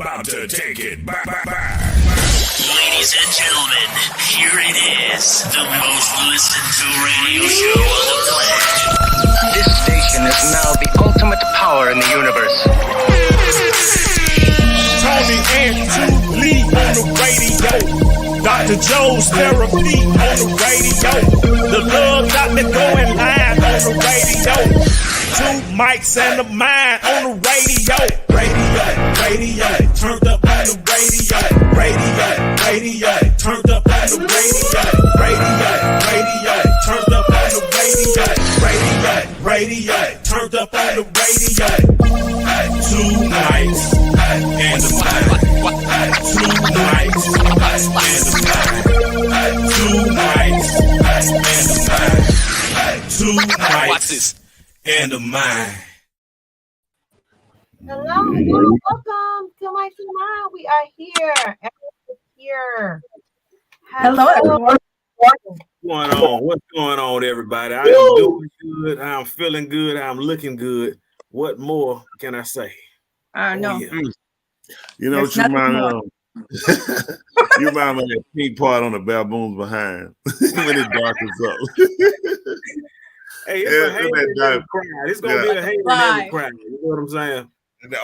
about to take it back. Ladies and gentlemen, here it is, the most listened to radio show on the planet. This station is now the ultimate power in the universe. Tony and Lee on the radio. Dr. Joe's therapy on the radio. The love doctor going live on the radio. Two mics and a mind on the radio. Radio, turned up on the radio. Radio, turned up on the radio. Radio, turned up on the radio. Radio, turned up on the radio. Two mics and a mind. Two mics and a mind. Two mics and a mind. Two mics. Watch this. And a mind. Hello, welcome to my team. We are here. Everyone's here. Hello, everyone. What's going on, everybody? I am doing good. I'm feeling good. I'm looking good. What more can I say? I know. You know what you remind me of? You remind me of that pink part on the baboons behind when it darkens up. Hey, it's a hater in every crowd. It's gonna be a hater in every crowd. You know what I'm saying?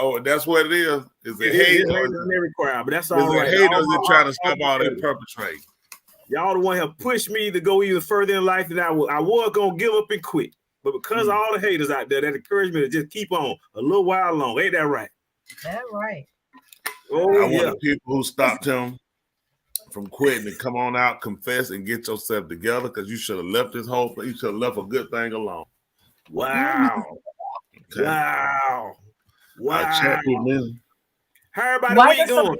Oh, that's what it is. It's a hater in every crowd, but that's all right. Haters that trying to stop all that perpetrate. Y'all the one have pushed me to go even further in life than I was gonna give up and quit. But because of all the haters out there that encourage me to just keep on a little while longer. Ain't that right? That's right. Oh, I want the people who stopped him from quitting to come on out, confess, and get yourself together, because you should have left this whole thing. You should have left a good thing alone. Wow. Okay. Wow. Chat with me. How everybody doing?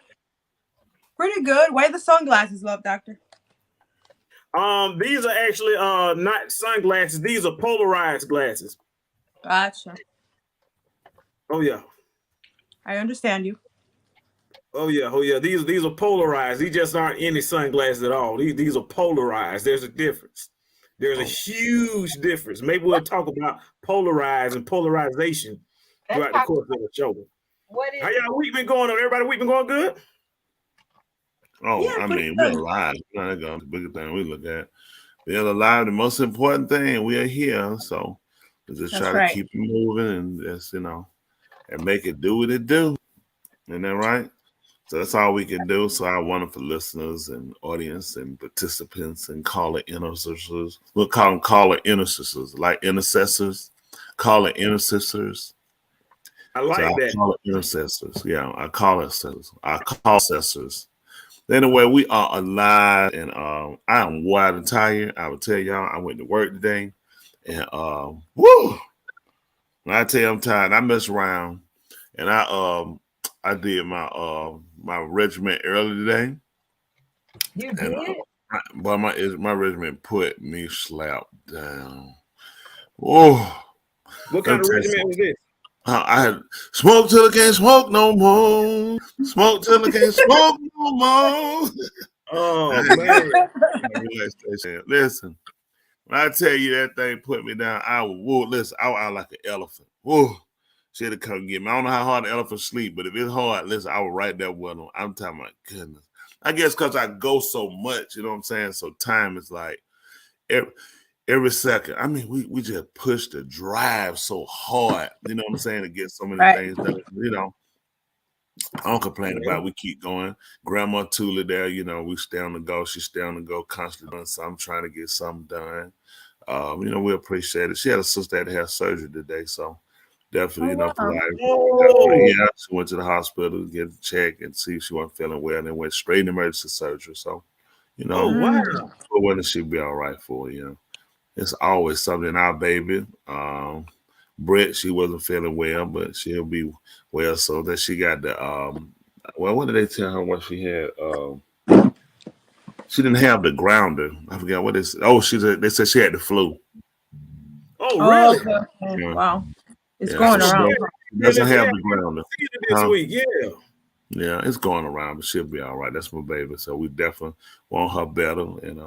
Pretty good. Why the sunglasses, love doctor? These are actually not sunglasses. These are polarized glasses. Gotcha. Oh yeah. I understand you. Oh yeah. These are polarized. These just aren't any sunglasses at all. These are polarized. There's a difference. There's a huge difference. Maybe we'll talk about polarized and polarization throughout the course of the show. How y'all week been going on? Everybody week been going good? Oh, yeah, I mean, we're alive. That's the bigger thing we look at. We're alive. The most important thing, we are here. So we just try to keep it moving and just, and make it do what it do. Isn't that right? So that's all we can do. So our wonderful listeners and audience and participants and caller intercessors, we'll call them caller intercessors, like intercessors, caller intercessors. I like that. Caller intercessors. Yeah, I call intercessors. I call intercessors. Anyway, we are alive, and I am wide and tired. I will tell y'all, I went to work today, and when I tell you I'm tired, I messed around, and I did my regiment early today. You did? But my regiment put me slapped down. Oh, what kind of regiment was this? I had smoke till I can't smoke no more. Smoke till I can't smoke no more. Oh man! Listen, when I tell you that thing put me down, I was out like an elephant. Whoa. She had to come get me. I don't know how hard the elephant sleep, but if it's hard, listen, I was right there with them. I'm telling my goodness. I guess because I go so much, you know what I'm saying? So time is like every second. I mean, we just push the drive so hard, you know what I'm saying, to get so many things done. I don't complain about it. We keep going. Grandma Tula there, we stay on the go. She stay on the go, constantly doing something, trying to get something done. We appreciate it. She had a sister that had surgery today, so definitely, she went to the hospital to get checked and see if she wasn't feeling well, and then went straight in emergency surgery. So, whether she'd be all right for it's always something. Our baby, Brett, she wasn't feeling well, but she'll be well. So that she got the what did they tell her what she had? She didn't have the grounder. I forgot what it is. Oh, they said she had the flu. Oh, really? Okay. Yeah. Wow. It's going around. She doesn't have the grounder. This week, Yeah, it's going around, but she'll be all right. That's my baby. So we definitely want her better and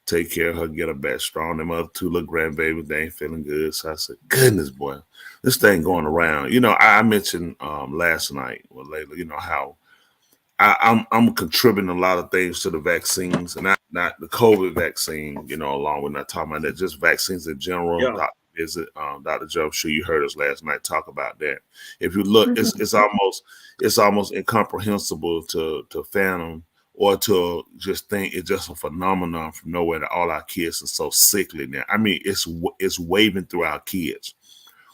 take care of her, get her back strong. Them other 2 little grandbabies, they ain't feeling good. So I said, goodness, boy, this thing going around. You know, I mentioned last night or later, you know, how I'm contributing a lot of things to the vaccines, and not the COVID vaccine, you know, along with not talking about that, just vaccines in general. Yeah. Dr. Joe, I'm sure you heard us last night talk about that. If you look, it's almost incomprehensible to fathom or to just think it's just a phenomenon from nowhere that all our kids are so sickly now. I mean, it's waving through our kids.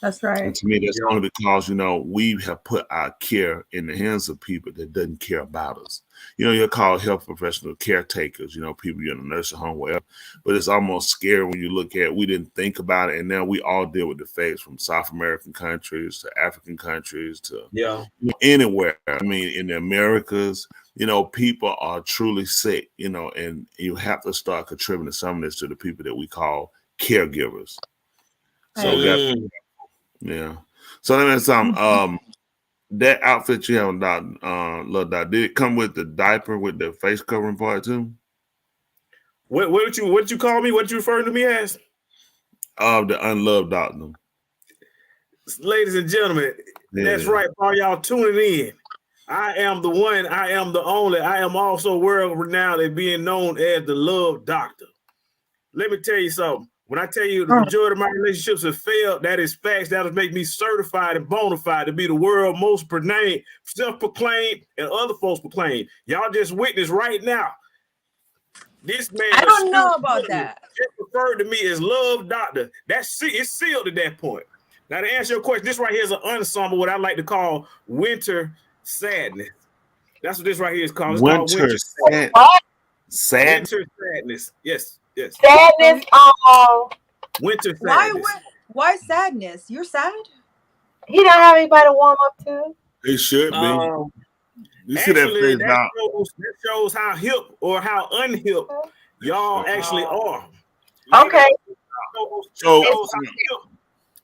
That's right. And to me, that's only because, you know, we have put our care in the hands of people that doesn't care about us. You know, you're called health professional caretakers, you know, people in a nursing home, whatever. But it's almost scary when you look at, we didn't think about it. And now we all deal with the facts from South American countries to African countries to anywhere. I mean, in the Americas, you know, people are truly sick, you know, and you have to start contributing some of this to the people that we call caregivers. So yeah. So let me some that outfit you have on Lil Dot, did it come with the diaper with the face covering part too? What did you call me? What you referring to me as? The unloved doctor. Ladies and gentlemen, that's right. For all y'all tuning in, I am the one, I am the only, I am also world renowned at being known as the Love Doctor. Let me tell you something. When I tell you the majority of my relationships have failed, that is facts. That will make me certified and bona fide to be the world most self-proclaimed, and other folks proclaim. Y'all just witness right now. This man, I don't know about that. Just referred to me as Love Doctor. It's sealed at that point. Now to answer your question, this right here is an ensemble, what I like to call winter sadness. That's what this right here is called. It's called winter sadness. Sadness. Winter sadness. Yes. Sadness. Winter sadness. Why sadness? You're sad? He don't have anybody to warm up to. It should be. You see actually, that shows how hip or how unhip y'all actually are. Okay.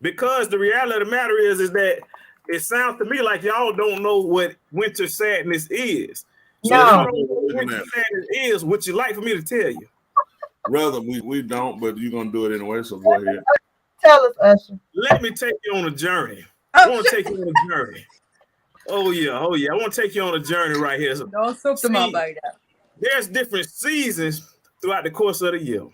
Because the reality of the matter is that it sounds to me like y'all don't know what winter sadness is. So if you don't know what winter sadness is, would you like for me to tell you? Rather, we don't, but you're gonna do it anyway. So go ahead. Tell us, Usher. Let me take you on a journey. I want to take you on a journey. Oh yeah. I want to take you on a journey right here. So, don't soak them up like that. There's different seasons throughout the course of the year.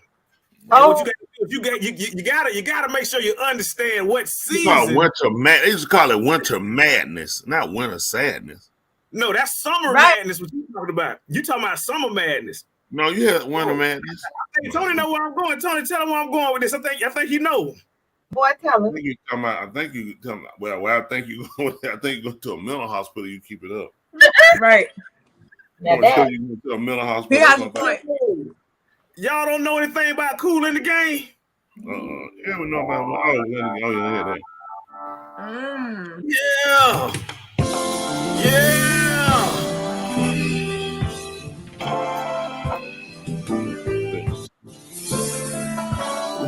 What you gotta make sure you understand what season. They used to call it winter madness, not winter sadness. No, that's summer madness. What you talking about? You talking about summer madness? No, you had winter madness. I think Tony know where I'm going. Tony, tell him where I'm going with this. I think you know. Boy, tell him. I think you talking about. Well, I think you go to a mental hospital. You keep it up. Right. You go to a mental hospital. He has a point. Y'all don't know anything about Kool in the Game? Yeah, we know about. Oh, yeah.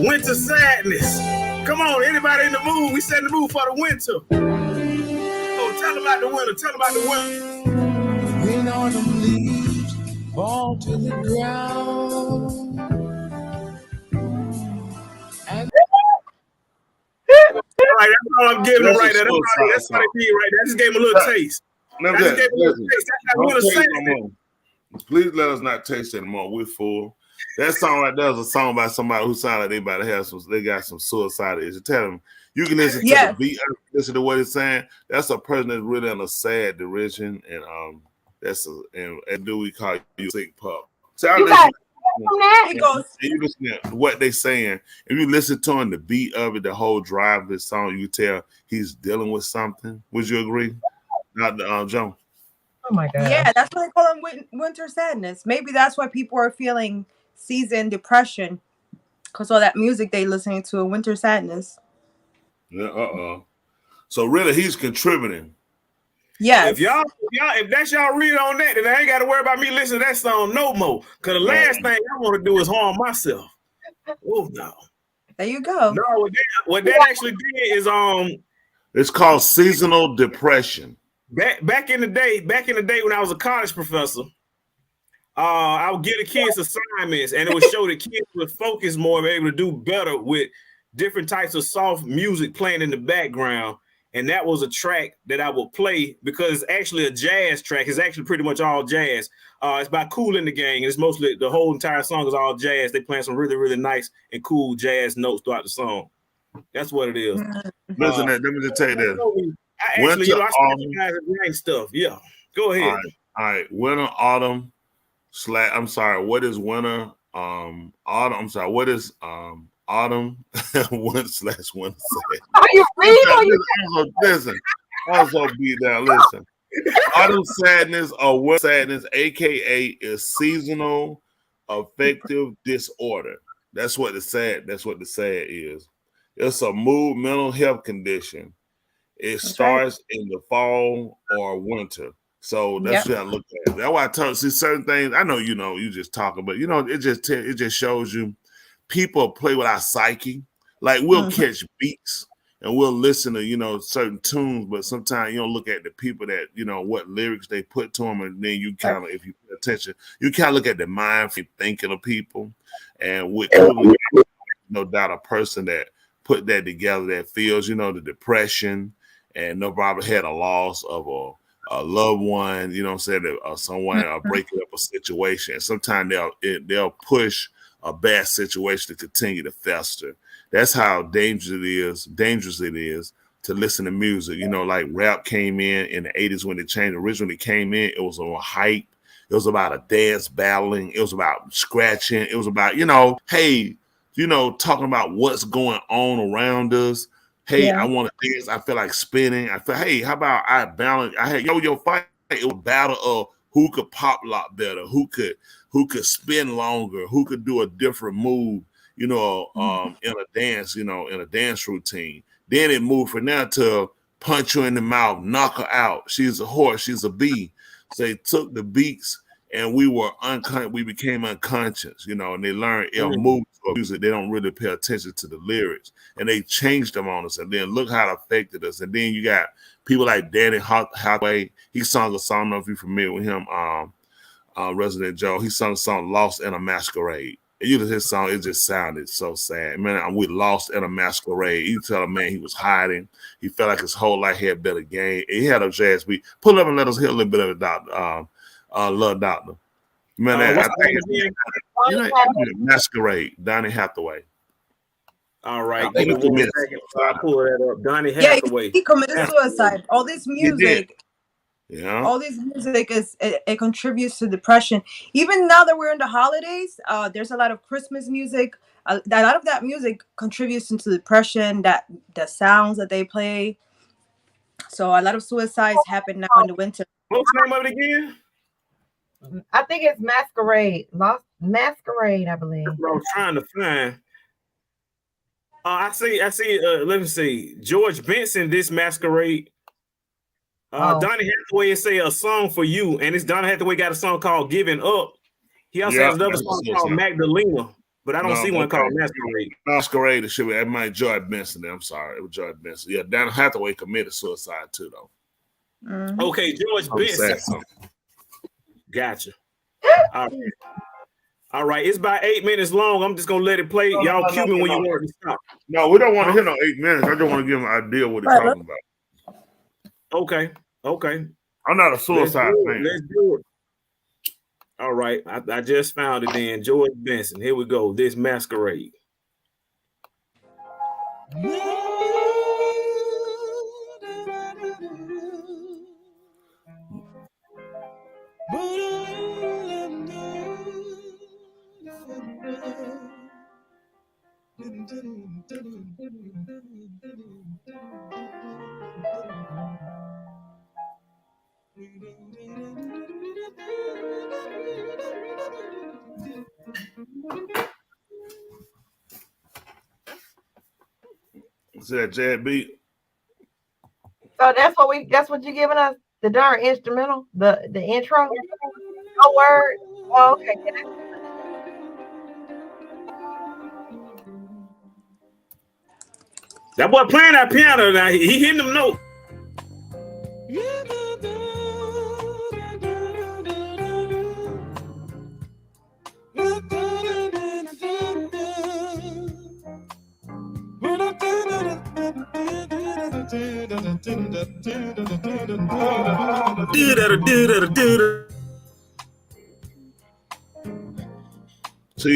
Winter sadness. Come on, anybody in the mood? We set the mood for the winter. Oh, tell them about the winter. Tell them about the winter. When autumn leaves fall to the ground. Right, that's all I'm giving them right there. That's what they did right there. I just gave them a little taste. That's how winter sadness. Please let us not taste anymore. We're full. That song right there is a song by somebody who sounded like they about to have they got some suicidal issues. Tell them you can listen to the beat, listen to what it's saying. That's a person that's really in a sad derision, and and do we call you sick pup? So you listen to what they saying. If you listen to him, the beat of it, the whole drive of this song, you can tell he's dealing with something. Would you agree? Not Joan. Oh my God. Yeah, that's why they call him winter sadness. Maybe that's why people are feeling season depression, because all that music they listening to, winter sadness. Yeah, So really, he's contributing. Yes. If that's y'all read on that, then I ain't got to worry about me listening to that song no more. Because the last thing I want to do is harm myself. Oh no. There you go. No, what that actually did is it's called seasonal depression. Back in the day when I was a college professor, I would give the kids assignments, and it would show the kids would focus more, and be able to do better with different types of soft music playing in the background. And that was a track that I would play because it's actually a jazz track. It's actually pretty much all jazz. It's by Kool and the Gang. It's mostly the whole entire song is all jazz. They playing some really, really nice and cool jazz notes throughout the song. That's what it is. Listen, let me just tell you this. I actually, I specialize in writing stuff. Yeah, go ahead. All right. Winter, autumn, I'm sorry. What is winter? Autumn. I'm sorry. What is autumn? Winter/winter. Are you reading? Listen. I was so beat down. Listen. Autumn sadness or winter sadness, aka is seasonal affective disorder. That's what the sad is. It's a mood, mental health condition. It starts in the fall or winter. So that's what I look at. That's why I tell you certain things. I know you just talking, but it just shows you people play with our psyche. Like we'll catch beats and we'll listen to certain tunes, but sometimes you don't look at the people that what lyrics they put to them, and then you kind of, if you pay attention, you kind of look at the mind for thinking of people, and with no doubt a person that put that together that feels the depression, and no problem had a loss of a loved one, or someone breaking up a situation. And sometimes they'll push a bad situation to continue to fester. That's how dangerous it is to listen to music. Like rap came in the 80s when it changed. Originally came in, it was on a hype. It was about a dance battling. It was about scratching. It was about, talking about what's going on around us. Hey, I want to dance. I feel like spinning. Hey, how about I balance? I had yo fight. It was a battle of who could pop lock better, who could spin longer, who could do a different move, in a dance, in a dance routine. Then it moved from there to punch her in the mouth, knock her out. She's a horse, she's a bee. So they took the beats and we became unconscious, and they learned moves of music. They don't really pay attention to the lyrics, and they changed them on us. And then look how it affected us. And then you got people like Danny Hathaway. He sung a song, I don't know if you're familiar with him, Resident Joe. He sung a song, Lost in a Masquerade. And you listen to his song, it just sounded so sad. Man, we lost in a masquerade. You tell a man he was hiding. He felt like his whole life he had better game. He had a jazz beat. Pull up and let us hear a little bit of it, Doctor. Love Doctor. Man, I think it's Masquerade, Donny Hathaway. All right. I pull that up. Donny Hathaway. Yeah, he committed suicide. All this music. Yeah. All this music it contributes to depression. Even now that we're in the holidays, there's a lot of Christmas music. A lot of that music contributes into depression. That the sounds that they play. So a lot of suicides happen now in the winter. What's the name of it again? I think it's Masquerade. Lost Masquerade, I believe. That's what I was trying to find. I see. Let me see. George Benson, this Masquerade. Donny Hathaway say a song for you, and it's Donny Hathaway got a song called "Giving Up." He also has another song called "Magdalena," but I don't see one called "Masquerade." Masquerade, it should be. It might George Benson. I'm sorry, it was George Benson. Yeah, Donny Hathaway committed suicide too, though. Mm-hmm. Okay, George Benson. Gotcha. All right. It's about 8 minutes long. I'm just gonna let it play. Y'all cue me when you want to stop. No, we don't want to hear no 8 minutes. I just want to give them an idea what they're talking about. Okay. I'm not a suicide fan. Let's do it. All right. I just found it then. George Benson. Here we go. This Masquerade. See that jazz beat? So that's what you're giving us? The darn instrumental? The intro? No word? Oh, okay. That boy playing that piano now. He hitting them notes. So you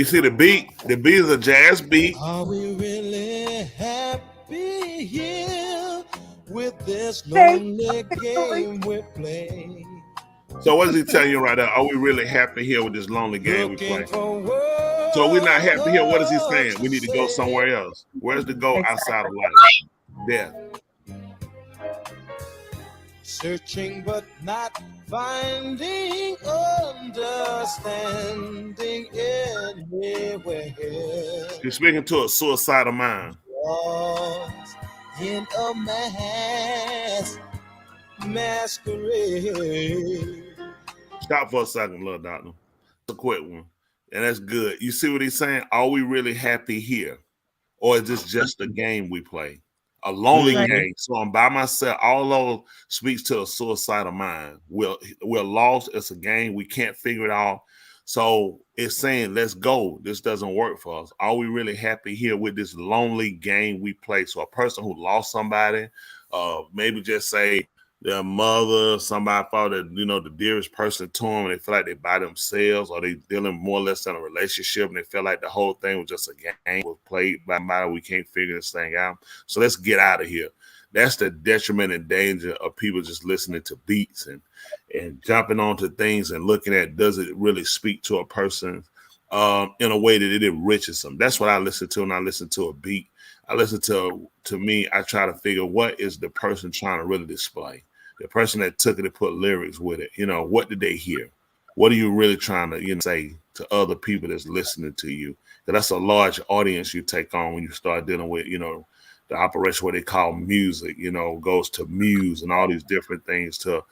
see the beat. The beat is a jazz beat. Are we really happy here with this Okay. lonely game we play? So what is he telling you right now? Are we really happy here with this lonely game we Looking play? for So we're not happy here. What is he words saying? to We need to go say. somewhere else. Where's the goal outside of life? Death. Searching but not finding understanding anywhere. He's speaking to a suicidal mind. Lost in a masquerade. Stop for a second, little doctor. It's a quick one. And that's good. You see what he's saying? Are we really happy here? Or is this just a game we play? A lonely game. So I'm by myself. All those speaks to a suicidal mind. We're lost. It's a game. We can't figure it out. So it's saying, let's go. This doesn't work for us. Are we really happy here with this lonely game we play? So a person who lost somebody, maybe just say their mother, somebody thought that, the dearest person to them, and they feel like they by themselves, or they dealing more or less in a relationship, and they feel like the whole thing was just a game, was played by somebody. We can't figure this thing out. So let's get out of here. That's the detriment and danger of people just listening to beats and jumping onto things and looking at, does it really speak to a person in a way that it enriches them. That's what I listen to when I listen to a beat. I listen to me, I try to figure what is the person trying to really display. The person that took it and put lyrics with it, what did they hear? What are you really trying to say to other people that's listening to you? Because that's a large audience you take on when you start dealing with, the operation what they call music, goes to muse and all these different things to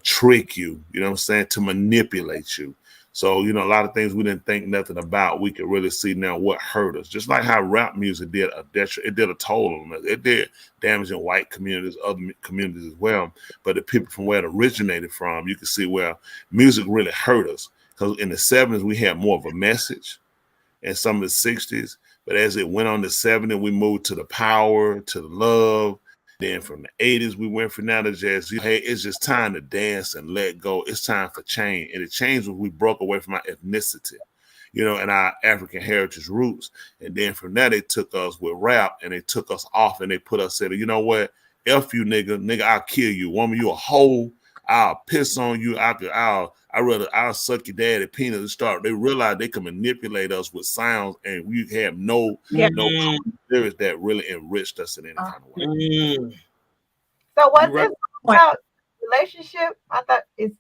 trick you, to manipulate you. So, a lot of things we didn't think nothing about, we could really see now what hurt us. Just like how rap music did it did a toll on us. It did damage in white communities, other communities as well. But the people from where it originated from, you can see where music really hurt us. Because in the 70s, we had more of a message, and some of the 60s. But as it went on the 70s, we moved to the power, to the love. Then from the 80s, we went from now to jazz. Hey, it's just time to dance and let go. It's time for change. And it changed when we broke away from our ethnicity, and our African heritage roots. And then from there, they took us with rap and they took us off and they put us in, you know what? F you, nigga, I'll kill you. Woman, you a hoe. I'll piss on you. I'll suck your daddy penis and start. They realized they can manipulate us with sounds, and we have no lyrics that really enriched us in any kind of way. So what's this about relationship? I thought it's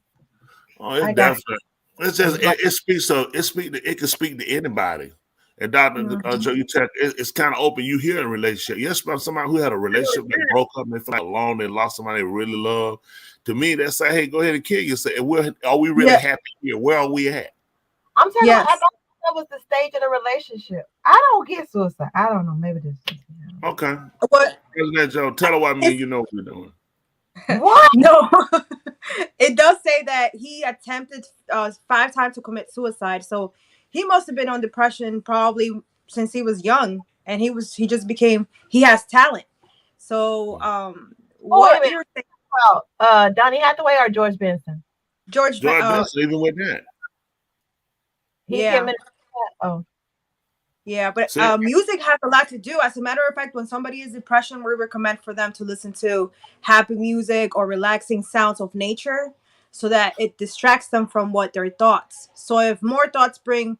definitely. It's just it can speak to anybody. And Dr. Joe, it's kind of open. You hear a relationship. Yes, about somebody who had a relationship that broke up and they feel like alone, they lost somebody they really love. To me, that's say, hey, go ahead and kill yourself. Are we really happy here? Where are we at? I'm telling you, I thought that was the stage of the relationship. I don't get suicide. I don't know. Maybe this. Okay. What? President Joe, tell her what you know what we're doing. What? No. It does say that he attempted 5 times to commit suicide. So he must have been on depression probably since he was young, and he has talent. So what you're saying about Donny Hathaway or George Benson? George Benson, even with that. Yeah, but music has a lot to do. As a matter of fact, when somebody is depression, we recommend for them to listen to happy music or relaxing sounds of nature so that it distracts them from what their thoughts. So if more thoughts bring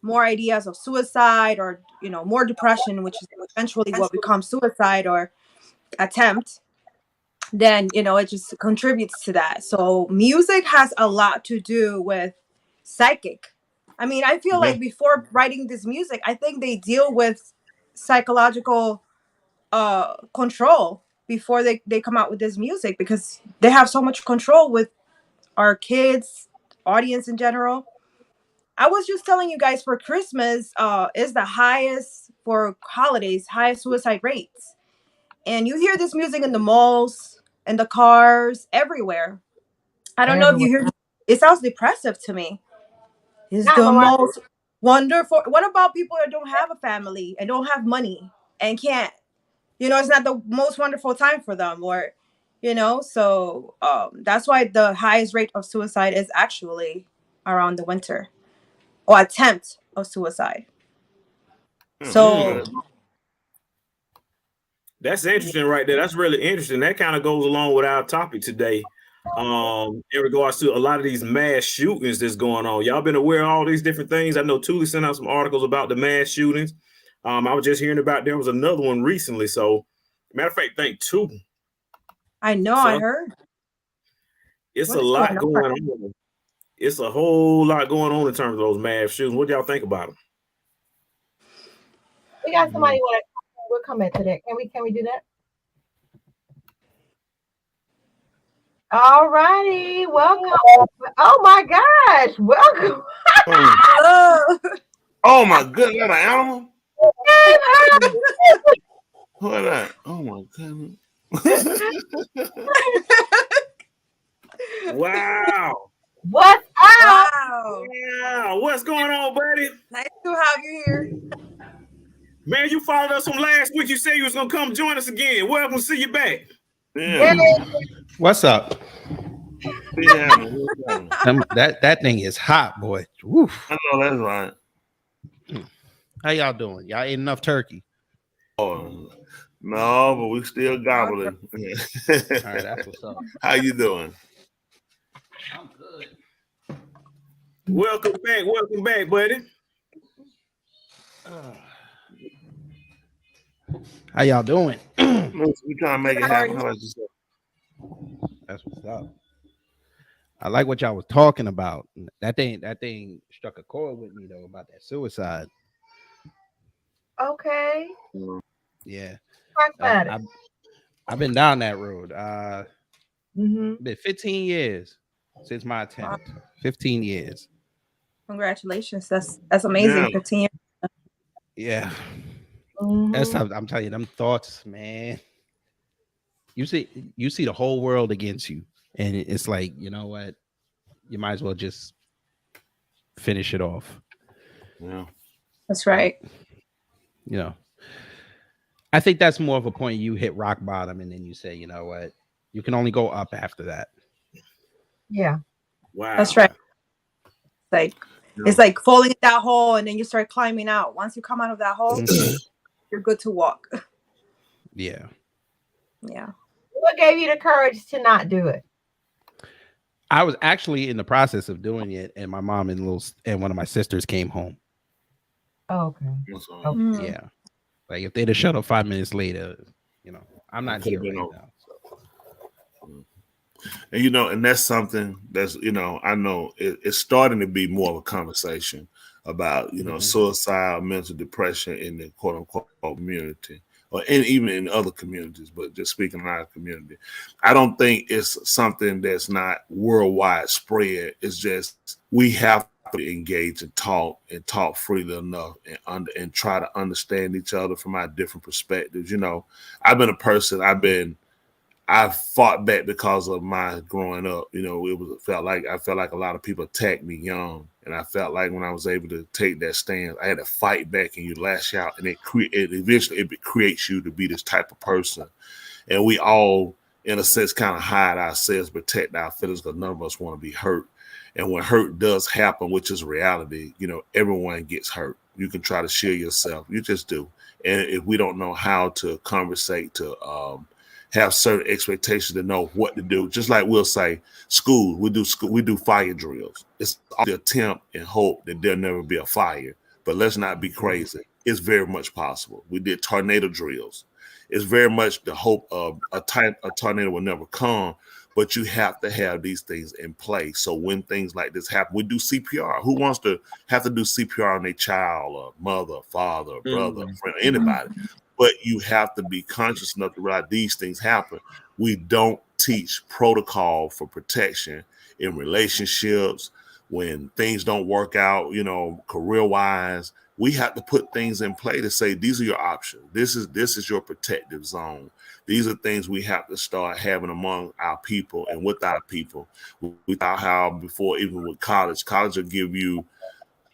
more ideas of suicide or, more depression, which is eventually what becomes suicide or attempt, then, it just contributes to that. So music has a lot to do with psychic. I mean, I feel like before writing this music, I think they deal with psychological control before they come out with this music, because they have so much control with our kids, audience in general. I was just telling you guys, for Christmas is the highest, for holidays, highest suicide rates. And you hear this music in the malls, in the cars, everywhere. I don't know if you hear it. Sounds depressive to me. It's the most wonderful. What about people that don't have a family and don't have money and can't it's not the most wonderful time for them, or so that's why the highest rate of suicide is actually around the winter, or attempt of suicide. So That's interesting right there. That's really interesting. That kind of goes along with our topic today. In regards to a lot of these mass shootings that's going on. Y'all been aware of all these different things? I know Thule sent out some articles about the mass shootings. I was just hearing about there was another one recently. So, matter of fact, thank two. I know, I So heard. it's What a is going lot on? going on. It's a whole lot going on in terms of those mass shootings. What y'all think about them? We got somebody want to. We'll come into that. Can we do that? All righty, welcome. Oh my gosh, welcome. Oh. Oh my goodness, that an animal? What that? Oh my goodness. Wow. What's up? Wow. Yeah. What's going on, buddy? Nice to have you here. Man, you followed us from last week. You said you was going to come join us again. Welcome to see you back. Yeah. What's up? Yeah, That thing is hot, boy. Woof. I know that's right. How y'all doing? Y'all ate enough turkey? Oh, no, but we still gobbling. All right, that's what's up. How you doing? I'm good. Welcome back, buddy. How y'all doing? We trying to make it happen. How about yourself? That's what's up. I like what y'all was talking about. That thing struck a chord with me though about that suicide. Okay. Yeah. Talk about it. I've been down that road. Mm-hmm. Been 15 years since my attempt. 15 years. Congratulations. That's amazing. Yeah. 15 years. Yeah. Mhm. That's how I'm telling you, them thoughts, man. You see the whole world against you. And it's like, you know what? You might as well just finish it off. Yeah. That's right. You know, I think that's more of a point you hit rock bottom and then you say, you know what? You can only go up after that. Yeah. Wow. That's right. It's like falling in that hole and then you start climbing out. Once you come out of that hole, you're good to walk. Yeah. Yeah. What gave you the courage to not do it? I was actually in the process of doing it, and my mom and one of my sisters came home. Oh, okay. Mm. Yeah. Like if they'd have shut up 5 minutes later, I'm not here right now. So. And and that's something that's I know it's starting to be more of a conversation about suicide, mental depression in the quote unquote community, or even in other communities. But just speaking of our community, I don't think it's something that's not worldwide spread. It's just we have to engage and talk freely enough and try to understand each other from our different perspectives. I've been a person. I fought back because of my growing up. I felt like a lot of people attacked me young, and I felt like when I was able to take that stand, I had to fight back, and you lash out, and it eventually creates you to be this type of person. And we all, in a sense, kind of hide ourselves, protect our feelings, because none of us want to be hurt. And when hurt does happen, which is reality, everyone gets hurt. You can try to shield yourself, you just do. And if we don't know how to conversate, to have certain expectations to know what to do. Just like we'll say, school, we do fire drills. It's the attempt and hope that there'll never be a fire. But let's not be crazy. It's very much possible. We did tornado drills. It's very much the hope of a tornado will never come, but you have to have these things in place. So when things like this happen, we do CPR. Who wants to have to do CPR on their child, or mother, father, brother, friend, anybody? But you have to be conscious enough to realize these things happen. We don't teach protocol for protection in relationships when things don't work out, career-wise. We have to put things in play to say these are your options. This is your protective zone. These are things we have to start having among our people and with our people. Without how before, even with college will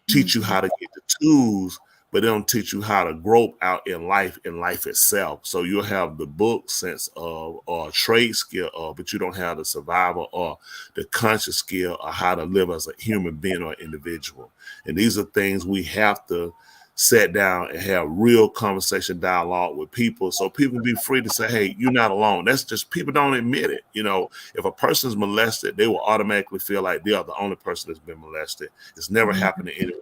teach you how to get the tools. but they don't teach you how to grow out in life itself. So you'll have the book sense of or trade skill of, but you don't have the survival or the conscious skill of how to live as a human being or individual. And these are things we have to sit down and have real conversation dialogue with people so people can be free to say, hey, you're not alone. That's just people don't admit it. If a person's molested, they will automatically feel like they are the only person that's been molested. It's never happened to anyone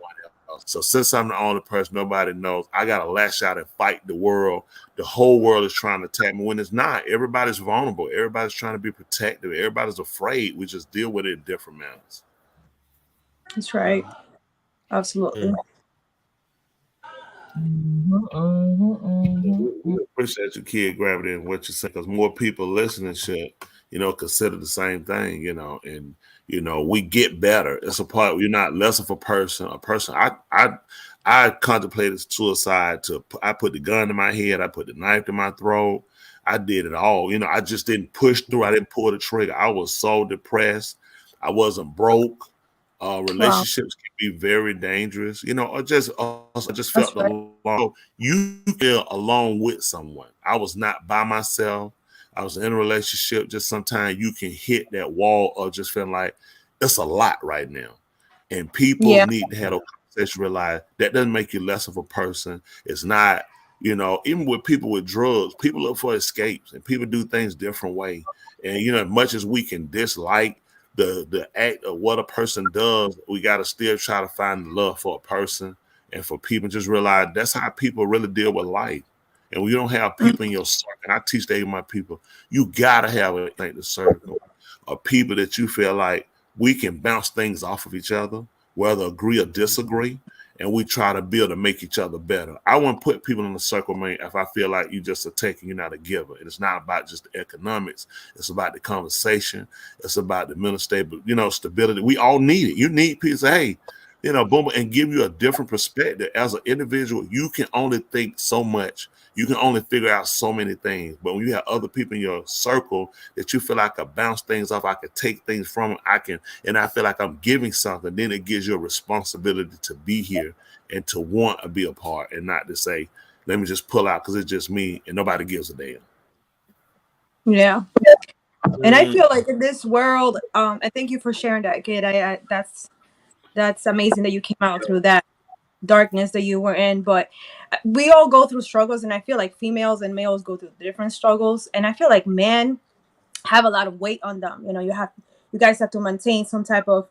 else. So since I'm the only person, nobody knows, I got to lash out and fight the world. The whole world is trying to attack me when it's not. Everybody's vulnerable. Everybody's trying to be protective. Everybody's afraid. We just deal with it in different manners. That's right. Absolutely. We appreciate your kid gravity and what you say, because more people listening should, consider the same thing, and we get better. It's a part. You're not less of a person. I contemplated suicide. I put the gun in my head. I put the knife in my throat. I did it all. I just didn't push through. I didn't pull the trigger. I was so depressed. I wasn't broke. Relationships can be very dangerous, I just felt alone. You feel alone with someone. I was not by myself. I was in a relationship. Just sometimes you can hit that wall of just feeling like it's a lot right now. And people need to have a conversation, realize that doesn't make you less of a person. It's not, even with people with drugs, people look for escapes and people do things different way. And, as much as we can dislike the act of what a person does, we got to still try to find the love for a person and for people. Just realize that's how people really deal with life. And when you don't have people in your circle, and I teach my people, you got to have the circle of people that you feel like we can bounce things off of each other, whether agree or disagree, and we try to build and make each other better. I wouldn't put people in the circle, man, if I feel like you just a taker, you're not a giver. And it's not about just the economics. It's about the conversation. It's about the mental stability. We all need it. You need people to say, hey, boom, and give you a different perspective. As an individual, you can only think so much. You can only figure out so many things. But when you have other people in your circle that you feel like I can bounce things off, I can take things from them, and I feel like I'm giving something, then it gives you a responsibility to be here and to want to be a part and not to say, let me just pull out because it's just me and nobody gives a damn. Yeah. And I feel like in this world, and thank you for sharing that, kid. That's amazing that you came out through that darkness that you were in. But we all go through struggles, and I feel like females and males go through different struggles. And I feel like men have a lot of weight on them. You guys have to maintain some type of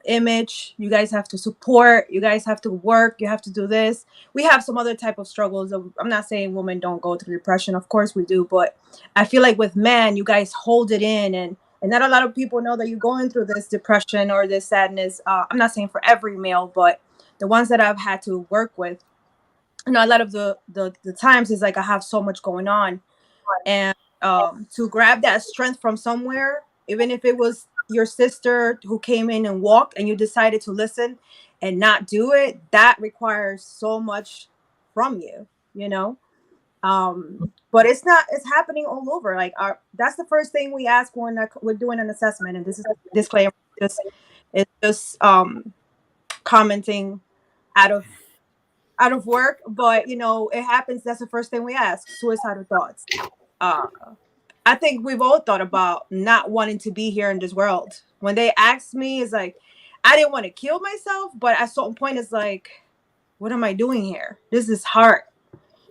image. You guys have to support. You guys have to work. You have to do this. We have some other type of struggles. I'm not saying women don't go through depression. Of course we do. But I feel like with men, you guys hold it in, and not a lot of people know that you're going through this depression or this sadness. I'm not saying for every male, but the ones that I've had to work with, a lot of the times is like I have so much going on, and to grab that strength from somewhere, even if it was your sister who came in and walked and you decided to listen and not do it, that requires so much from you. But it's happening all over. Like that's the first thing we ask when we're doing an assessment, and this is disclaimer. It's just commenting out of work, but it happens. That's the first thing we ask: suicidal thoughts. I think we've all thought about not wanting to be here in this world. When they asked me, it's like I didn't want to kill myself, but at a certain point, it's like, what am I doing here? This is hard.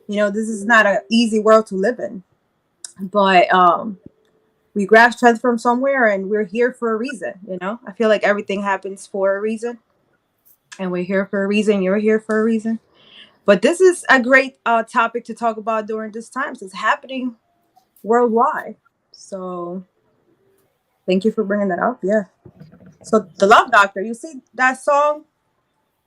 This is not an easy world to live in. But we grab strength from somewhere, and we're here for a reason. I feel like everything happens for a reason, and we're here for a reason. You're here for a reason. But this is a great topic to talk about during this time. It's happening worldwide. So thank you for bringing that up. Yeah. So the Love Doctor, you see that song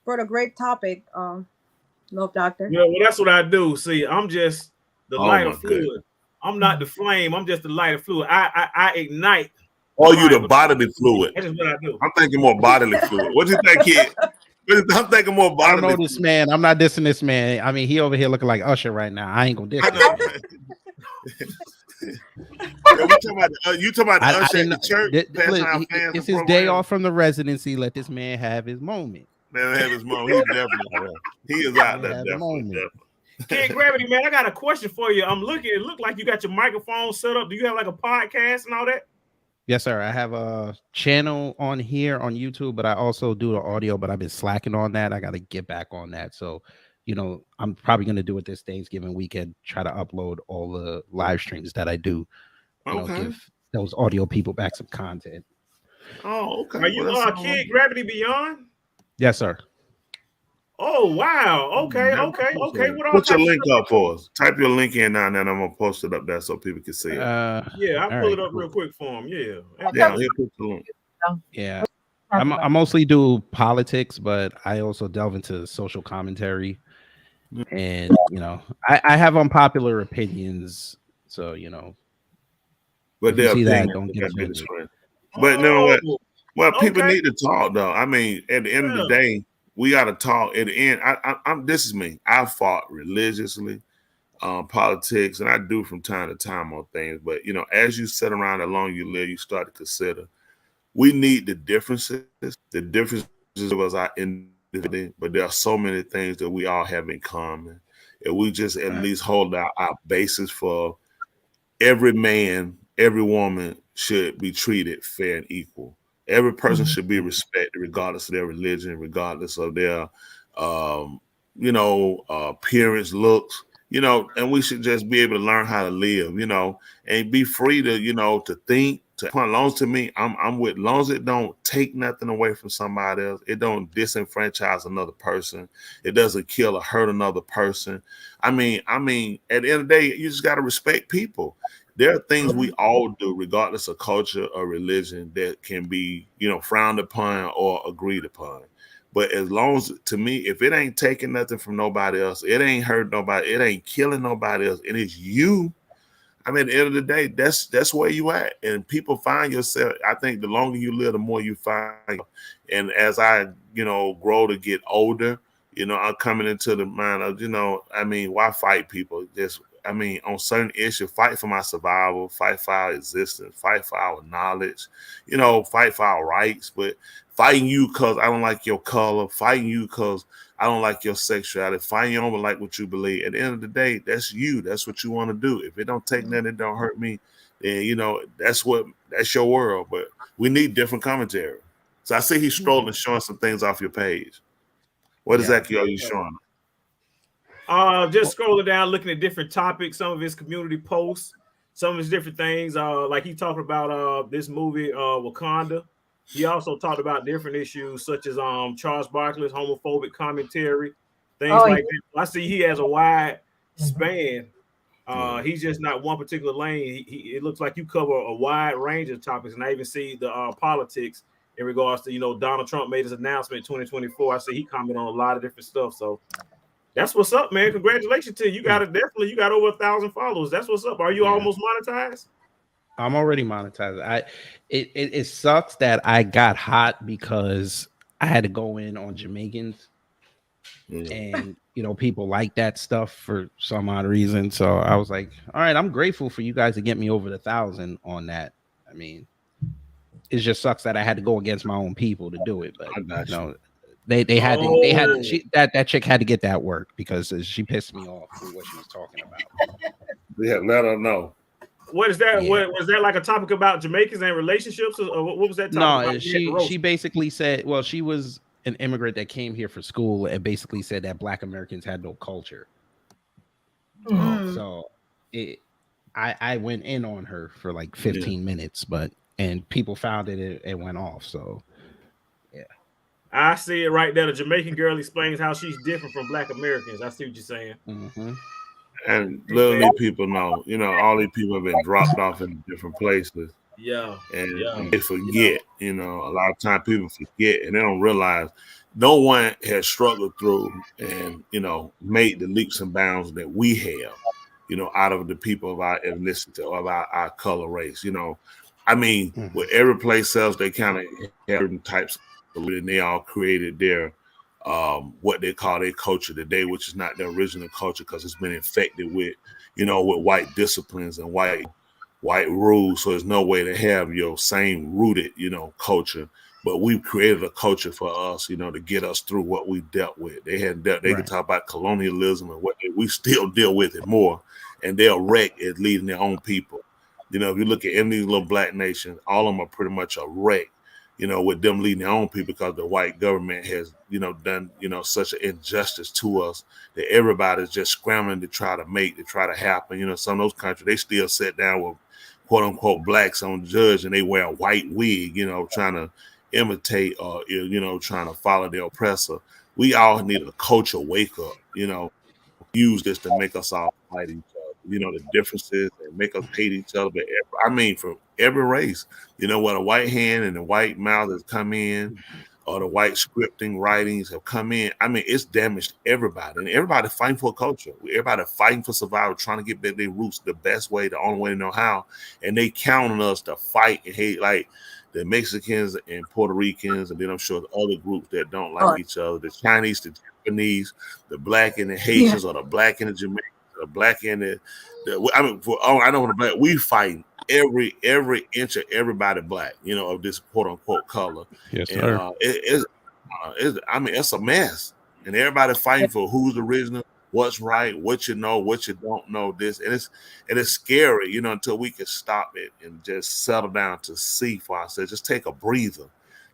brought a great topic. Love Doctor. Yeah, well, that's what I do. See, I'm just the lighter fluid. Goodness. I'm not the flame. I'm just the lighter fluid. I ignite. Or you the bodily fluid. That is what I do. I'm thinking more bodily fluid. What do you think, kid? I'm thinking more bodily. I don't know this man. I'm not dissing this man. I mean, he over here looking like Usher right now. I ain't gonna diss him. You talking about the Usher in the church? It's his day off from the residency. Let this man have his moment. They don't have his mom. He's definitely out there. He is out there, At the definitely. moment. Kid Gravity, man, I got a question for you. I'm looking. It looked like you got your microphone set up. Do you have like a podcast and all that? Yes, sir. I have a channel on here on YouTube, but I also do the audio, but I've been slacking on that. I got to get back on that. So, I'm probably going to do it this Thanksgiving weekend, try to upload all the live streams that I do, Okay. give those audio people back some content. Oh, okay. Are you Kid Gravity Beyond? Yes, sir. Oh wow. Okay. What all Put your types of link stuff? up for us. Type your link in now, and then I'm gonna post it up there so people can see it. Yeah, I'll all pull right, it up cool. real quick for him. Yeah. Yeah, he'll put the link. Yeah. I mostly do politics, but I also delve into social commentary. And, I have unpopular opinions. So, But if you their see that, opinion don't get got biggest offended. friend. But you know what? Well, people okay. need to talk though. I mean, at the end of the day, we got to talk. At the end, I'm. This is me. I fought religiously, politics, and I do from time to time on things. But as you sit around, the longer you live, you start to consider we need the differences. The differences of us are individual, but there are so many things that we all have in common. If we just at least hold our basis for every man, every woman should be treated fair and equal. Every person should be respected, regardless of their religion, regardless of their, appearance, looks. And we should just be able to learn how to live. And be free to, to think. As long as to me, I'm with. As long as it don't take nothing away from somebody else, it don't disenfranchise another person. It doesn't kill or hurt another person. I mean, at the end of the day, you just got to respect people. There are things we all do, regardless of culture or religion, that can be, frowned upon or agreed upon. But as long as, to me, if it ain't taking nothing from nobody else, it ain't hurt nobody, it ain't killing nobody else, and it's you. I mean, at the end of the day, that's where you at. And people find yourself. I think the longer you live, the more you find. And as I, grow to get older, I'm coming into the mind of, why fight people? On certain issues, fight for my survival, fight for our existence, fight for our knowledge, fight for our rights. But fighting you because I don't like your color, fighting you because I don't like your sexuality, fighting you don't like what you believe. At the end of the day, that's you. That's what you want to do. If it don't take nothing, it don't hurt me, then that's your world. But we need different commentary. So I see he's strolling, showing some things off your page. What exactly are you showing? Just scrolling down, looking at different topics, some of his community posts, some of his different things. Like he talked about this movie, Wakanda. He also talked about different issues such as Charles Barkley's homophobic commentary, things like that. I see he has a wide span. He's just not one particular lane. It looks like you cover a wide range of topics, and I even see the politics in regards to Donald Trump made his announcement in 2024. I see he commented on a lot of different stuff. So that's what's up, man. Congratulations to you. You got over 1,000 followers. That's what's up. Are you almost monetized? I'm already monetized. It sucks that I got hot because I had to go in on Jamaicans, and people like that stuff for some odd reason. So I was like, all right, I'm grateful for you guys to get me over 1,000 on that. I mean, it just sucks that I had to go against my own people to do it, but they had that chick had to get that work because she pissed me off with what she was talking about. Yeah, let her know. What is that? Yeah. What was that, like a topic about Jamaicans and relationships, or what was that topic? No, she basically said, well, she was an immigrant that came here for school and basically said that Black Americans had no culture. So I went in on her for like 15 minutes, and people found it went off. So yeah, I see it right there. The Jamaican girl explains how she's different from Black Americans. I see what you're saying. And little people know, all these people have been dropped off in different places. Yeah. And they forget, a lot of times people forget and they don't realize no one has struggled through and, made the leaps and bounds that we have, out of the people of our ethnicity, of our color race, with every place else, they kind of have certain types of, and they all created their, what they call their culture today, which is not their original culture because it's been infected with, with white disciplines and white rules. So there's no way to have your same rooted, culture but we've created a culture for us, you know, to get us through what we dealt with. They hadn't dealt. They could talk about colonialism and what we still deal with it more, and they're wreck at leading their own people. You know, if you look at any little black nations, all of them are pretty much a wreck. You know, with them leading their own people because the white government has, you know, done, you know, such an injustice to us that everybody's just scrambling to try to happen. You know, some of those countries, they still sit down with quote unquote blacks on judge and they wear a white wig, you know, trying to imitate or, you know, trying to follow the oppressor. We all need a culture wake up, you know, use this to make us all fight each other, you know, the differences and make us hate each other. But I mean, from every race, you know, what a white hand and the white mouth has come in, or the white scripting writings have come in. I mean, it's damaged everybody, and everybody fighting for culture. Everybody fighting for survival, trying to get back their roots the best way, the only way to know how. And they count on us to fight and hate, like the Mexicans and Puerto Ricans, and then I'm sure the other groups that don't like each other, the Chinese, the Japanese, the black and the Haitians, or the black and the Jamaicans, the black and the I mean, I know the black, we fighting every inch of everybody black, you know, of this quote unquote color. Yes, And sir. I mean, it's a mess, and everybody fighting for who's original, what's right, what you know, what you don't know. This and it's scary, you know, until we can stop it and just settle down to see for ourselves. Just take a breather.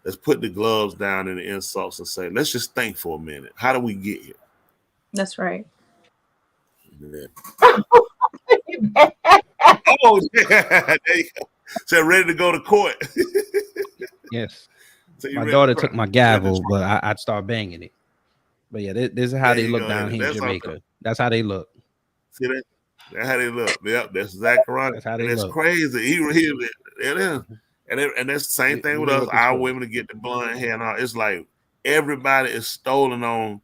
Let's put the gloves down and the insults and say, let's just think for a minute. How do we get here? That's right. Yeah. Oh, yeah. There you go. So ready to go to court. Yes. So My daughter took my gavel, but I'd start banging it. But yeah, this is how they look down here in Jamaica. That's how they look. See that? That's how they look. Yep, that's exactly right. That's how they and look. It's crazy. It is. And that's the same thing with us. Our women to get the blonde hair and all. It's like everybody is stolen on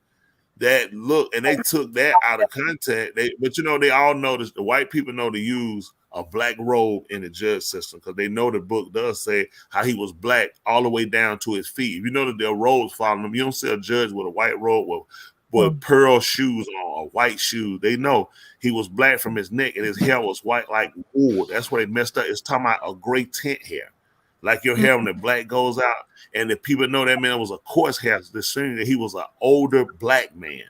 that look, and they took that out of context. But you know, they all know this. The white people know to use a black robe in the judge system because they know the book does say how he was black all the way down to his feet. If you know that there are robes following him, you don't see a judge with a white robe with pearl shoes on or white shoes. They know he was black from his neck and his hair was white like wool. That's where they messed up. It's talking about a gray tint hair. Like your hair when the black goes out, and the people know that man was a coarse hair, assuming that he was an older black man.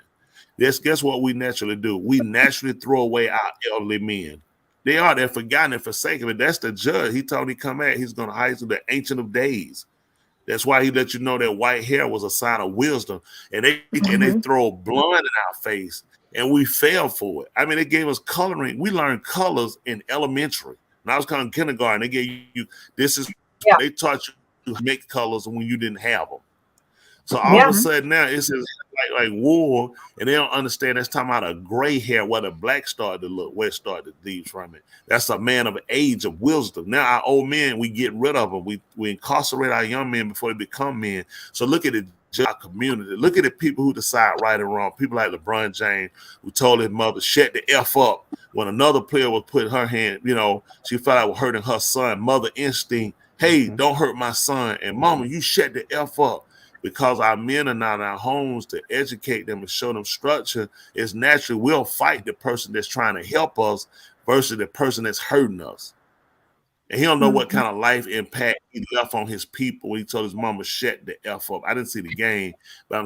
Guess what we naturally do? We naturally throw away our elderly men. They're forgotten and forsaken. But that's the judge. He told he come at, he's going to hide to the Ancient of Days. That's why he let you know that white hair was a sign of wisdom. And they throw blood in our face, and we fell for it. I mean, they gave us coloring. We learned colors in elementary. When I was in kindergarten, they gave you they taught you to make colors when you didn't have them. So all of a sudden now it's just like war, and they don't understand that's talking about a gray hair where the black started to look, where it started to leave from it. That's a man of age of wisdom. Now our old men, we get rid of them. We incarcerate our young men before they become men. So look at our community. Look at the people who decide right and wrong. People like LeBron James, who told his mother, shut the F up. When another player was putting her hand, you know, she felt like was hurting her son. Mother instinct, hey, don't hurt my son. And mama, you shut the F up. Because our men are not in our homes to educate them and show them structure, it's natural we'll fight the person that's trying to help us versus the person that's hurting us. And he don't know what kind of life impact he left on his people when he told his mama shut the F up. I didn't see the game, but I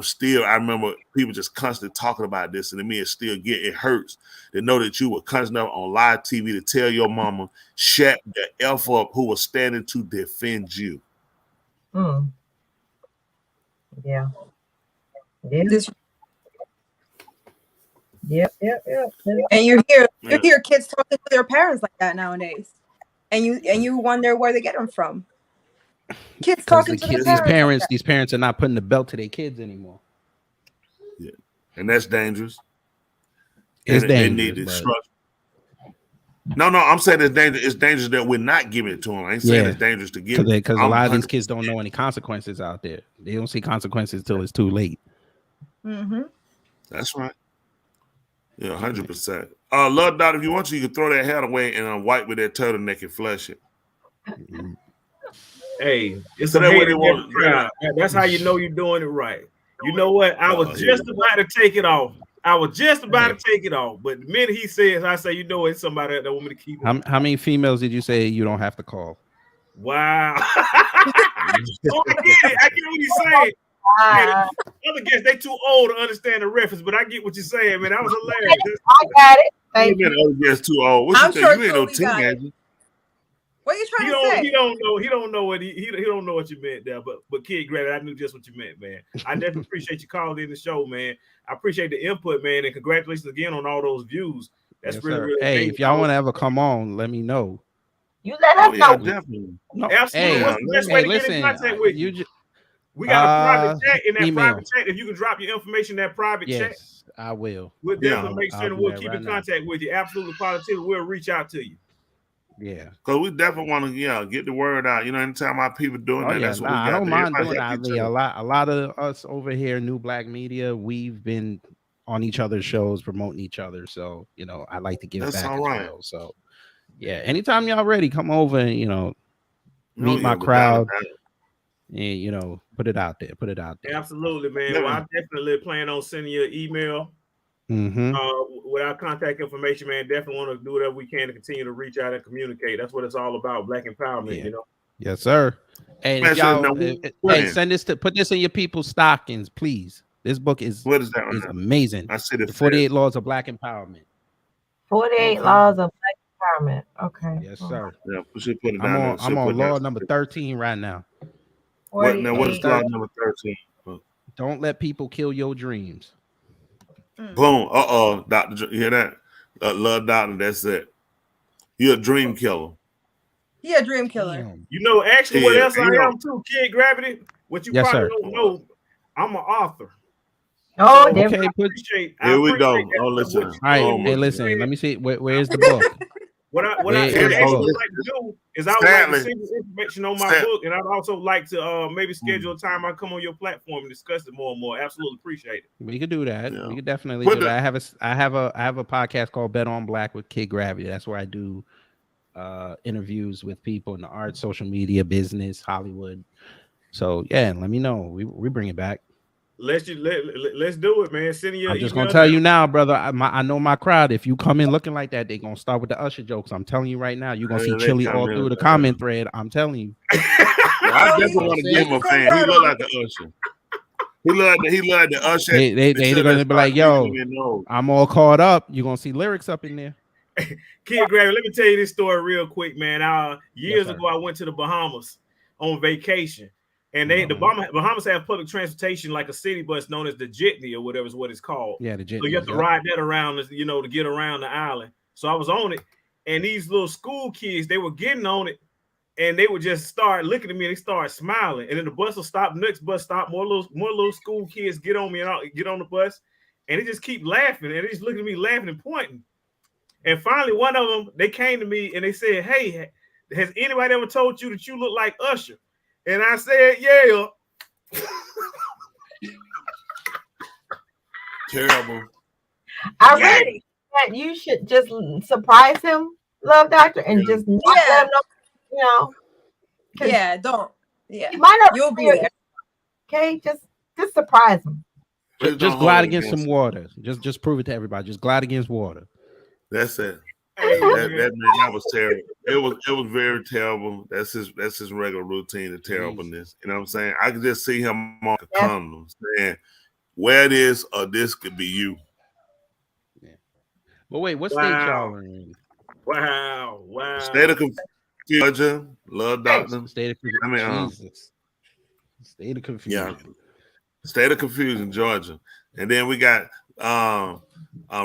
remember people just constantly talking about this, and to me it hurts to know that you were constantly on live TV to tell your mama shut the F up, who was standing to defend you. Yeah. Yep. And you hear kids talking to their parents like that nowadays, and you wonder where they get them from. Kids talking to their parents. These parents are not putting the belt to their kids anymore. Yeah, and that's dangerous. It's dangerous. They need instruction. No, I'm saying it's dangerous. It's dangerous that we're not giving it to them. I ain't saying it's dangerous to give it. Because a lot of these kids don't know any consequences out there. They don't see consequences till it's too late. That's right. Yeah, 100%. Love Dot, if you want to, you can throw that hat away and wipe with that turtleneck and flush it. Hey, it's that way they want. That's how you know you're doing it right. You know what? I was just about to take it off. But the minute he says, I say, you know, it's somebody that want me to keep it. How many females did you say you don't have to call? Wow. Oh, I get it. I get what he's saying. Man, the other guests, they too old to understand the reference, but I get what you're saying, man. That was hilarious. I got it. You Thank mean you. other guys too old? What I'm you think? sure You ain't no Toby got it. teenager. What are you He trying to don't. say? He don't know. He don't know what he don't know what you meant there. But Kid Granted, I knew just what you meant, man. I definitely appreciate you calling in the show, man. I appreciate the input, man, and congratulations again on all those views. That's Yes, really, sir. really Hey, amazing. if y'all want to ever come on, let me know. You let Oh us yeah, know. definitely. No, Absolutely. hey, What's the best way hey, to get in listen, contact with you? you We got a private chat. In that email. private chat, if you can drop your information in that private chat, Yes, I will. we'll definitely make I'll sure that do we'll that keep right in now. contact with you. Absolutely, positively, we'll reach out to you. Yeah. Cause we definitely want to, get the word out. You know, anytime our people doing Oh that, yeah, that's what we got I don't to. mind Everybody doing that. help I each mean, other. a lot of us over here, New Black Media, we've been on each other's shows promoting each other. So, I like to give That's back all as right. well. So yeah, anytime y'all ready, come over and Oh, meet yeah, my without a crowd doubt. and put it out there. Put it out there. Absolutely, man. Yeah. Well, I definitely plan on sending you an email Mm-hmm. with our contact information, man. Definitely want to do whatever we can to continue to reach out and communicate. That's what it's all about, Black empowerment, Yeah. Yes, sir. And Man, if so y'all, now hey, put this in your people's stockings, please. This book is what is that right now? amazing. I see The 48 Laws of Black Empowerment. 48 Okay. laws of black empowerment. Okay. Yes, sir. Yeah, we should put it I'm down there. on law number 13 right now. What now? What is 48. law number 13? Don't let people kill your dreams. Boom. Doctor, you hear that? Love Doctor. That's it. You're a dream killer. He a dream killer. Damn. Actually, what else I am too, Kid Gravity? What you Yes, probably sir. don't know, I'm an author. Oh, So, damn. Okay, Here we go. that. Oh, listen. What you all right. Oh, doing, Hey, what you listen. saying. Let me see. Where's the book? What I Where actually is the would book? like to do is I would like to Sadly. send you information on my Sad- book, and I'd also like to maybe schedule a time I come on your platform and discuss it more and more. Absolutely appreciate it. We could do that. Yeah. We could definitely Put do the- that. I have a podcast called Bet on Black with Kid Gravity. That's where I do interviews with people in the arts, social media, business, Hollywood. So yeah, let me know. We bring it back. Let's do it, man. Send your I'm just email gonna tell now. you now, brother. I know my crowd. If you come in looking like that, they're gonna start with the Usher jokes. I'm telling you right now. You're gonna see they Chili come all in through the with comment thread. I'm telling you. I definitely want to give him a fan. He look like an Usher. He loved the Usher. They're gonna be like, yo, I'm all caught up. You're gonna see lyrics up in there. Kid Gravity, let me tell you this story real quick, man. Years sir. ago, I went to the Bahamas on vacation. And the Bahamas have public transportation like a city bus known as the jitney or whatever is what it's called. Yeah, the jitney. So you have to ride that around, to get around the island. So I was on it, and these little school kids, they were getting on it, and they would just start looking at me and they start smiling. And then the bus will stop, next bus stop, more little school kids get on me and I'll get on the bus, and they just keep laughing, and they just looking at me laughing and pointing. And finally, one of them, they came to me and they said, "Hey, has anybody ever told you that you look like Usher?" And I said, "Yeah." Terrible. I really think that you should just surprise him, Love Doctor, and just not let him know, Yeah, don't. Yeah. He might not You'll be hear there. it. Okay, just surprise him. Just glide against some water. Just prove it to everybody. Just glide against water. That's it. That was terrible. It was very terrible. That's his regular routine of terribleness. You know what I'm saying? I could just see him on the condoms saying, "Where it is, or this could be you." Yeah. But wait, what state y'all are in? Wow. State of confusion, Love Doctor. State of confusion. Jesus. State of confusion. Yeah. State of confusion, Georgia. And then we got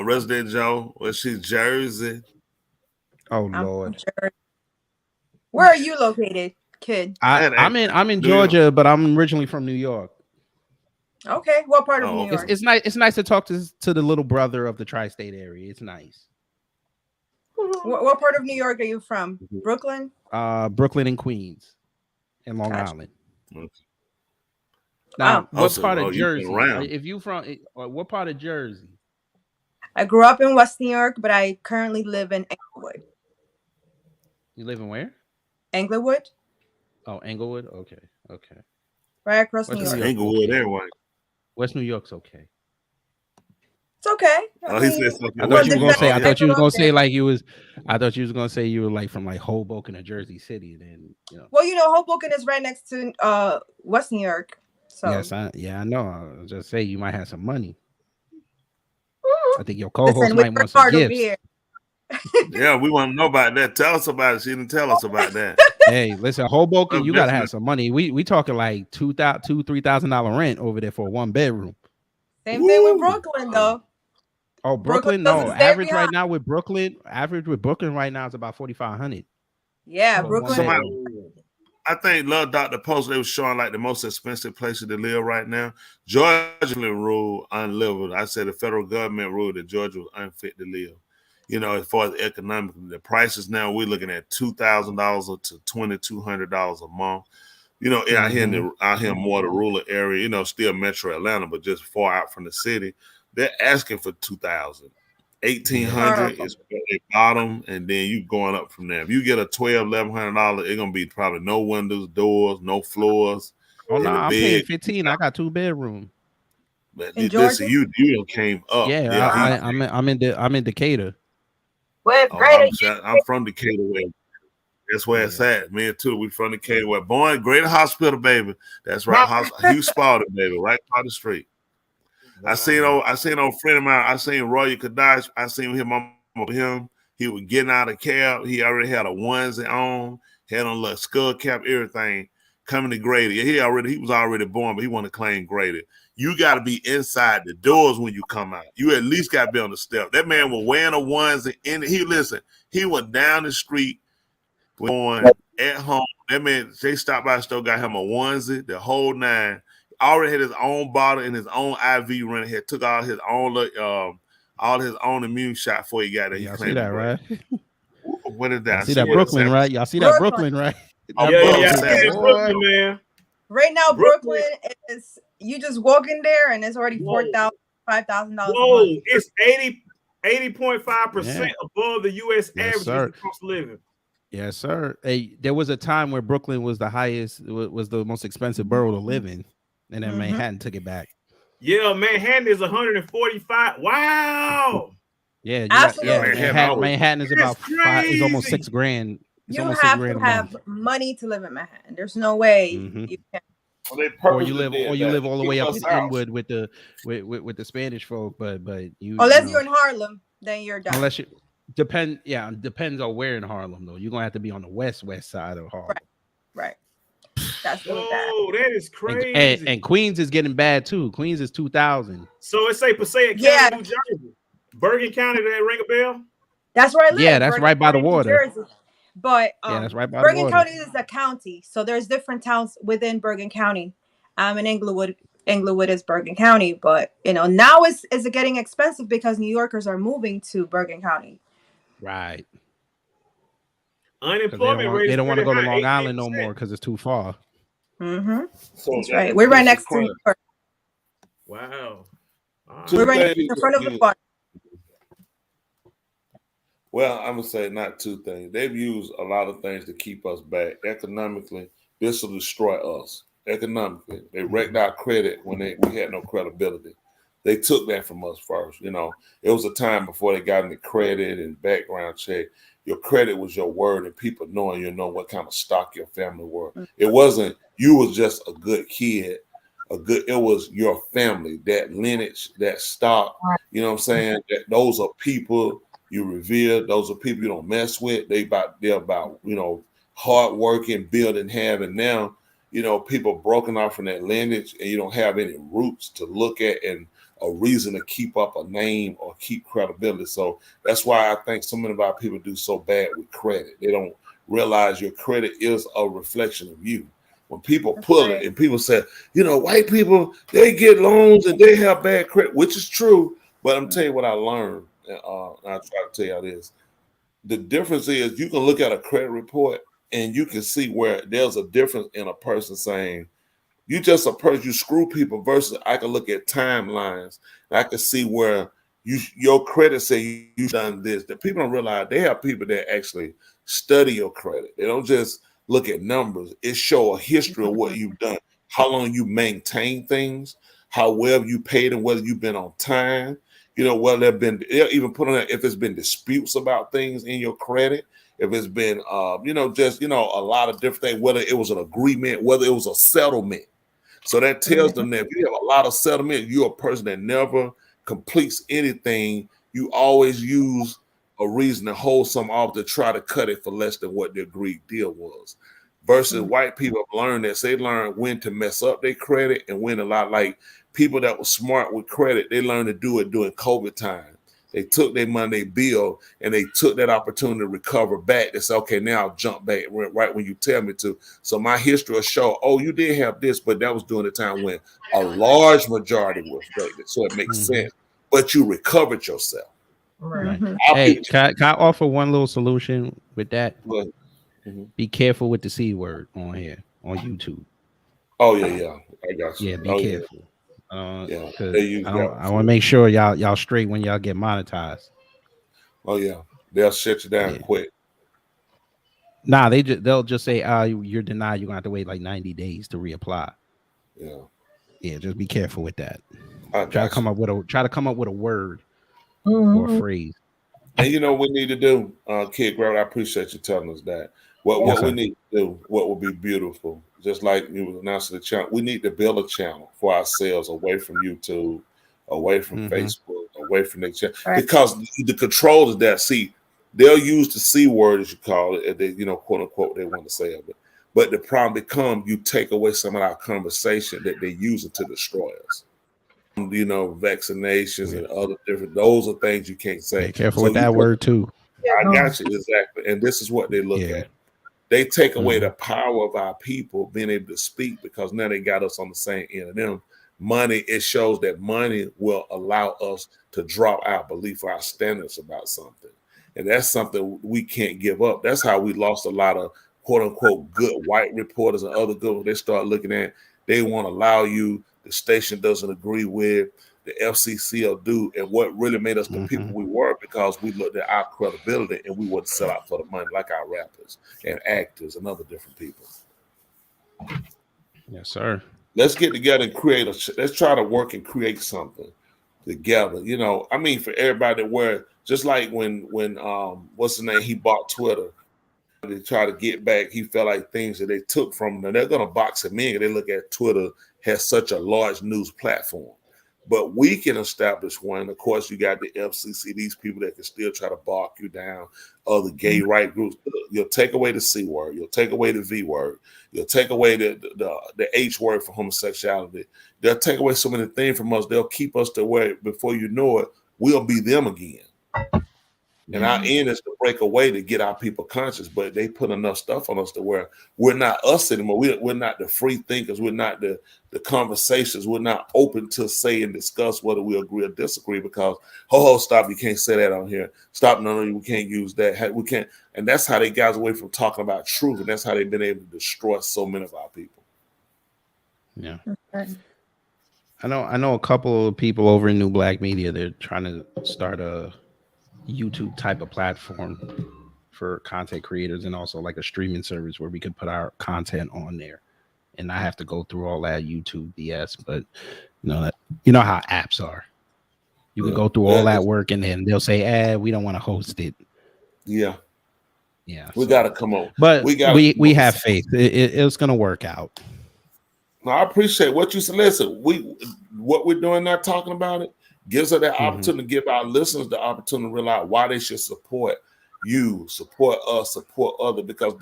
Resident Joe. Well, she's Jersey. Oh Lord. Where are you located, kid? I'm in Georgia, but I'm originally from New York. Okay, what part of New York? It's nice. It's nice to talk to the little brother of the tri-state area. It's nice. What part of New York are you from? Brooklyn? Brooklyn and Queens, and Long Island. Okay. Now, what part of Jersey? If you from what part of Jersey? I grew up in West New York, but I currently live in Englewood. You live in where? Englewood. Oh, Englewood. Okay. Right across New York. Englewood, everyone. West New York's okay. It's okay. Oh, he said something. I thought you was gonna say. Oh, I yeah. thought you was gonna say like you was. I thought you was gonna say you were like from like Hoboken or Jersey City. Then you know. Well, Hoboken is right next to West New York. So Yes, I know. I was just say you might have some money. I think your listen, co-host we might work want some hard over gifts. here. Yeah, we want to know about that. Tell us about it. She didn't tell us about that. Hey, listen, Hoboken, you gotta Business. have some money. We talking like $2,000-$3,000 rent over there for a 1 bedroom. Same thing with Woo. Brooklyn, though. Oh, Brooklyn? doesn't No, stay average behind. right now with Brooklyn. Average with Brooklyn right now is about 4,500. Yeah, For a Brooklyn. Somebody, bedroom. I think Love Dr. Post, they was showing like the most expensive places to live right now. Georgia ruled unlivable. I said the federal government ruled that Georgia was unfit to live. As far as economically, the prices now we're looking at $2,000 to $2,200 a month. Out here in more the rural area, still Metro Atlanta, but just far out from the city, they're asking for 2,000. 1,800 is a bottom, and then you going up from there. If you get a $1,200-$1,100, it's gonna be probably no windows, doors, no floors. Oh no, in the I'm paying bed. 15. I got 2 bedroom. But In listen, Georgia? you came up. Yeah, I'm in Decatur. Where's Oh, Greater? I'm from Decatur. That's where it's at. Me and too. We from Decatur. We're born Greater Hospital, baby. That's right. Hugh Spalding, baby, right across the street. Wow. I seen old friend of mine. I seen Roy Kadash. I seen him. He was getting out of cab. He already had a onesie on, had on a little skull cap, everything. Coming to Grady. He was already born, but he wanted to claim Grady. You got to be inside the doors when you come out. You at least got to be on the step. That man was wearing a onesie, and he went down the street, going at home. That man, they stopped by the store, got him a onesie, the whole nine. Already had his own bottle and his own IV running. He took all his own immune shot before he got there. Y'all see that, right? What is that? Y'all see that Brooklyn, right? Y'all see that Brooklyn, right? Yeah, I see that Brooklyn, man. Right now, Brooklyn is you just walk in there and it's already $4,000, $5,000. Whoa, it's 80.5% above the U.S. average of cost of living. Yes, sir. Hey, there was a time where Brooklyn was the highest, was the most expensive borough to live in, and then Manhattan took it back. Yeah, Manhattan is 145. Wow. Yeah, Absolutely. Manhattan is about is almost $6,000. You have to have money to live in Manhattan. There's no way you can. Or you live all the way up in Inwood with the Spanish folk, but you unless you're in Harlem, then you're done. Unless you depends on where in Harlem though. You're gonna have to be on the west side of Harlem. Right. That's really bad. Oh, that is crazy. And Queens is getting bad too. Queens is 2,000. So it's Passaic County, New Jersey. Bergen County, did that ring a bell? That's where I live. Yeah, that's Bergen right by County, the water. But that's right by Bergen the water. County is a county, so there's different towns within Bergen County. In Englewood is Bergen County, but now is it getting expensive because New Yorkers are moving to Bergen County. Right. Unemployment rate. They don't want to go to Long Island no more because it's too far. So that's right. We're right next to New York. Wow. We're right in front of the water. Well, I'm gonna say not two things. They've used a lot of things to keep us back economically. This will destroy us economically. They wrecked our credit when we had no credibility. They took that from us first. It was a time before they got into credit and background check. Your credit was your word, and people knowing what kind of stock your family were. It wasn't you was just a good kid. It was your family, that lineage, that stock. You know what I'm saying? Those are people you revere. Those are people you don't mess with. They're about hard working, building, having. Now, people broken off from that lineage, and you don't have any roots to look at and a reason to keep up a name or keep credibility. So that's why I think so many of our people do so bad with credit. They don't realize your credit is a reflection of you. When people pull it and people say, white people, they get loans and they have bad credit, which is true. But I'm telling you what I learned. I'll try to tell you this. The difference is you can look at a credit report and you can see where there's a difference in a person saying, you just a person, you screw people versus I can look at timelines. I can see where your credit say you've done this. That people don't realize they have people that actually study your credit. They don't just look at numbers. It show a history of what you've done, how long you maintain things, how well you paid and whether you've been on time. You know, well, they'll even put on that if it's been disputes about things in your credit, if it's been, just, a lot of different things, whether it was an agreement, whether it was a settlement. So that tells them that if you have a lot of settlement, you're a person that never completes anything. You always use a reason to hold some off to try to cut it for less than what the agreed deal was. Versus white people have learned that they learn when to mess up their credit and when a lot like people that were smart with credit, they learned to do it during COVID time. They took their money, their bill, and they took that opportunity to recover back. They said, okay, now I'll jump back right when you tell me to. So my history will show, oh, you did have this, but that was during the time when a large majority was affected. So it makes sense. But you recovered yourself. Right. Hey, can I offer one little solution with that? Be careful with the C word on here on YouTube. Oh yeah, I got you. Yeah, be careful. Because I want to make sure y'all straight when y'all get monetized. Oh yeah, they'll shut you down quick. Nah, they'll just say, you're denied. You're gonna have to wait like 90 days to reapply. Yeah, just be careful with that. Try to come up with a word or a phrase. And you know what we need to do, Kid Grant, I appreciate you telling us that. What we need to do, what would be beautiful, just like you was announcing the channel, we need to build a channel for ourselves away from YouTube, away from Facebook, away from the channel. Because the control is that. See, they'll use the C word, as you call it, they, quote unquote, they want to say of it. But the problem becomes you take away some of our conversation that they're using to destroy us. Vaccinations and other different, those are things you can't say. Be careful with that word too. I got you, exactly. And this is what they look at. They take away the power of our people being able to speak because now they got us on the same end of them. Money, it shows that money will allow us to drop our belief or our standards about something. And that's something we can't give up. That's how we lost a lot of quote unquote good white reporters and other good ones. They start looking at, they won't allow you, the station doesn't agree with, the FCC will do, and what really made us the people we were because we looked at our credibility and we wouldn't sell out for the money like our rappers and actors and other different people. Yes, sir. Let's get together and let's try to work and create something together. For everybody where just like when what's the name, he bought Twitter. They try to get back. He felt like things that they took from him. They're going to box him in. They look at Twitter has such a large news platform. But we can establish one. Of course, you got the FCC, these people that can still try to bark you down, other gay right groups. You'll take away the C word. You'll take away the V word. You'll take away the H word for homosexuality. They'll take away so many things from us. They'll keep us to where, before you know it, we'll be them again. And our end is to break away to get our people conscious, but they put enough stuff on us to where we're not us anymore. We're not the free thinkers. We're not the conversations. We're not open to say and discuss whether we agree or disagree because, stop, you can't say that on here. Stop, no, we can't use that. We can't. And that's how they got away from talking about truth, and that's how they've been able to destroy so many of our people. Yeah. I know a couple of people over in New Black Media. They're trying to start a YouTube type of platform for content creators and also like a streaming service where we could put our content on there and not have to go through all that YouTube BS. But you know how apps are. You can go through all that work and then they'll say, we don't want to host it. Yeah. We So, got to come on. But we have faith. It's going to work out. No, I appreciate what you said. Listen, what we're doing now, talking about it, gives us that opportunity to give our listeners the opportunity to realize why they should support you, support us, support others, because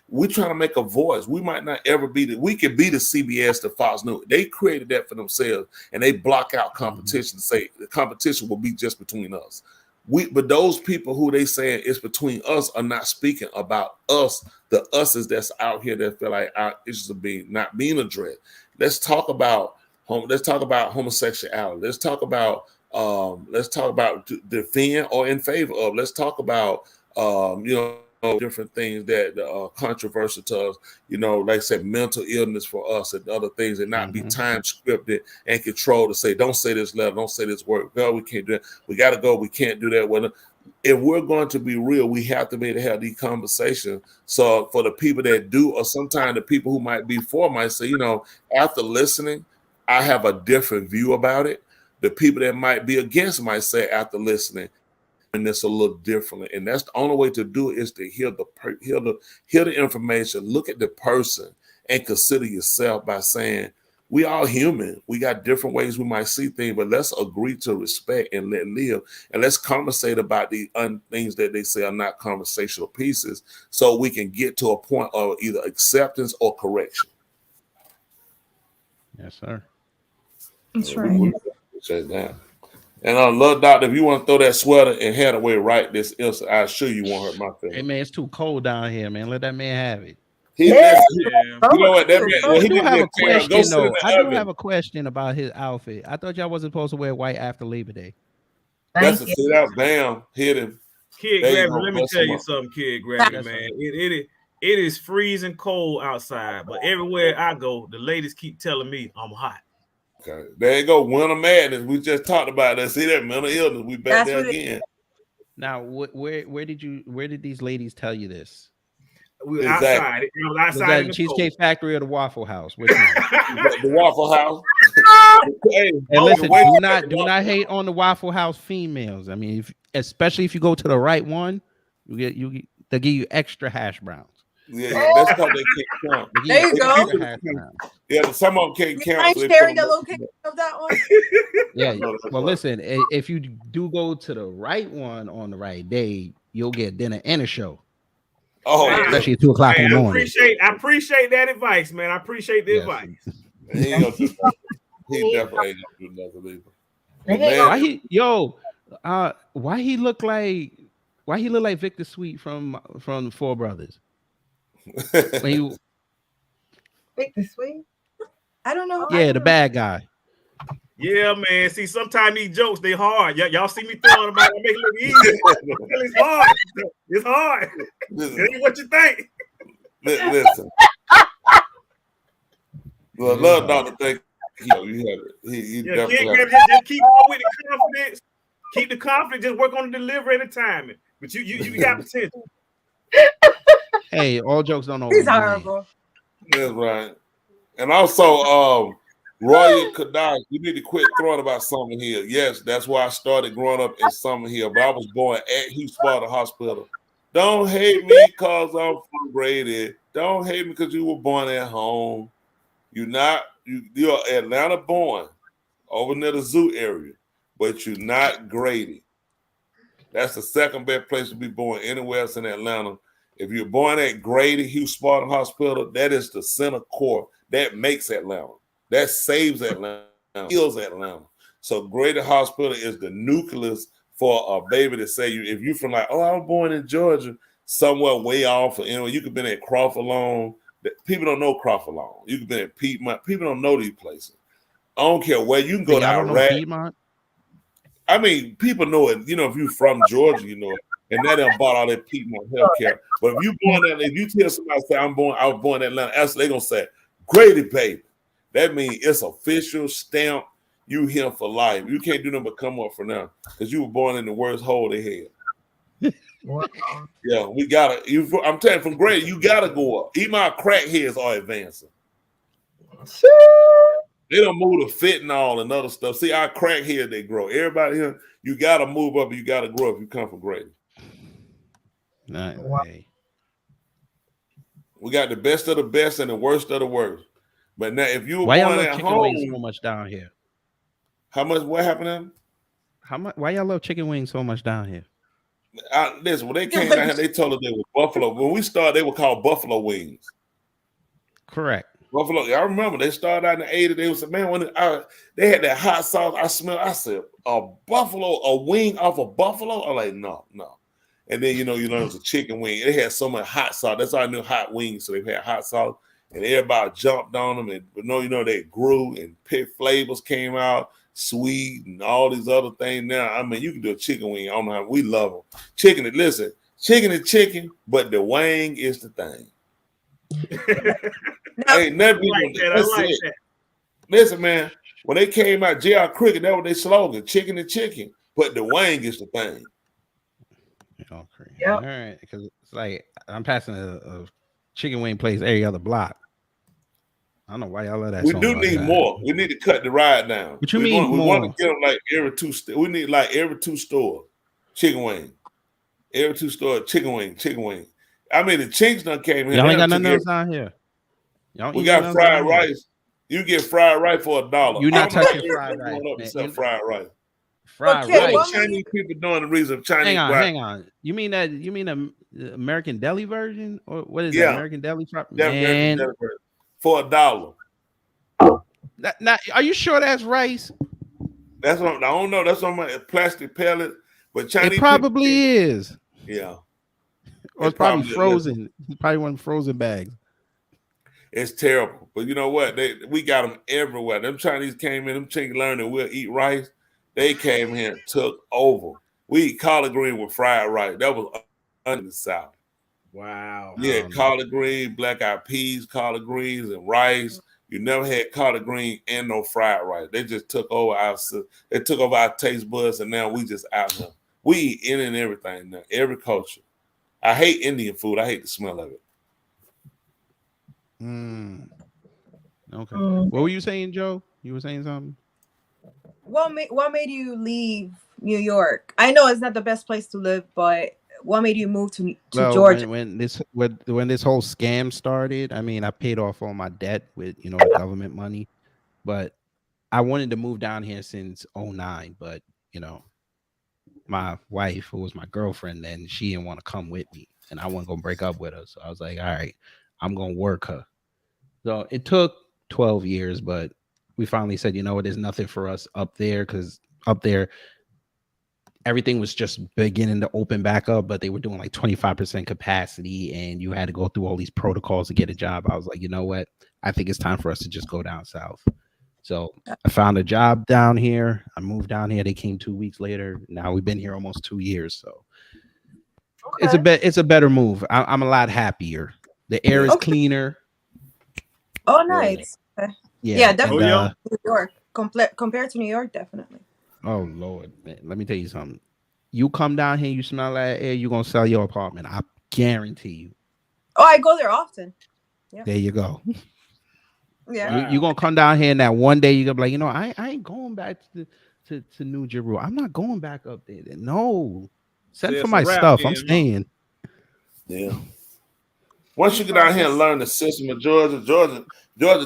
we're trying to make a voice. We might not ever we could be the CBS, the Fox News. They created that for themselves and they block out competition to say the competition will be just between us. But those people who they saying it's between us are not speaking about us, the us's that's out here that feel like our issues are not being addressed. Let's talk about homosexuality. Let's talk about defend or in favor of. Let's talk about different things that are controversial to us. Like I said, mental illness for us and other things, and not be time scripted and controlled to say, don't say this letter, don't say this word. No, we can't do that. We got to go. We can't do that. Well, if we're going to be real, we have to be able to have these conversations. So for the people that do, or sometimes the people who might be for might say, after listening, I have a different view about it. the people that might be against might say after listening, and this a little differently. And that's the only way to do it is to hear the information, look at the person, and consider yourself by saying, we all human. We got different ways we might see things, but let's agree to respect and let live. And let's conversate about the things that they say are not conversational pieces so we can get to a point of either acceptance or correction. Yes, sir. That's right. Say that. And I love Doctor. If you want to throw that sweater and head away right this instant, I assure you won't hurt my Hey feelings. man, it's too cold down here, man. Let that man have it. You know what? That man, I do have a go question sit in though. the I do oven. have a question about his outfit. I thought y'all wasn't supposed to wear white after Labor Day. That's a sit out. Bam, hit him. Kid There you Gravity, go. let me Bust tell him you up. something, Kid Gravity, Yes, man. sir. It is freezing cold outside, but everywhere I go, the ladies keep telling me I'm hot. Okay, there you go. Winter madness. We just talked about that. See that mental illness. We back That's there what again. Now, where did these ladies tell you this? We were Exactly. outside. It was Was outside that in the the Cheesecake Factory or the Waffle House? Which one? The Waffle House. Hey, And listen, wait do a not minute. hate on the Waffle House females. I mean, especially if you go to the right one, they'll give you extra hash browns. Yeah, that's because they can't count. They'll give There you go. extra hash browns. Yeah, some of them can't You count. mind So they sharing put the them location of that one? Yeah. No, that's Well, right. listen, if you do go to the right one on the right day, you'll get dinner and a show, Oh, Man, especially at 2:00 in the I morning. appreciate that advice, man. I appreciate the Yes. advice. he ain't gonna do nothing. He definitely ain't gonna do nothing either. But Why man, why he look like Victor Sweet from the Four Brothers? When you Victor Sweet. I don't know. yeah, the bad guy. Yeah, man. See, sometimes these jokes they hard. Y'all see me throwing them out. I make it look easy. It's hard. It's hard. It listen, ain't what you think. listen. Well, love Dr. Think you have it. He Yeah, definitely Kid have Gravity, it. just keep up with the confidence. Keep the confidence. Just work on the delivery and the timing. But you got potential. Hey, all jokes don't He's always land. horrible. That's right. And also, Royal Kadash, you need to quit throwing about Summer Hill. Yes, that's why I started growing up in Summer Hill, but I was born at Hugh Sparta Hospital. Don't hate me because I'm from Grady. Don't hate me because you were born at home. You're Atlanta born over near the zoo area, but you're not Grady. That's the second best place to be born anywhere else in Atlanta. If you're born at Grady, Hugh Spartan Hospital, that is the center core. That makes Atlanta. That saves Atlanta, heals Atlanta. So Grady Hospital is the nucleus for a baby to say you. If you're from like, oh, I was born in Georgia, somewhere way off, or you could have been at Crawford Long. People don't know Crawford Long. You could have been at Piedmont. People don't know these places. I don't care where you can go to Y'all don't know Iraq. Piedmont? I mean, people know it. If you're from Georgia, you know it. And they done bought all that Piedmont healthcare. But if you tell somebody say I was born in Atlanta, they're gonna say, Grady baby. That means it's official stamp. You here for life. You can't do nothing but come up for now. Because you were born in the worst hole they had. Yeah, we gotta. I'm telling you, from Grady, you gotta go up. Even our crackheads are advancing. They don't move to fentanyl and other stuff. See, our crackhead they grow. Everybody here, you gotta move up and you gotta grow if you come from Grady. Hey. We got the best of the best and the worst of the worst. But now, if you were Why y'all born love at chicken home, wings so much down here? how much? What happened to them? How much? Why y'all love chicken wings so much down here? Listen, when they came down here, they told us they were buffalo. When we started, they were called buffalo wings. Correct. Buffalo. I remember they started out in the 80s. They was man when they had that hot sauce. I said a wing off a buffalo. I'm like, no. And then you learn it was a chicken wing. They had so much hot sauce. That's how I knew hot wings. So they had hot sauce, and everybody jumped on them. And they grew and pit flavors came out, sweet and all these other things. Now, I mean, you can do a chicken wing. I don't know how we love them. Chicken is chicken, but the wing is the thing. Ain't nothing. I like that. Listen, man. When they came out, J.R. Cricket, that was their slogan: chicken and chicken, but the wing is the thing. Okay. Yep. All right, because it's like I'm passing a chicken wing place every other block. I don't know why y'all love that We song do like need that. more. We need to cut the ride down. What you We mean want to more? get them like every two. We need like every two store chicken wing. Every two store chicken wing. I mean, the Chinks done came here. Y'all They ain't got done took nothing it. else down here. Y'all don't We eat nothing got else down fried here. rice. You get fried rice for $1. You're I not don't know why touching fried everything rice, going up man. except fried rice. Fried kid, That's what rice. what made Chinese people doing. The reason Hang Chinese on, rice. hang on. You mean the American deli version? Or what is that? Yeah, American deli shop? that American Man. delivery for $1. Are you sure that's rice? That's what I don't know. That's on my plastic pellet. But It Chinese people, probably is. yeah, Or it's probably frozen. It's probably one of the frozen bags. it's terrible. But you know what? We got them everywhere. Them Chinese came in. Them Chinks learned that we'll eat rice. They came here and took over. We eat collard green with fried rice. That was in the South. Wow. Yeah, collard green, black eyed peas, collard greens, and rice. You never had collard green and no fried rice. They just took over our taste buds, and now we just out here. We eat in and everything now, every culture. I hate Indian food. I hate the smell of it. Okay. What were you saying, Joe? You were saying something? What made you leave New York? I know it's not the best place to live, but what made you move to Georgia? When this whole scam started, I mean, I paid off all my debt with the government money, but I wanted to move down here since 2009, but my wife, who was my girlfriend then, she didn't want to come with me, and I wasn't gonna break up with her. So I was like, all right, I'm gonna work her. So it took 12 years, but we finally said, there's nothing for us up there, because up there everything was just beginning to open back up, but they were doing like 25% capacity, and you had to go through all these protocols to get a job. I was like, you know what? I think it's time for us to just go down south. So I found a job down here. I moved down here. They came 2 weeks later. Now we've been here almost 2 years. So it's a better move. I'm a lot happier. The air is cleaner. Oh, nice. Yeah, definitely. And, New York, compared to New York, definitely. Oh Lord, man. Let me tell you something. You come down here, you smell that air, you're gonna sell your apartment. I guarantee you. Oh, I go there often. Yep. There you go. Yeah. You're gonna come down here, and that one day you're gonna be like, I ain't going back to New Jerusalem. I'm not going back up there. No. Send for my stuff. I'm staying. Yeah. Once you get out here and learn the system of Georgia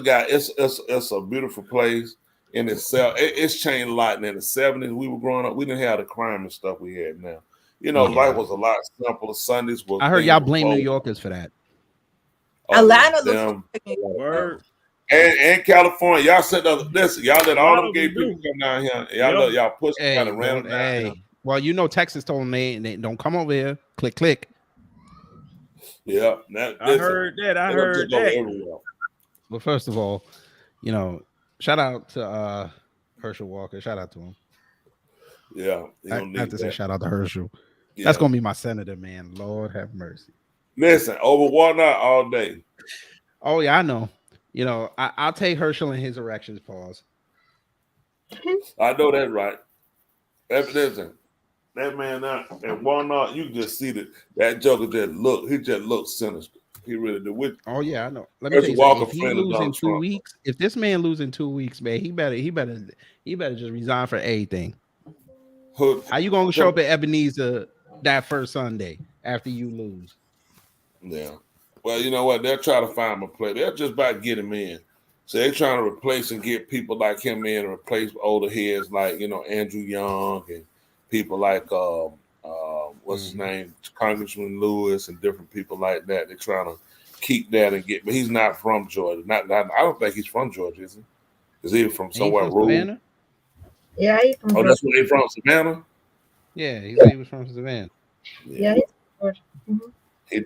got it's a beautiful place in itself. It's changed a lot. And in the 70s, we were growing up, we didn't have the crime and stuff we had now. Life was a lot simpler. Sundays was. I heard y'all blame New Yorkers for that. Atlanta looks like Word. And California, y'all said listen, y'all let all them gay people come down here. Y'all push them kind of random down here. Well, Texas told them they don't come over here. Click, click. Yeah, I heard that. Well, first of all, shout out to Herschel Walker. Shout out to him. Yeah, I have to say shout out to Herschel. Yeah. That's gonna be my senator, man. Lord have mercy. Listen, over Walnut all day. Oh yeah, I know. I'll take Herschel and his erections. Pause. I know that's right. Listen, that man out at Walnut, you just see that Joker he just looks sinister. He really do. Oh yeah, I know. Let me tell you something. If he losing 2 weeks, if this man losing 2 weeks, man, he better just resign for everything. How you gonna show up at Ebenezer that first Sunday after you lose? Yeah. Well, you know what? They'll try to find him a play. They're just about to get him in. So they're trying to replace and get people like him in and replace older heads like, Andrew Young and people like what's his name? Congressman Lewis and different people like that. They're trying to keep that and but he's not from Georgia. I don't think he's from Georgia, is he? Is he from somewhere rural? Yeah, he's from Georgia. That's where he's from, Savannah? Yeah, he was from Savannah. Yeah, he's from Georgia. Mm-hmm.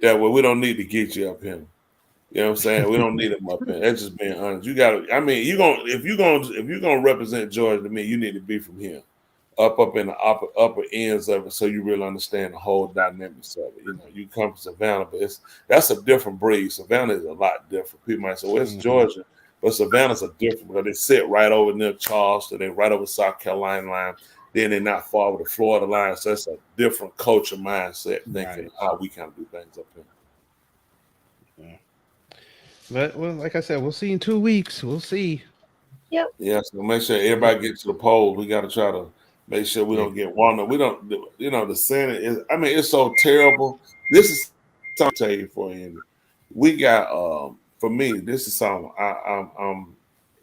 That way, we don't need to get you up here. You know what I'm saying? We don't need him up here. That's just being honest. You gotta. I mean, if you're gonna represent Georgia to me, you need to be from here, up in the upper ends of it, so you really understand the whole dynamics of it. You come from Savannah, but that's a different breed. Savannah is a lot different. People might say, "Well, it's Georgia," but Savannah's a different because they sit right over near Charleston, they right over South Carolina line. Then they're not far over the Florida line, so it's a different culture mindset thinking how we kind of do things up here. But well, like I said, we'll see in 2 weeks. We'll see. Yep. Yeah, so make sure We got, everybody get to the polls. We got to try to make sure we yeah. don't get one. We don't, the Senate is. I mean, it's so terrible. This is something I'll tell you for Andy. We got for me. This is something I'm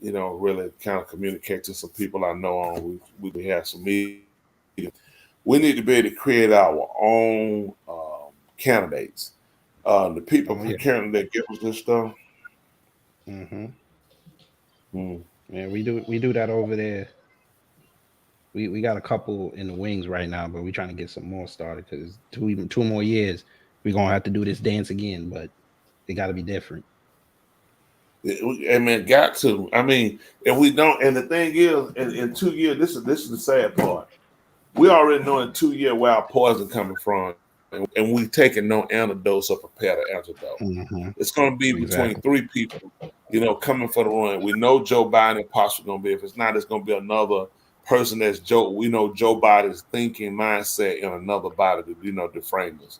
really kind of communicate to some people I know on. We have some media. We need to be able to create our own candidates. The people Oh yeah. procuring that give us this stuff. Hmm. Hmm. Yeah, we do that over there. We got a couple in the wings right now, but we're trying to get some more started because even 2 more years, we're gonna have to do this dance again. But it got to be different. I mean, got to. I mean, if we don't, and the thing is, in 2 years, this is the sad part. We already know in 2 years where our poison coming from, and we taking no antidotes or prepare the antidote. Hmm. It's going to be between Exactly. three people, coming for the run. We know Joe Biden possibly going to be. If it's not, it's going to be another person that's Joe. We know Joe Biden's thinking mindset in another body to, deframe us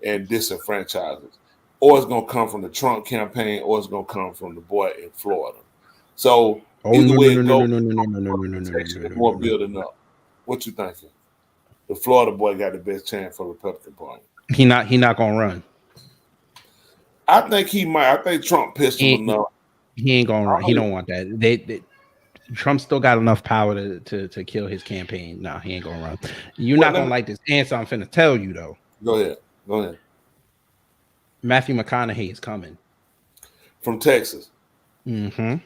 and disenfranchise us. Or it's going to come from the Trump campaign, or it's going to come from the boy in Florida. So Oh either no way no no it no goes, no no no no no no no no no protection no is no no more no. building up. What you thinking? The Florida boy got the best chance for Republican Party. He not gonna run. I think he might. I think Trump pissed him He ain't, enough. he ain't gonna I run. He don't don't want that. Trump still got enough power to kill his campaign. No, he ain't gonna run. You're Well, not gonna like this answer I'm finna tell you though. go ahead. Go ahead. Matthew McConaughey is coming. From Texas. Mm-hmm.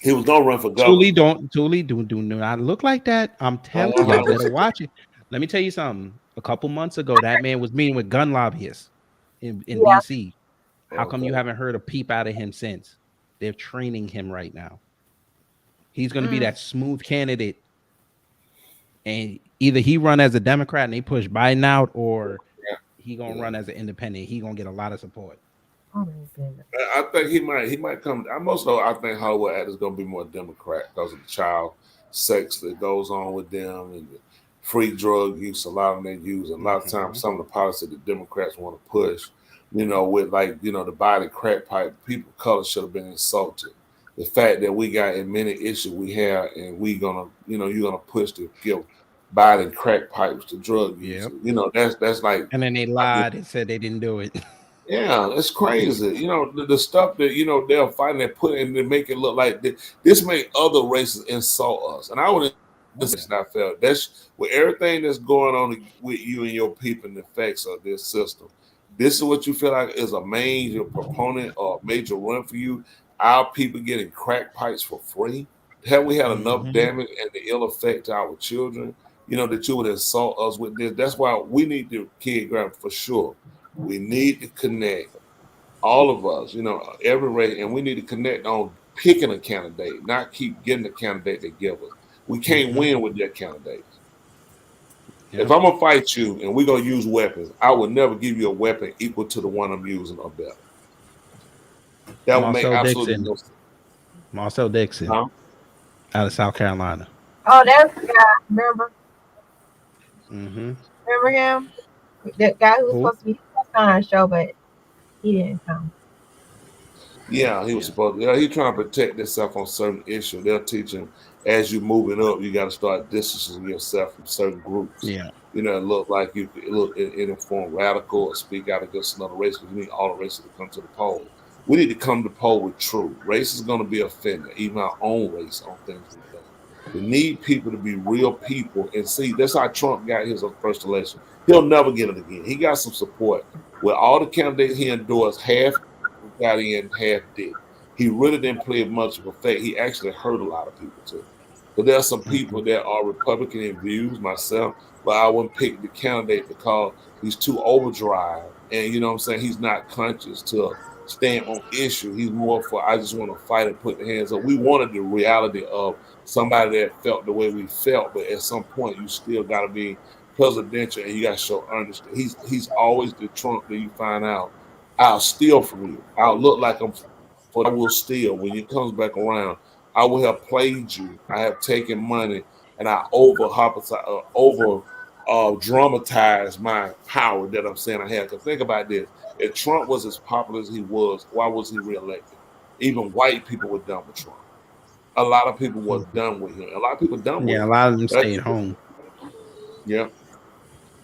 He was gonna run for Tuli governor. don't Tuli do not look like that. I'm telling y'all Uh-huh. better watch it. Let me tell you something. A couple months ago, that man was meeting with gun lobbyists in Yeah. DC. How come you Okay. haven't heard a peep out of him since? They're training him right now. He's going to be Mm. that smooth candidate, and either he run as a Democrat and they push Biden out, or he gonna Yeah. run as an independent. He gonna get a lot of support. Oh my goodness. I think he might come. I most of I think Hollywood actors is gonna be more Democrat because of the child sex that goes on with them and the free drug use. A lot of them they use. And a lot of times, Mhm. some of the policy the Democrats want to push, with like the body crack pipe, people of color should have been insulted. The fact that we got as many issues we have, and we gonna, you're gonna push to give Biden crack pipes to drug Yep. users. That's like. And then they lied and said they didn't do it. Yeah, it's crazy. The stuff that they're fighting and put in to make it look like this make other races insult us. And I would it's not fair. That's with everything that's going on with you and your people and the effects of this system. This is what you feel like is a major proponent or major run for you. Our people getting crack pipes for free. Have we had enough Mhm. damage and the ill effect to our children? That you would insult us with this. That's why we need to kid grab for sure. We need to connect all of us, every race, and we need to connect on picking a candidate, not keep getting the candidate they give us. We can't Mhm. win with their candidates. If Yep. I'm gonna fight you and we're gonna use weapons, I would never give you a weapon equal to the one I'm using or better. That would make Marcel absolutely Dixon. no sense. Marcel Dixon Huh? out of South Carolina. Oh, that's the guy. Remember? Mhm. Remember him? The guy who was Who? supposed to be on our show, but he didn't come. Yeah, he was Yeah. supposed to. Yeah, he trying to protect himself on certain issues. They're teaching as you're moving up, you got to start distancing yourself from certain groups. Yeah. It look like you could look in a form radical or speak out against another race because we need all the races to come to the poll. We need to come to the poll with truth. Race is going to be offended, even our own race on things we've done. We need people to be real people and see. That's how Trump got his first election. He'll never get it again. He got some support. With all the candidates he endorsed, half got in, half did. He really didn't play much of effect. He actually hurt a lot of people too. But there are some people Mhm. that are Republican in views, myself, but I wouldn't pick the candidate because he's too overdrive. And you know what I'm saying? He's not conscious to stand on issue. He's more for I just want to fight and put the hands up. We wanted the reality of somebody that felt the way we felt, but at some point you still gotta be presidential and you gotta show understand. He's always the Trump that you find out. I'll steal from you. I'll look like I'm for I will steal. When it comes back around, I will have played you. I have taken money and I over dramatize my power that I'm saying I have. Because think about this: if Trump was as popular as he was, why was he reelected? Even white people were done with Trump. A lot of people were done with him. A lot of people done with Yeah, a him. lot of them stayed home. Yeah,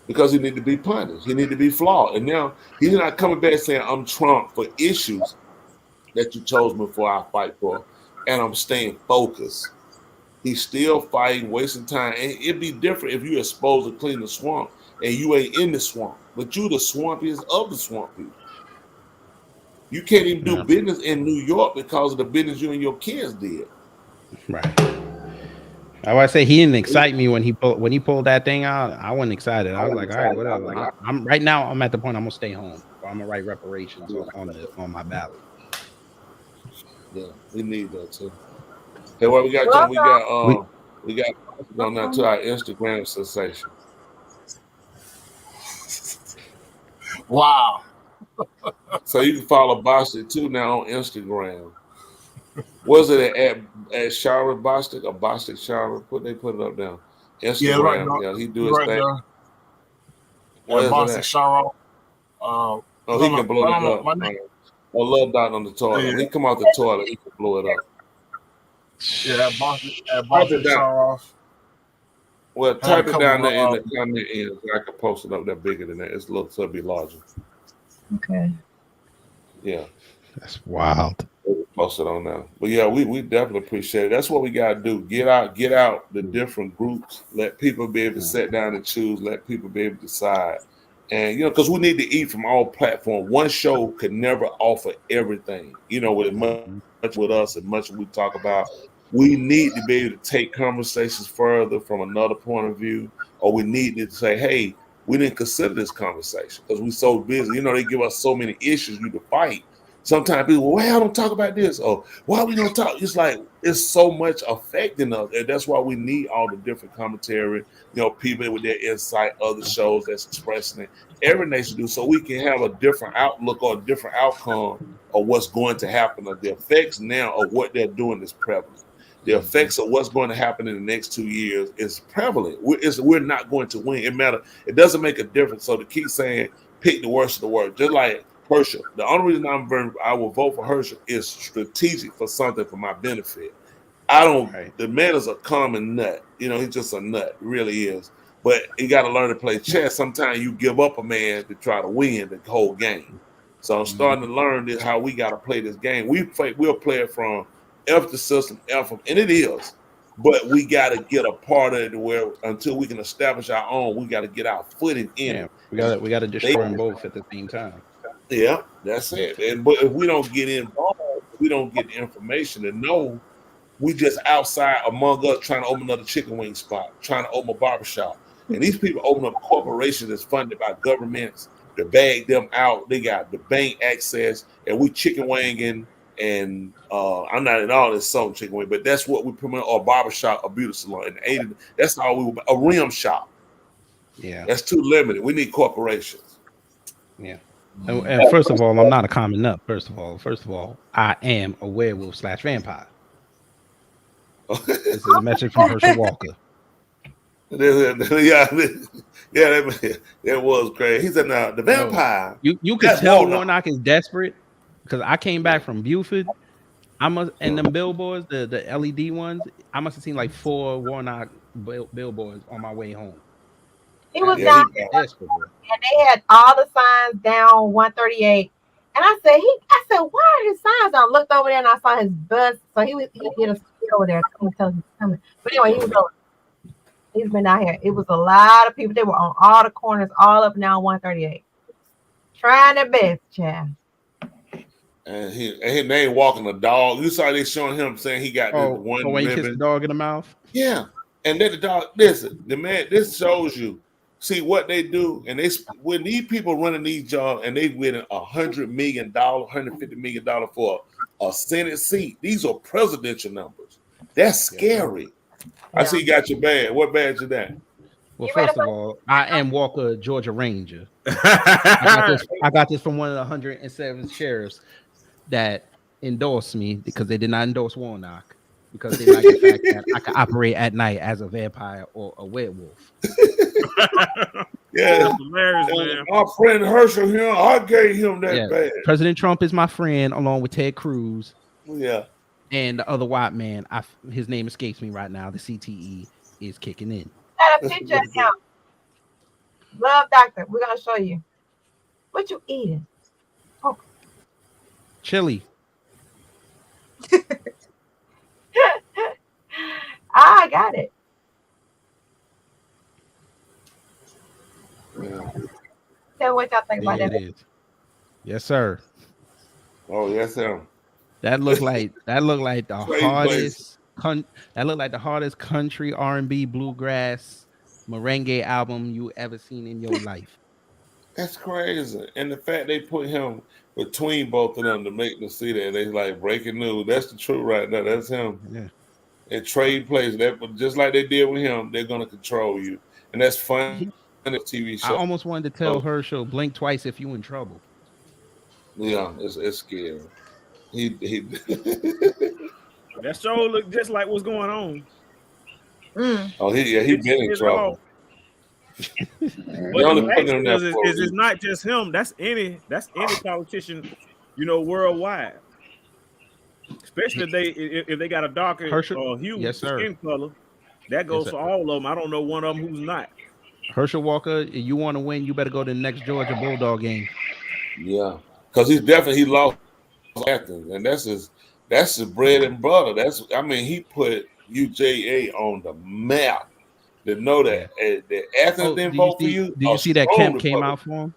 because he needed to be punished. He needed to be flawed. And now he's not coming back saying I'm Trump for issues that you chose me for, I fight for, and I'm staying focused. He's still fighting, wasting time. And it'd be different if you exposed to clean the swamp and you ain't in the swamp, but you the swampiest of the swamp people. You can't even do Yeah, business in New York because of the business you and your kids did. right. I would say he didn't excite me when he pulled that thing out. I wasn't excited. I was like, all right, whatever. I'm right now. I'm at the point I'm gonna stay home. Or I'm gonna write reparations on my ballot. Yeah, we need that too. Hey, what we got, John? Welcome. We got going now to our Instagram sensation. Wow. So you can follow Bostic too now on Instagram. Was it at Charlotte Bostic or Bostic Charlotte? They put it up now. Yeah, right Instagram. now. Yeah, he do his Right thing. there. Where's it Boston at? Sharon. Oh, he can blow it up. A little dot on the toilet. When he come out the toilet, he can blow it up. Yeah, at Boston Sharon. Well, type it down there in the comment end. I can post it up there bigger than that. It's a little so it'll be larger. Okay. Yeah. That's wild. Post it on now. But yeah, we definitely appreciate it. That's what we gotta do. Get out the different groups. Let people be able to sit down and choose. Let people be able to decide. And because we need to eat from all platforms. One show could never offer everything. With much with us and much we talk about. We need to be able to take conversations further from another point of view, or we need to say, hey, we didn't consider this conversation because we're so busy. They give us so many issues to fight. Sometimes people, well, I don't talk about this, or why we don't talk. It's like it's so much affecting us, and that's why we need all the different commentary. People with their insight, other shows that's expressing it. Every nation do so we can have a different outlook or a different outcome of what's going to happen. Of the effects now of what they're doing is prevalent. The effects of what's going to happen in the next 2 years is prevalent. We're not going to win. It doesn't make a difference. So to keep saying pick the worst of the worst, just like Herschel. The only reason I will vote for Herschel is strategic for something for my benefit. I don't. Right. The man is a common nut. He's just a nut. He really is. But you got to learn to play chess. Sometimes you give up a man to try to win the whole game. So I'm starting to learn this how we got to play this game. We'll play it from F the system, F them, and it is. But we got to get a part of it where until we can establish our own, we got to get our footing in it. We got to destroy them both at the same time. Yeah, that's it. But if we don't get involved, we don't get the information to know. We just outside among us trying to open another chicken wing spot, trying to open a barbershop. And these people open up corporations that's funded by governments to bag them out. They got the bank access, and we chicken winging. And I'm not in all this song chicken wing, but that's what we promote. Or barbershop, a beauty salon. In the 80s, that's all we were. A rim shop. Yeah, that's too limited. We need corporations. Yeah. And first of all, I'm not a common nut. First of all, I am a werewolf / vampire. This is a message from Herschel Walker. Yeah, that was crazy. He said, "Now the vampire." You could tell Warnock is desperate because I came back from Buford. And them billboards, the LED ones. I must have seen like 4 Warnock billboards on my way home. He was down there, and they had all the signs down 138. And I said, why are his signs? I looked over there and I saw his bus. So he did a speed over there. Coming. But anyway, he was over. He's been out here. It was a lot of people. They were on all the corners, all up and down 138. Trying their best, child. And they ain't walking a dog. You saw they showing him saying he got this one when he kissed the dog in the mouth? Yeah. And then the dog, listen, the man, this shows you. See what they do, and when these people running these jobs and they winning $100 million, $150 million for a Senate seat, these are presidential numbers. That's scary. Yeah. I see you got your badge. What badge is that? Well, first of all, I am Walker, Georgia Ranger. I got this from one of the 107 sheriffs that endorsed me because they did not endorse Warnock because they like the fact that I can operate at night as a vampire or a werewolf. Yeah, That's hilarious, man. my friend Herschel here, I gave him that badge. President Trump is my friend, along with Ted Cruz. Yeah. And the other white man, his name escapes me right now. The CTE is kicking in. Got a picture of him. Love doctor, we're gonna show you. What you eating? Oh. Chili. I got it. Yeah. Tell me what y'all think about that. It is. Yes, sir. Oh, yes, sir. That looked like the hardest. That looked like the hardest country R&B bluegrass merengue album you ever seen in your life. That's crazy. And the fact they put him between both of them to make them see that, they like breaking news. That's the truth right now. That's him. Yeah. And trade plays that, just like they did with him, they're gonna control you, and that's fun. In a TV show. I almost wanted to tell Herschel, blink twice if you in trouble. Yeah, it's scary. He That show look just like what's going on. Oh, he been in trouble. But the fact is it's not just him. That's any politician, worldwide. Especially if they got a darker hue skin color, that goes for all of them. I don't know one of them who's not. Herschel Walker, if you want to win, you better go to the next Georgia Bulldog game. Yeah, because he lost Athens, and that's his bread and butter. He put UJA on the map. To know that Athens didn't vote for you. Did you see that Kemp came out for him?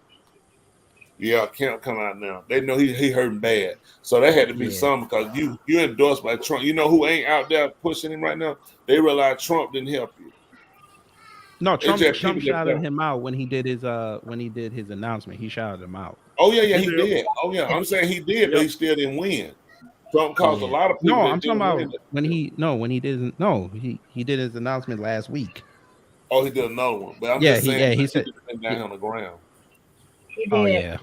Yeah, Kemp come out now. They know he hurting bad, so that had to be something because you endorsed by Trump. You know who ain't out there pushing him right now? They realize Trump didn't help you. No, Trump shouted him out when he did his announcement. He shouted him out. Oh yeah, he did. Oh yeah, I'm saying he did, but he still didn't win. Trump caused a lot of people. No, I'm talking about when he did his announcement last week. Oh, he did another one, but I'm just saying he said down on the ground. Oh yeah.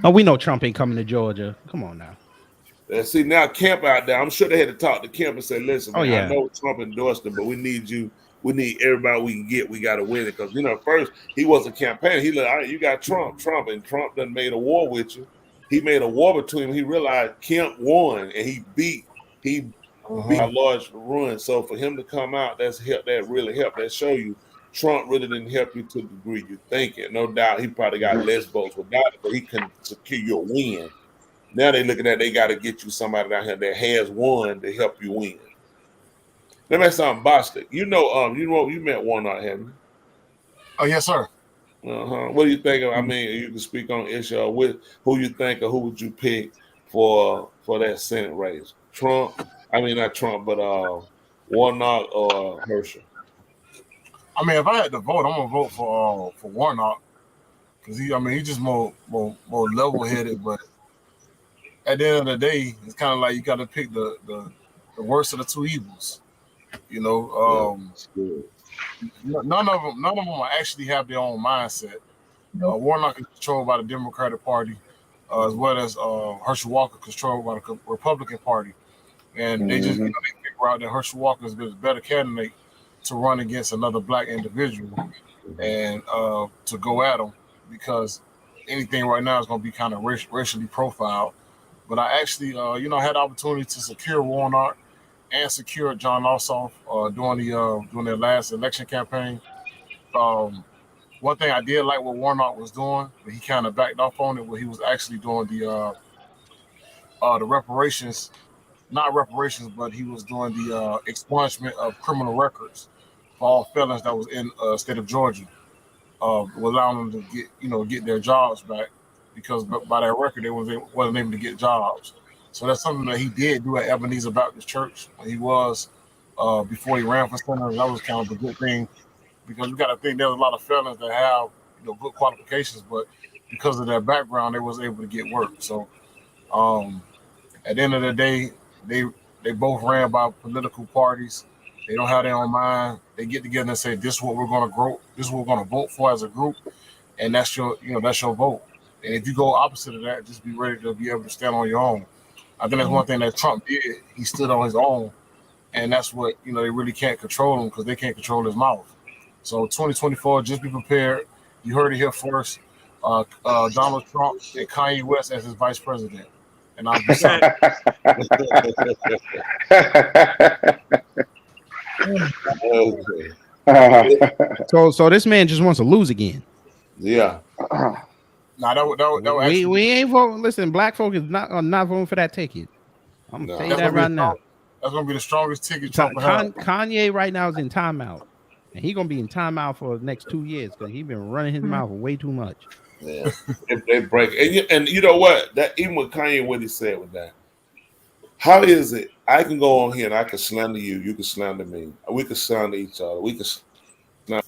Oh, we know Trump ain't coming to Georgia. Come on now. See now Kemp out there. I'm sure they had to talk to Kemp and say, "Listen, man, I know Trump endorsed him, but we need you. We need everybody we can get. We got to win it because first he wasn't campaigning. He looked, all right, you got Trump, and Trump done made a war with you. He made a war between them. He realized Kemp won, and he beat a large run. So for him to come out, that really helped. That show you Trump really didn't help you to the degree you think it. No doubt, he probably got less votes without it, but he can secure your win. Now they looking at they got to get you somebody down here that has won to help you win. Let me ask something, Bostic. You met Warnock, haven't you? Oh yes, sir. What do you think of? I mean, you can speak on issue with who you think or who would you pick for that Senate race? Trump? I mean, not Trump, but Warnock or Herschel. I mean, if I had to vote, I'm gonna vote for Warnock because he's just more level-headed. But at the end of the day, it's kind of like you got to pick the worst of the two evils. None of them actually have their own mindset. Warnock is controlled by the Democratic Party, as well as Herschel Walker controlled by the Republican Party, and they just they figure out that Herschel Walker is a better candidate to run against another black individual and to go at him because anything right now is going to be kind of racially profiled. But I actually, had the opportunity to secure Warnock and secure John Ossoff during their last election campaign. One thing I did like what Warnock was doing, but he kind of backed off on it, where he was actually doing the reparations, not reparations, but he was doing the expungement of criminal records for all felons that was in state of Georgia, allowing them to get their jobs back because by that record they wasn't able to get jobs. So that's something that he did do at Ebenezer Baptist Church when he was before he ran for senator. That was kind of a good thing because we got to think there's a lot of felons that have good qualifications, but because of their background, they was able to get work. So at the end of the day, they both ran by political parties. They don't have their own mind. They get together and say, "This is what we're going to grow. This is what we're going to vote for as a group," and that's your vote. And if you go opposite of that, just be ready to be able to stand on your own. I think that's one thing that Trump did. He stood on his own, and that's what they really can't control him because they can't control his mouth. So 2024, just be prepared. You heard it here first. Donald Trump and Kanye West as his vice president, and I'll be sorry. So this man just wants to lose again. Yeah. Now that would actually We ain't voting. Listen, black folk is not voting for that ticket. I'm gonna tell you that right now. That's gonna be the strongest ticket Trump has. Kanye right now is in timeout, and he gonna be in timeout for the next 2 years because he been running his mouth way too much. Yeah, they break, and you know what? That even with Kanye, what he said with that. How is it? I can go on here and I can slander you. You can slander me. We can slander each other. We can slander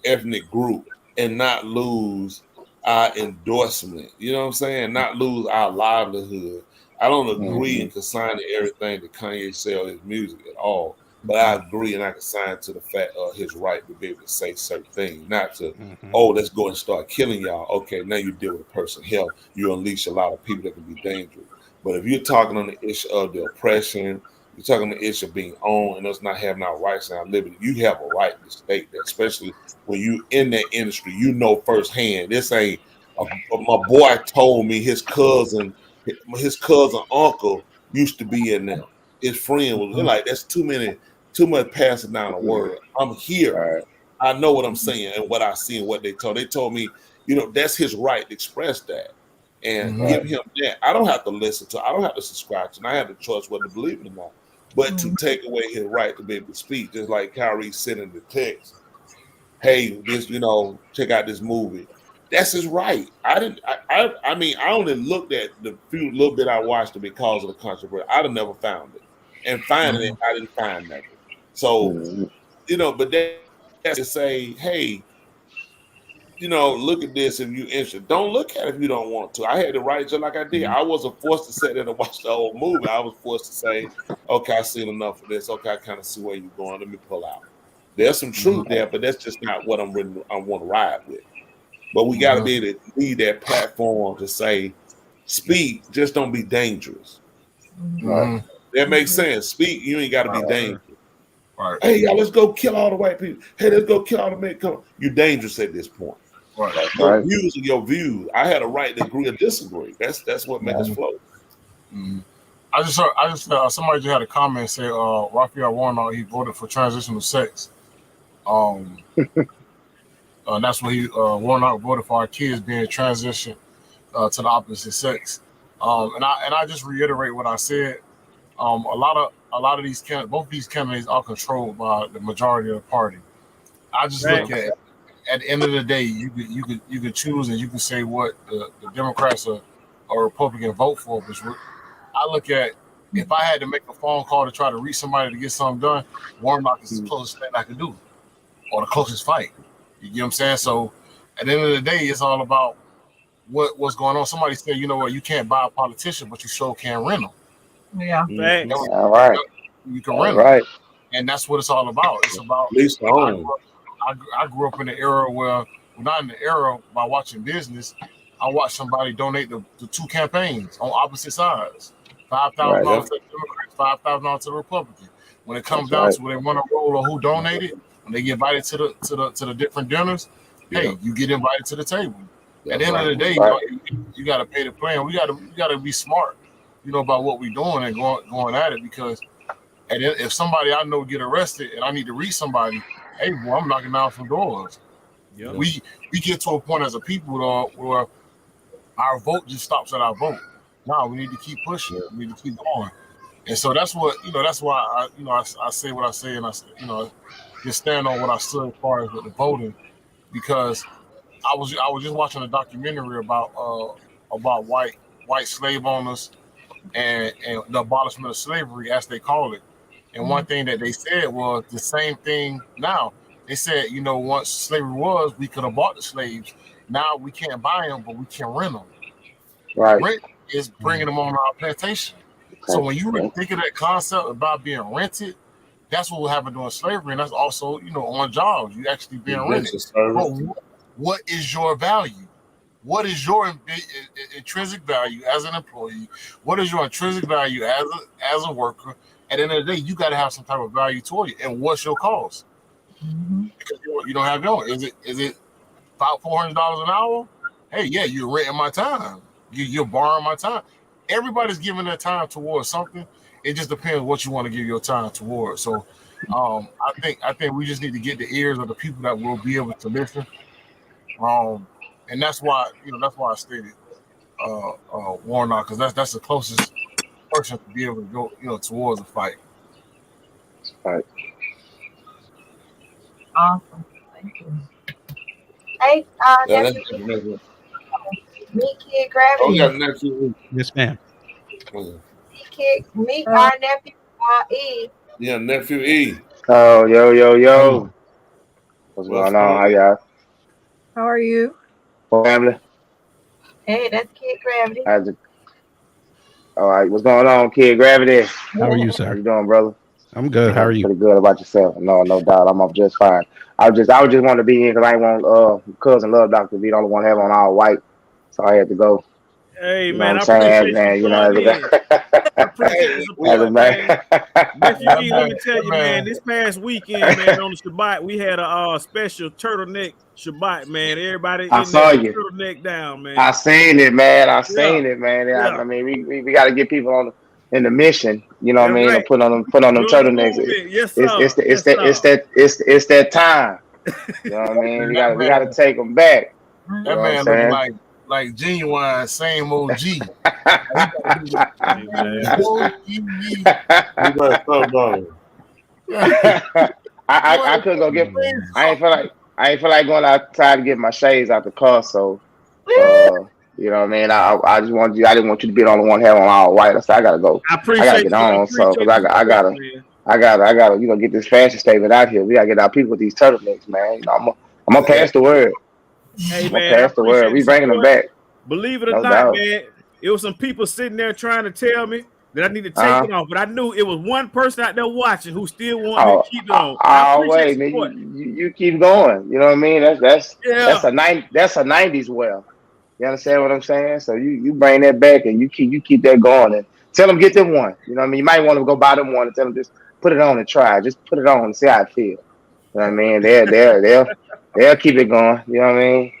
ethnic group and not lose our endorsement. You know what I'm saying? Not lose our livelihood. I don't agree and consign to everything that Kanye said on his music at all. But I agree and I consign to the fact of his right to be able to say certain things, not to, let's go and start killing y'all. Okay, now you deal with a person's health. You unleash a lot of people that can be dangerous. But if you're talking on the issue of the oppression, you're talking on the issue of being owned and us not having our rights and our liberty, you have a right to state that, especially when you in that industry, you know firsthand. This ain't, my boy told me his cousin uncle used to be in there. His friend was like, that's too much passing down the word. I'm here. I know what I'm saying and what I see and what they told. They told me, that's his right to express that. And give him that. I don't have to listen to, I don't have to subscribe to, and I have the choice whether to believe it or not. But to take away his right to be able to speak, just like Kyrie said in the text, hey, this, check out this movie. That's his right. I mean, I only looked at the few little bit I watched it because of the controversy. I'd have never found it. And finding it, I didn't find nothing. So, but that's to say, hey, look at this if you're interested. Don't look at it if you don't want to. I had to write just like I did. I wasn't forced to sit there and watch the whole movie. I was forced to say, okay, I've seen enough of this. Okay, I kind of see where you're going. Let me pull out. There's some truth there, but that's just not what I want to ride with. But we got to be able to leave that platform to say, speak, just don't be dangerous. That makes sense. Speak, you ain't got to be dangerous. Right. Hey, y'all, let's go kill all the white people. Hey, let's go kill all the men. Come on. You're dangerous at this point. Right. Your views are your views. I had a right to agree or disagree. That's what makes us flow. I just somebody just had a comment say Raphael Warnock, he voted for transitional sex. That's what Warnock voted for, our kids being transitioned to the opposite sex. And I just reiterate what I said. A lot of these both these candidates are controlled by the majority of the party. I just look at the end of the day, you could choose and you can say what the Democrats or Republican vote for. But I look at, if I had to make a phone call to try to reach somebody to get something done, Warnock is the closest thing I could do, or the closest fight. You get what I'm saying? So at the end of the day, it's all about what's going on. Somebody said, you know what, you can't buy a politician, but you sure can rent them. Yeah. All right. You can rent them. And that's what it's all about. It's about, at least I grew up in an era where, well, not in the era by watching business, I watched somebody donate the two campaigns on opposite sides. $5,000 to the Democrats, $5,000 to the Republican. When it comes down to where they want to roll or who donated, when they get invited to the different dinners, hey, you get invited to the table. At the end of the day, you got to pay the plan. We got to be smart, about what we're doing and going at it, because if somebody I know get arrested and I need to reach somebody, hey, boy, I'm knocking down some doors. Yeah. We get to a point as a people where our vote just stops at our vote. No, we need to keep pushing. We need to keep going. And so that's what, that's why I say what I say, and I just stand on what I stood as far as with the voting, because I was just watching a documentary about white slave owners and the abolishment of slavery, as they call it. And one thing that they said was the same thing now. They said, once slavery was, we could have bought the slaves. Now we can't buy them, but we can rent them. Right. Rent is bringing them on our plantation. So when you think of that concept about being rented, that's what happened during slavery, and that's also, on jobs. You actually being rented. What is your value? What is your intrinsic value as an employee? What is your intrinsic value as a worker? At the end of the day, you got to have some type of value toward you. And what's your cost? because you don't have your own. Is it about $400 an hour? Hey, yeah, you're renting my time. You're borrowing my time. Everybody's giving their time towards something. It just depends what you want to give your time towards. So, I think we just need to get the ears of the people that will be able to listen. And that's why I stated Warnock, because that's the closest person to be able to go towards a fight. Right. Awesome. Thank you. Hey, Yeah, nephew, meet Kid Gravity. got nephew. Yes, ma'am. Meet our nephew, E. Yeah, nephew E. Oh, yo. Hello. What's going on? How y'all? How are you? Family? Hey, that's Kid Gravity. How's it? All right. What's going on, Kid Gravity? How are you, How sir? you doing, brother? I'm good. How are you? Pretty good about yourself. No doubt. I'm up just fine. I was just want to be in because I ain't want cousin Love Doctor to be the only one to have on all white, so I had to go. Hey, You know man, what I I'm saying? appreciate you Man, joining in. I appreciate the as a support, man. man. Nephew E, let me tell That you, man, man, this past weekend, man, on the Shabbat, we had a special turtleneck Shabbat, man. Everybody I in there saw with you. turtleneck down, man. I seen it, man. Yeah, I yeah. mean, we got to get people on in the mission. You know what I That's mean? To right. put on them Join the turtlenecks. movement. Yes, sir. Yes, It's that time. You know what I mean? man, We got to take them back. You know that what I'm man looking saying? like Genuine, same OG. He got to do hey, man. You better stop doing I could go get. I ain't feel like going outside to get my shades out the car. So, you know what I mean. I just wanted you. I didn't want you to be the only one having on all white. I said I gotta go. I I gotta appreciate get you. I on. So, cause appreciate the support, man. I gotta get this fashion statement out here. We gotta get our people with these turtlenecks, man. I'm gonna pass the word. Hey, I'm gonna man, I pass the word. appreciate the We bringing them support. back, Believe it or no not, doubt. man, it was some people sitting there trying to tell me that I need to take Uh huh. it off, but I knew it was one person out there watching who still wanted me to Oh, keep it on. And I appreciate always, the man. support. You keep going. You know what I mean? Yeah. That's a '90s well. You understand what I'm saying? So you bring that back and you keep that going and tell them get them one. You know what I mean? You might want to go buy them one and tell them just put it on and try. Just put it on and see how it feel. You know what I mean? They'll keep it going. You know what I mean?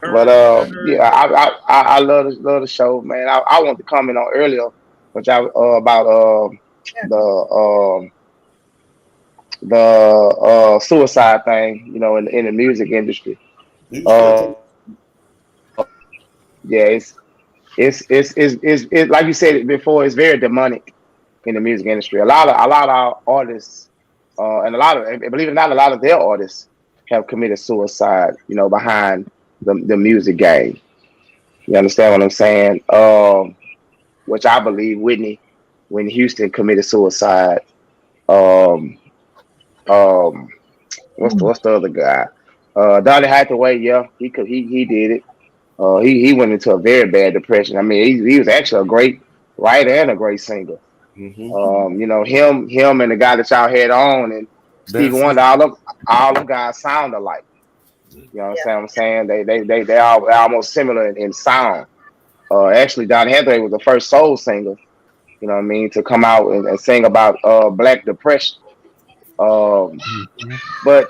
But Heard, man, yeah, heard. I love the show, man. I want to comment on earlier, which I about the suicide thing, you know, in the music industry. Uh, yeah, it's like you said it before. It's very demonic in the music industry. A lot of our artists, and believe it or not, a lot of their artists have committed suicide. You know, behind the music game. You understand what I'm saying? Which I believe when Houston committed suicide. Um, um, what's the other guy? Donny Hathaway. Yeah, he did it. He went into a very bad depression. I mean, he was actually a great writer and a great singer. You know, him and the guy that y'all had on and Stevie That's Wonder, it. all them guys sound alike. You know what I'm saying? They all they're almost similar in sound. Actually, Don Hathaway was the first soul singer. You know what I mean, to come out and sing about Black depression. Um, Mhm. but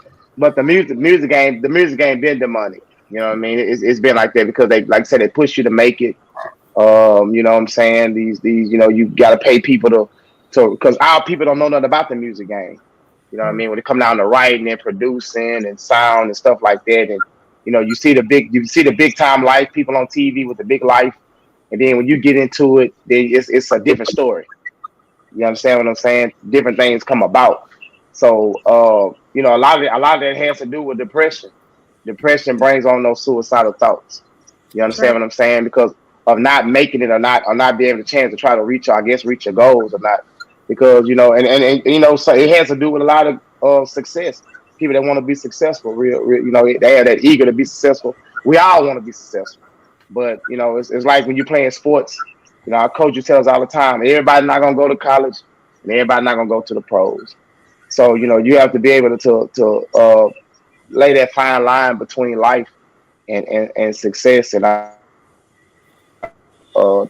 the music game been demonic. You know what I mean? It's been like that because they, like I said, they push you to make it. You know what I'm saying? These you know, you gotta pay people to because our people don't know nothing about the music game. You know what I mean? When it come down to writing and producing and sound and stuff like that, and you know, you see the big time life people on TV with the big life, and then when you get into it, then it's a different story. You understand what I'm saying? Different things come about. So you know, a lot of that has to do with depression. Depression brings on those suicidal thoughts. You understand what I'm saying? Because of not making it or not being able to chance to try to reach your goals or not. Because you know, and you know, so it has to do with a lot of success. People that want to be successful, you know, they are that eager to be successful. We all want to be successful, but you know, it's like when you're playing sports. You know, our coaches tell us all the time, everybody not gonna go to college, and everybody not gonna go to the pros. So you know, you have to be able to lay that fine line between life and success, and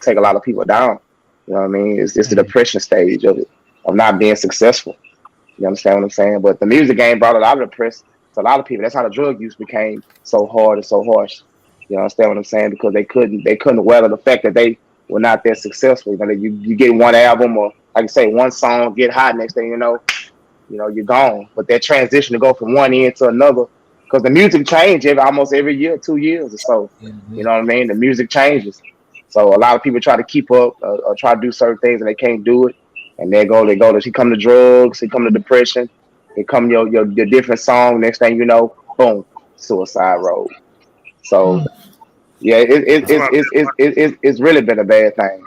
take a lot of people down. You know what I mean? It's the Hey, depression stage of it, of not being successful. You understand what I'm saying? But the music game brought a lot of the press to a lot of people. That's how the drug use became so hard and so harsh. You understand what I'm saying? Because they couldn't weather the fact that they were not that successful. You get one album or like you say, one song get hot, next thing you're gone. But that transition to go from one end to another, because the music changes almost every year, 2 years or so. You Mm-hmm. know what I mean? The music changes. So a lot of people try to keep up or try to do certain things and they can't do it. And they go to he come to drugs, he come to depression, he come your different song. Next thing you know, boom, suicide road. So yeah, That's why. it's really been a bad thing.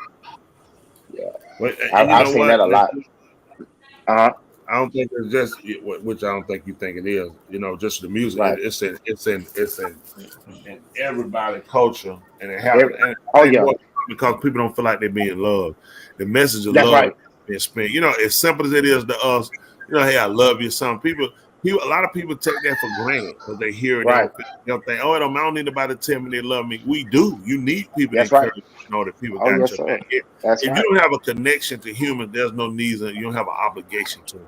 Yeah, But, and you I've know seen what? that a lot. Uh huh. I don't think it's just which I don't think you think it is. You know, just the music. Right. It's in everybody culture, and it Every, happens. And oh I think yeah, more because people don't feel like they're being loved. The message of that's love is right. being spent. You know, as simple as it is to us. You know, hey, I love you. Some people, a lot of people take that for granted because they hear it. Right. They don't think, oh, I don't need nobody to tell me they love me. We do. You need people to That's right. encourage you to know that people Oh got yes, your sir. back. If That's if you right. don't have a connection to humans, there's no needs and you don't have an obligation to them.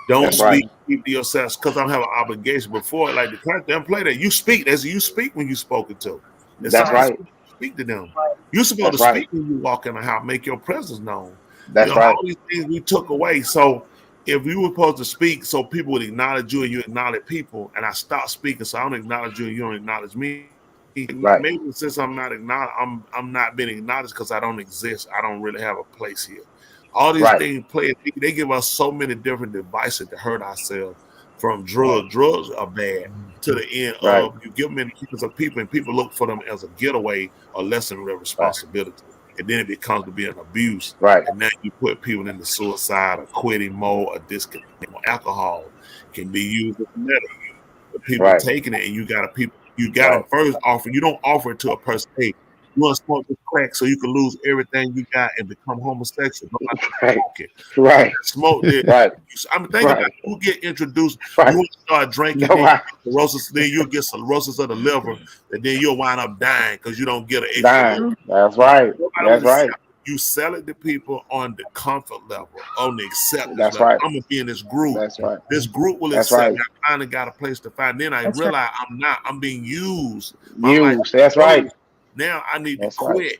Don't That's right. speak, keep to yourself because I don't have an obligation before. Like the country, don't play that. You speak as you speak when you spoken to. If That's somebody right. speak to them, you're supposed to That's right. speak when you walk in the house, make your presence known. You That's know, right. all these things we took away. So if you were supposed to speak so people would acknowledge you and you acknowledge people, and I stopped speaking so I don't acknowledge you and you don't acknowledge me, Right. maybe since I'm not acknowledged, I'm not being acknowledged because I don't exist. I don't really have a place here. All these Right. things play. They give us so many different devices to hurt ourselves. From drugs, drugs are bad. To the end Right. of you give them in the hands of people, and people look for them as a getaway or lessen their Right. responsibility, and then it becomes to be an abuse. Right. And now you put people into suicide or quitting mode or disconnect. Alcohol can be used as a medicine the people Right. taking it, and you got them Right. first offer. You don't offer it to a person. Hey, you want to smoke this crack so you can lose everything you got and become homosexual. Nobody Right. smoke it. Right. Smoke this. Right. I'm thinking about Right. it. You get introduced. You Right. want to start drinking, No, then you right. get cirrhosis. Then you'll get cirrhosis of the liver, and then you'll wind up dying because you don't get an extra Dying. dose. That's right. Nobody That's want to right. sell it. You sell it to people on the comfort level, on the acceptance That's level. right. I'm gonna be in this group. That's right. This group will That's accept right. me. I finally got a place to find. Then I That's right. realize I'm not. I'm being used. My life Used. That's is right. used. Now I need to That's right. quit.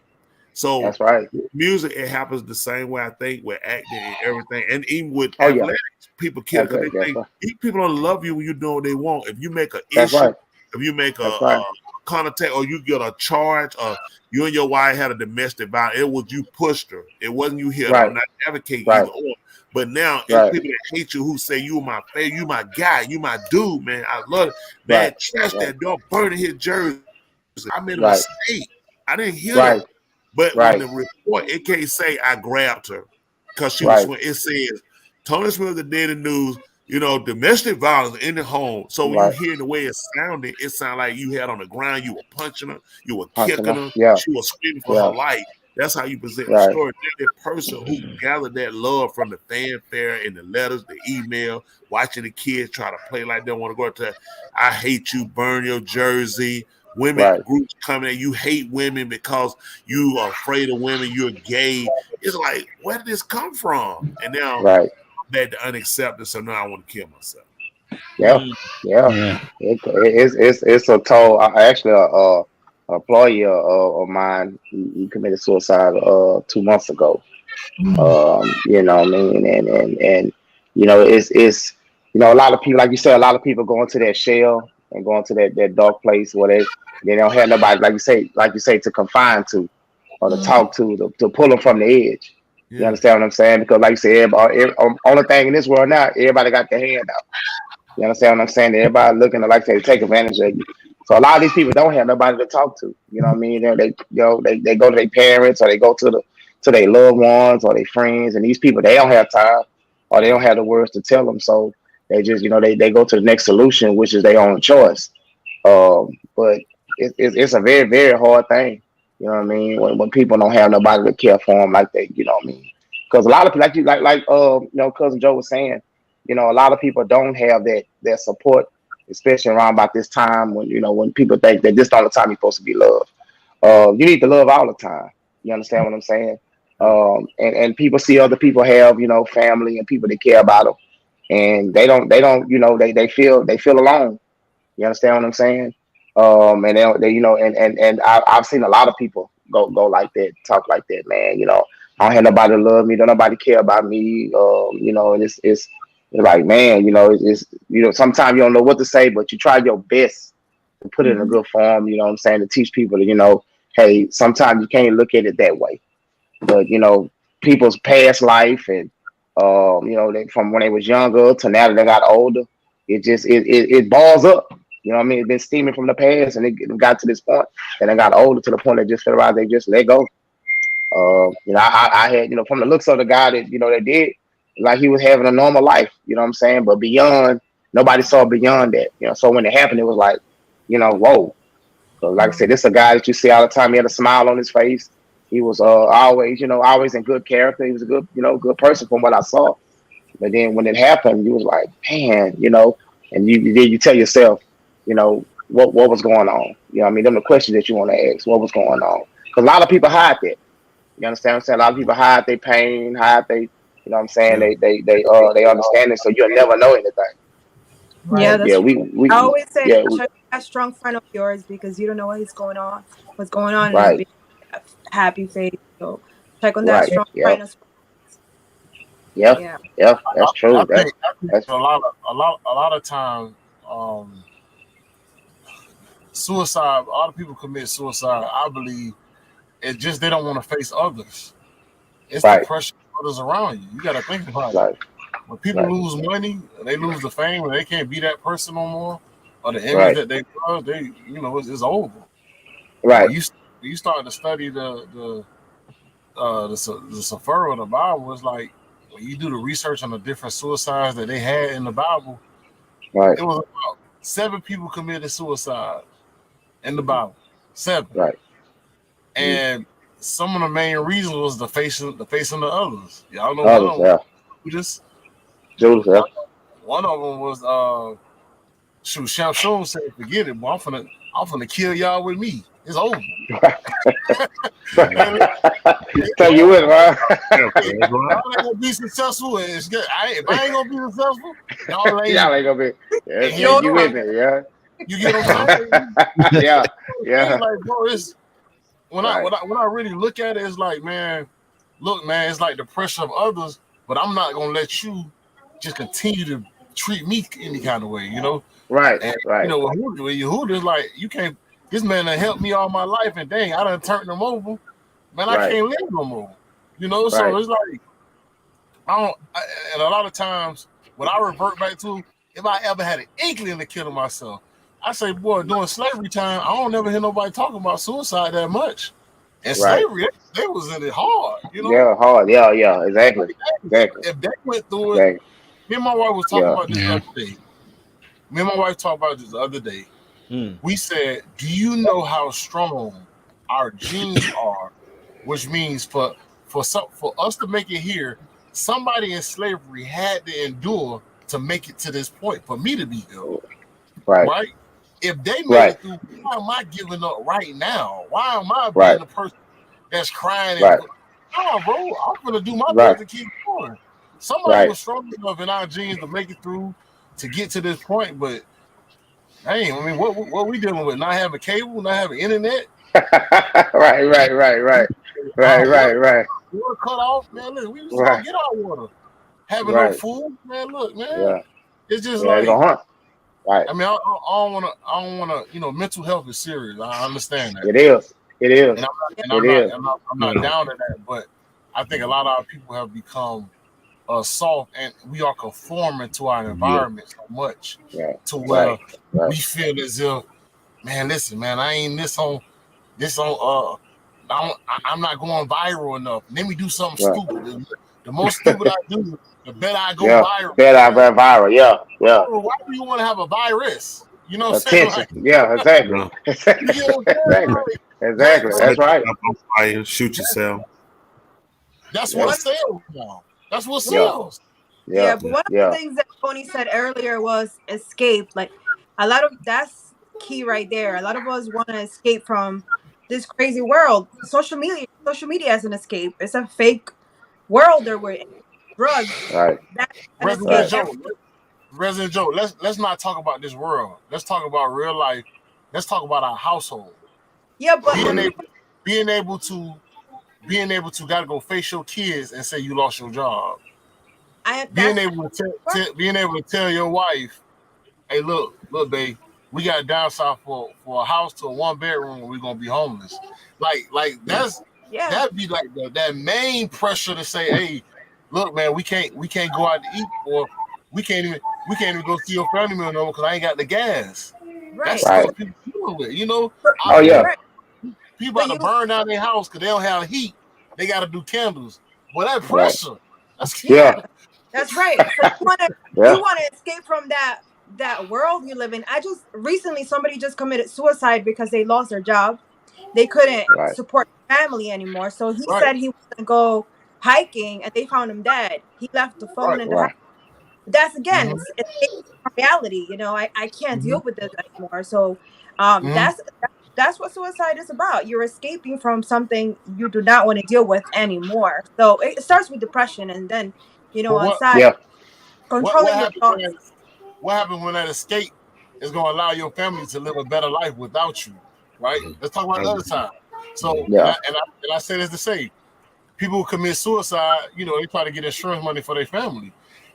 So That's right. with music, it happens the same way I think with acting and everything, and even with Oh yeah. athletics, people kill because That's right. they That's think right. these people don't love you when you're doing what they want. If you make an That's issue, right. if you make That's a right. contact or you get a charge, or you and your wife had a domestic violence, it was you pushed her. It wasn't you hit her. Right. I'm not advocating Right. either or. But now it's Right. people that hate you who say you my favorite, you my guy, you my dude, man. I love it. Man, Right. trash Right. that dog burning his jersey. I made a Right. mistake. I didn't hit her. Right. But when Right. the report, it can't say I grabbed her because she was Right. swinging. It says Tony Smith, the daily news, domestic violence in the home. So when you Right. hear the way it sounded, it sounded like you had on the ground, you were punching her, you were Punching kicking her. her, Yeah. she was screaming for her Yeah. life. That's how you present the Right. story. Then the person who gathered that love from the fanfare and the letters, the email, watching the kids try to play like they want to go to, I hate you, burn your jersey. Women Right. groups coming in, you hate women because you are afraid of women, you're gay. It's like, where did this come from? And now Right. I'm back to unaccepted, so now I want to kill myself. Yeah. Yeah. Yeah. It's a toll. Actually, a employee of mine, he committed suicide 2 months ago. You know what I mean, and a lot of people, like you said, a lot of people go into that shell and go into that dark place where they don't have nobody, like you say, to confine to or to talk to pull them from the edge. You Yeah. understand what I'm saying? Because like you said, only thing in this world now, everybody got their hand out. You understand what I'm saying? Everybody looking to, like I say, take advantage of you. So a lot of these people don't have nobody to talk to. You know what I mean? They go to their parents or they go to their loved ones or their friends, and these people, they don't have time or they don't have the words to tell them. So they just they go to the next solution, which is their own choice. But it's a very, very hard thing. You know what I mean? When people don't have nobody to care for them like they, you know what I mean? Because a lot of people, cousin Joe was saying, a lot of people don't have that support, especially around about this time when people think that this is not the time you're supposed to be loved. You need to love all the time. You understand what I'm saying? Yeah. And people see other people have family and people that care about them, and they don't they feel alone. You understand what I'm saying? And they and I've seen a lot of people go like that, talk like that, man. I don't have nobody to love me, don't nobody care about me. And it's like, man, sometimes you don't know what to say, but you try your best to put it in a good form. You know what I'm saying? To teach people to, hey, sometimes you can't look at it that way, but people's past life and they, from when they was younger to now that they got older, it balls up. You know what I mean? It's been steaming from the past, and it got to this point, and they got older to the point they just realized they just let go. I had, from the looks of the guy that that did, like he was having a normal life. You know what I'm saying? But beyond, nobody saw beyond that. So when it happened, it was like, whoa. So like I said, this is a guy that you see all the time. He had a smile on his face. He was always in good character. He was a good, good person from what I saw. But then when it happened, you was like, man, and you tell yourself, what was going on. I mean, them the questions that you want to ask. What was going on? Because a lot of people hide that. You understand what I'm saying? A lot of people hide their pain, hide they, what I'm saying? They understand it, so you'll never know anything. Yeah, that's we I always say yeah, check that strong friend of yours because you don't know what's going on, and he's right, being happy face. So check on that right, strong yep, friend as yep, yeah. yep. That's I true. think That's a lot of time, suicide. A lot of people commit suicide. I believe it's just they don't want to face others. It's the right, pressure of others around you. You got to think about it. right, When people right, lose money, they lose the fame, and they can't be that person no more, or the image right, that they love, it's over. But right, when you start to study the Sephira of the Bible, it's like when you do the research on the different suicides that they had in the Bible, right, it was about 7 people committed suicide in the Bible. 7. right. Mm. And some of the main reasons was the facing the others. Y'all know one Others, of them yeah. Judas. Judas, yeah. One of them was Shamshon said, "Forget it, boy. I'm finna kill y'all with me. It's over." And So you would, right? y'all ain't gonna be successful. And it's good. If I ain't gonna be successful, y'all ain't. Y'all ain't gonna be. Yeah, And here take you you go. with me, yeah. You get what I'm saying? Yeah, Things yeah. like, bro, it's when I Right, when I when I really look at it, it's like, man, look, man, it's like the pressure of others, but I'm not gonna let you just continue to treat me any kind of way, right, And right, with Yehuda, it's like you can't. This man done helped me all my life, and dang, I done turned him over. Man, I right, can't live no more. So right. it's like I don't. And a lot of times, when I revert back to, if I ever had an inkling to killing myself, I say, boy, during slavery time, I don't never hear nobody talking about suicide that much. And Right. slavery, they was in it hard. Yeah, hard. Yeah, yeah. Exactly. Exactly. If they went through it, Exactly. me and my wife was talking Yeah. about this the Yeah. other day. Me and my wife talked about this the other day. Mm. We said, do you know how strong our genes are? Which means for us to make it here, somebody in slavery had to endure to make it to this point for me to be here, Right. right? If they made Right. it through, why am I giving up right now? Why am I being Right. the person that's crying Right. nah, bro, I'm gonna do my Right. best to keep going. Somebody Right. was strong enough in our genes to make it through to get to this point, but hey, I mean, what we dealing with? Not having cable, not having internet. Right. Right. Right. Right. Right. Our Right. Right. water cut off, man. Look, we just gonna Right. get our water. Having no Right. food, man. Look, man. Yeah. It's just Yeah. It's like gonna hunt. Right. I mean, I don't wanna. Mental health is serious. I understand that, It is. It is. and I'm not, and It I'm not, is. I'm not down to that. But I think a lot of our people have become soft, and we are conforming to our environment so much Right. to Right. where Right. we feel as if, man, listen, man, I ain't this on. I'm not going viral enough. Let me do something Right. stupid. The more stupid I do, the better I go Yeah. viral. Bad I Man, ran viral. Yeah. Yeah. why do you want to have a virus? You know what I'm saying? Attention. Like, Yeah. Exactly. Yeah. you get what I'm saying? Exactly. Like, Exactly. that, That's Set right. yourself on fire, shoot yourself. that's what Yeah. One sells now. That's what Yeah. sells. Yeah. Yeah, but one of the Yeah. things that Tony said earlier was escape. Like a lot of that's key right there. A lot of us want to escape from this crazy world. Social media is an escape. It's a fake world that we're in. drugs. Right. That's an Resident escape. Right. Joe, Resident Joe. Let's not talk about this world. Let's talk about real life. Let's talk about our household. Yeah, but Being Mm. able, being able to, being able to gotta go face your kids and say you lost your job. Being that's able to being able to tell your wife, hey, look, babe, we got to downsize for a house to a 1 bedroom, and we're gonna be homeless. Like yeah, that'd be like that main pressure to say, hey, look, man, we can't go out to eat, or we can't even go see your family member no because I ain't got the gas. That's right, Right. stuff people dealing with, you know. Oh yeah. right. People But about to burn down their house because they don't have heat. They got to do candles. Well, that Right. pressure. That's yeah, Yeah. that's right. So Yeah. you want to escape from that world you live in. I just recently somebody just committed suicide because they lost their job. They couldn't Right. support their family anymore. So he right, said he was gonna go hiking, and they found him dead. He left the phone right. in the house. Right. That's again, Mm-hmm, it's reality. I can't mm-hmm, deal with this anymore. So mm-hmm. that's what suicide is about. You're escaping from something you do not want to deal with anymore. So it starts with depression, and then But aside Yeah. what controlling your happened when thoughts. what happened when that escape is going to allow your family to live a better life without you, right? Let's talk about the other side. So, and Yeah. I say this to say, people who commit suicide, they try to get insurance money for their family.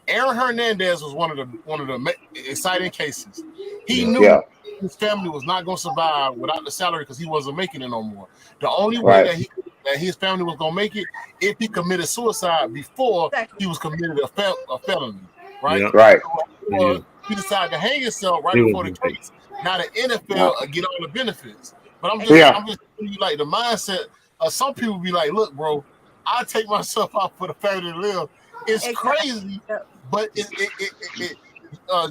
Aaron Hernandez was one of the exciting cases. He Yeah. knew his family was not going to survive without the salary because he wasn't making it no more. The only way Right. that his family was going to make it if he committed suicide before Exactly. he was committed a felony, right? Yeah. Right. Or he decided to hang himself right He was before the mistake. case. Now the Yeah. NFL get all the benefits, but I'm just Exactly. Yeah. I'm just telling you like the mindset of some people be like, look, bro, I take myself out for the family to live. It's Exactly. crazy, Yeah. but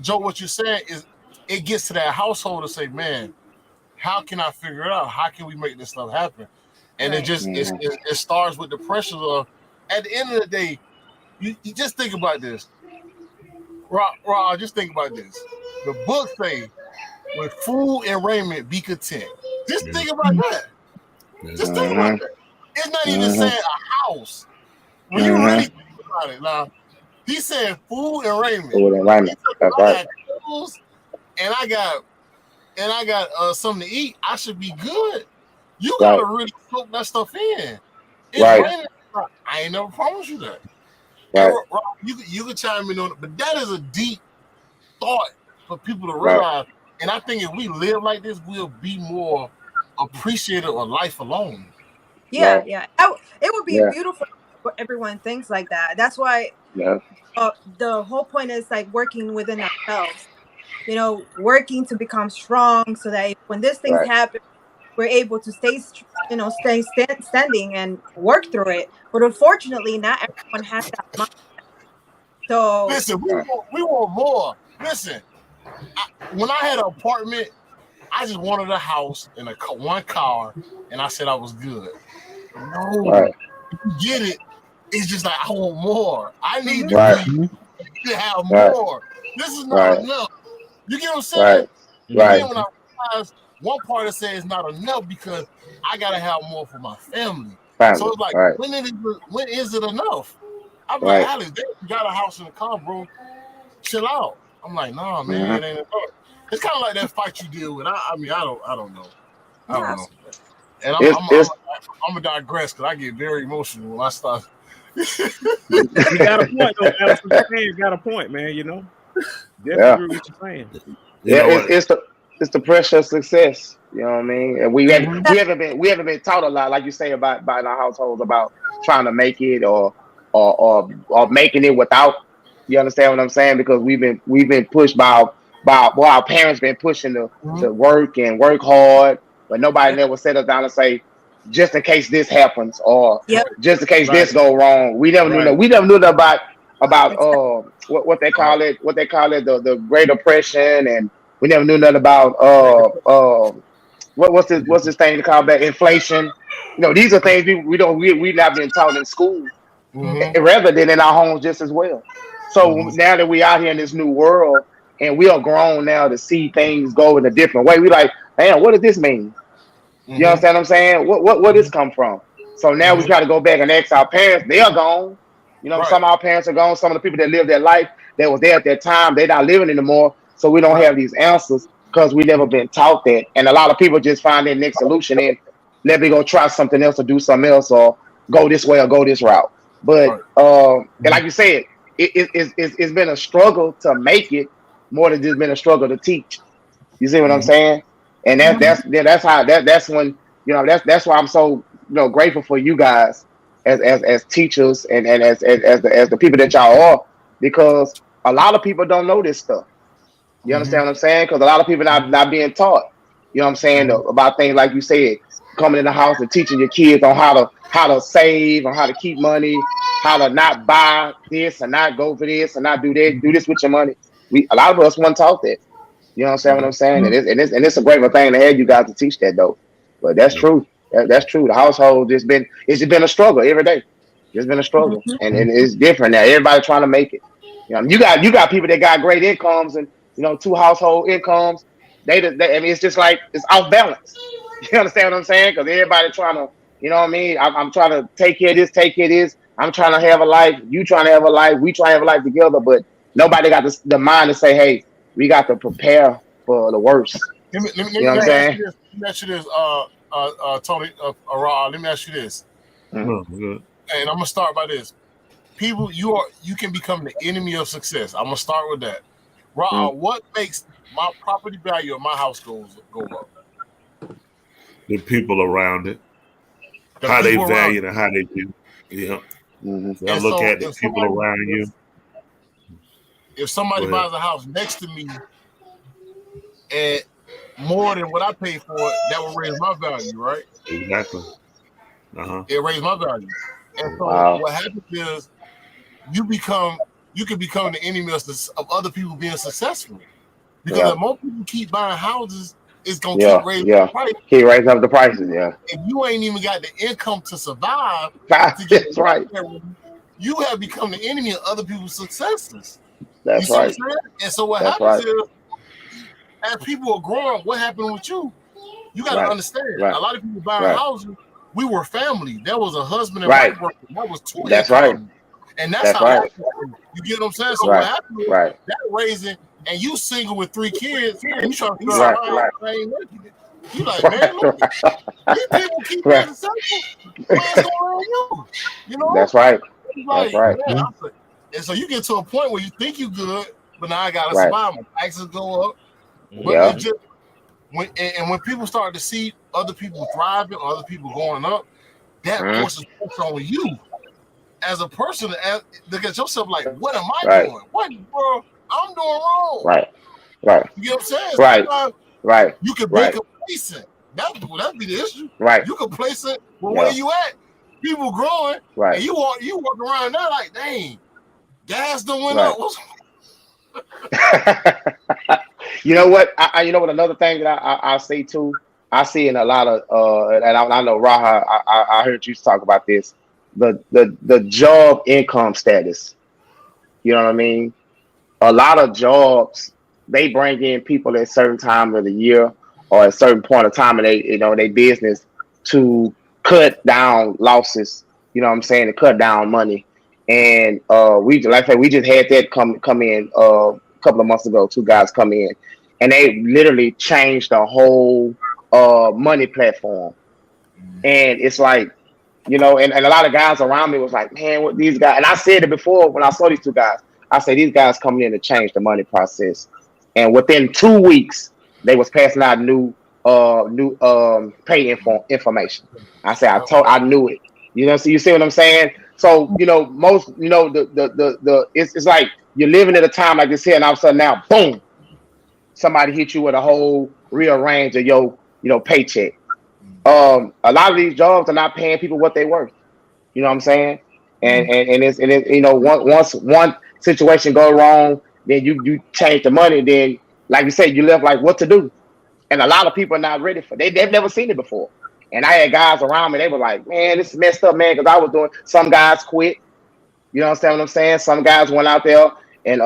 Joe, what you're saying is it gets to that household to say, man, how can I figure it out? How can we make this stuff happen? And it Right. just Mhm. it starts with the pressures of at the end of the day, you just think about this. Rob, just think about this. The book say, with food and raiment be content. Just think about that. Just think about Mhm. that. It's not even Mhm. saying a house. When you really Mhm. think about it, now he said food and raiment. Food and He raiment. said, if That's I right. got clothes and I got something to eat, I should be good. You Right. gotta really soak that stuff in. It's Right. raining. I ain't never promised you that. And Right. Rob, you can chime in on it, but that is a deep thought for people to Right. realize. And I think if we live like this, we'll be more appreciative of life alone. Yeah, Right. yeah. It would be Yeah. beautiful if everyone thinks like that. That's why Yeah. the whole point is like working within ourselves. Working to become strong so that when these things Right. happen, we're able to standing and work through it. But unfortunately, not everyone has that mind. So Listen, we Right. want, we want more. Listen, when I had an apartment, I just wanted a house and one car, and I said I was good. Right. No, you get it. It's just like I want more. I need mhm, to Right. be to have Right. more. This is not Right. enough. You get what I'm saying? Right. And Right. then when I realized one part of say it's not enough because I gotta have more for my family. So Family. it's like Right. when is it enough? I'm like, Right. Alex, you got a house in the car, bro. Chill out. I'm like, nah, man, Mhm. it ain't enough. It's kind of like that fight you deal with. I mean, I don't know. I yeah, don't know. And I'm It's I'm I'm it's I'm gonna digress because I get very emotional when I start. He got a point though, Alex. What you're saying, got a point, man. Definitely yeah. agree with what you're saying. You Yeah. know what? It's the pressure of success. You know what I mean? And we had Mhm. we haven't been we haven't been taught a lot, like you say about in our households about trying to make it or making it without. You understand what I'm saying? Because we've been pushed by our parents been pushing Mhm. to work and work hard, but nobody yeah, never set us down and say, just in case this happens or yep, just in case Right, this go wrong. right, We never knew that about exactly. what they call it the Great Depression, and we never knew nothing about what's this thing called that inflation. These are things we not been taught in school, hmm rather than in our homes just as well. So hmm now that we out here in this new world and we are grown now to see things go in a different way, we like, man, what does this mean? You hmm understand what I'm saying? What this hmm come from? So now we hmm try to go back and ask our parents. They are gone. You know, Right. some of our parents are gone. Some of the people that lived their life that was there at that time, they're not living anymore. So we don't Right. have these answers because we never been taught that. And a lot of people just find their next solution in let me go try something else or do something else or go this way or go this route. But Right. and like you said, it's been a struggle to make it more than just been a struggle to teach. You see what I'm Mm-hmm. saying? And Mm-hmm. that's when that's why I'm so grateful for you guys as teachers and as the people that y'all are, because a lot of people don't know this stuff. You Mm-hmm. understand what I'm saying? Because a lot of people not being taught. You know what I'm saying, Mm-hmm. about things like you said, coming in the house and teaching your kids on how to save, on how to keep money, how to not buy this and not go for this and not do that, do this with your money. A lot of us weren't taught that. You know what I'm saying? And it's a grateful thing to have you guys to teach that though. But that's true. That's true. The household it's just been a struggle every day. It's been a struggle, and it's different now. Everybody trying to make it. You got people that got great incomes and two household incomes. I mean, it's just like it's off balance. You understand what I'm saying? Because everybody trying to, you know what I mean? I'm trying to take care of this, take care of this. I'm trying to have a life. You trying to have a life. We trying to have a life together. But nobody got the mind to say, hey, we got to prepare for the worst. You know what I'm saying? Let me ask you this, Tony, Ra. Let me ask you this, Good. and I'm gonna start by this. People, you can become the enemy of success. I'm gonna start with that. Ra, what makes my property value of my house go up? The people around it, The how they people around value it and how they do. Yeah. Mm-hmm. You gotta And look so at the people around you. if Go somebody ahead. buys a house next to me and more than what I paid for it, that will raise my value, right? Exactly. It raised my value. And so Wow. what happens is you can become the enemy of other people being successful. Because Yeah. if more people keep buying houses, it's gonna keep Yeah. raising the Yeah. price. Keep raising up the prices. Yeah. If you ain't even got the income to survive to get That's the rent right. every month, you have become the enemy of other people's successes. You That's see what I'm right. saying? And so what That's happens right. is, as people are growing, what happened with you? You got to Right. understand. Right. A lot of people buying Right. houses. We were family. There was a husband and wife Right. working. That was two That's right. incomes, and that's That's how right. life is. You get what I'm saying? So what Right. happened is Right. that raising, and you single with 3 kids, and you trying to figure out Right. why I ain't making it. You like, man, look, Right. these people keep being Right. successful. Where's going on you? You know? That's right. It's That's like, right. man, and so you get to a point where you think you good, but now I gotta Right. survive. My taxes go up, but Yeah. it's just when people start to see other people thriving, other people going up, that Mhm. forces pressure on you as a person to look at yourself like, what am I Right. doing? What, bro? I'm doing wrong. Right. Right. You get what I'm saying? Right. Sometimes Right. you can be Right. complacent. That'd be the issue. Right. You complacent with where Yeah. you at. People growing, Right. and you walk around there like, dang, gas done went Right. up. What's You know what? You know what? Another thing that I see too. I see in a lot of and I know Raha. I heard you talk about this. The job income status. You know what I mean? A lot of jobs they bring in people at certain times of the year or at a certain point of time in they business to cut down losses. You know what I'm saying? To cut down money. And we like I said, we just had that come in a couple of months ago. Two guys come in, and they literally changed the whole money platform. And it's like and a lot of guys around me was like, man, what these guys, and I said it before when I saw these two guys, I said, these guys coming in to change the money process. And within 2 weeks, they was passing out new pay information. I said, I knew it. So you see what I'm saying? So, most, it's like you're living at a time like this here, and all of a sudden now, boom, somebody hit you with a whole rearrange of your, paycheck. A lot of these jobs are not paying people what they worth. You know what I'm saying? And it's once one situation go wrong, then you change the money. Then, like you said, you left like what to do. And a lot of people are not ready for. They've never seen it before. And I had guys around me. They were like, "Man, this is messed up, man." Because I was doing. Some guys quit. You understand what I'm saying? Some guys went out there and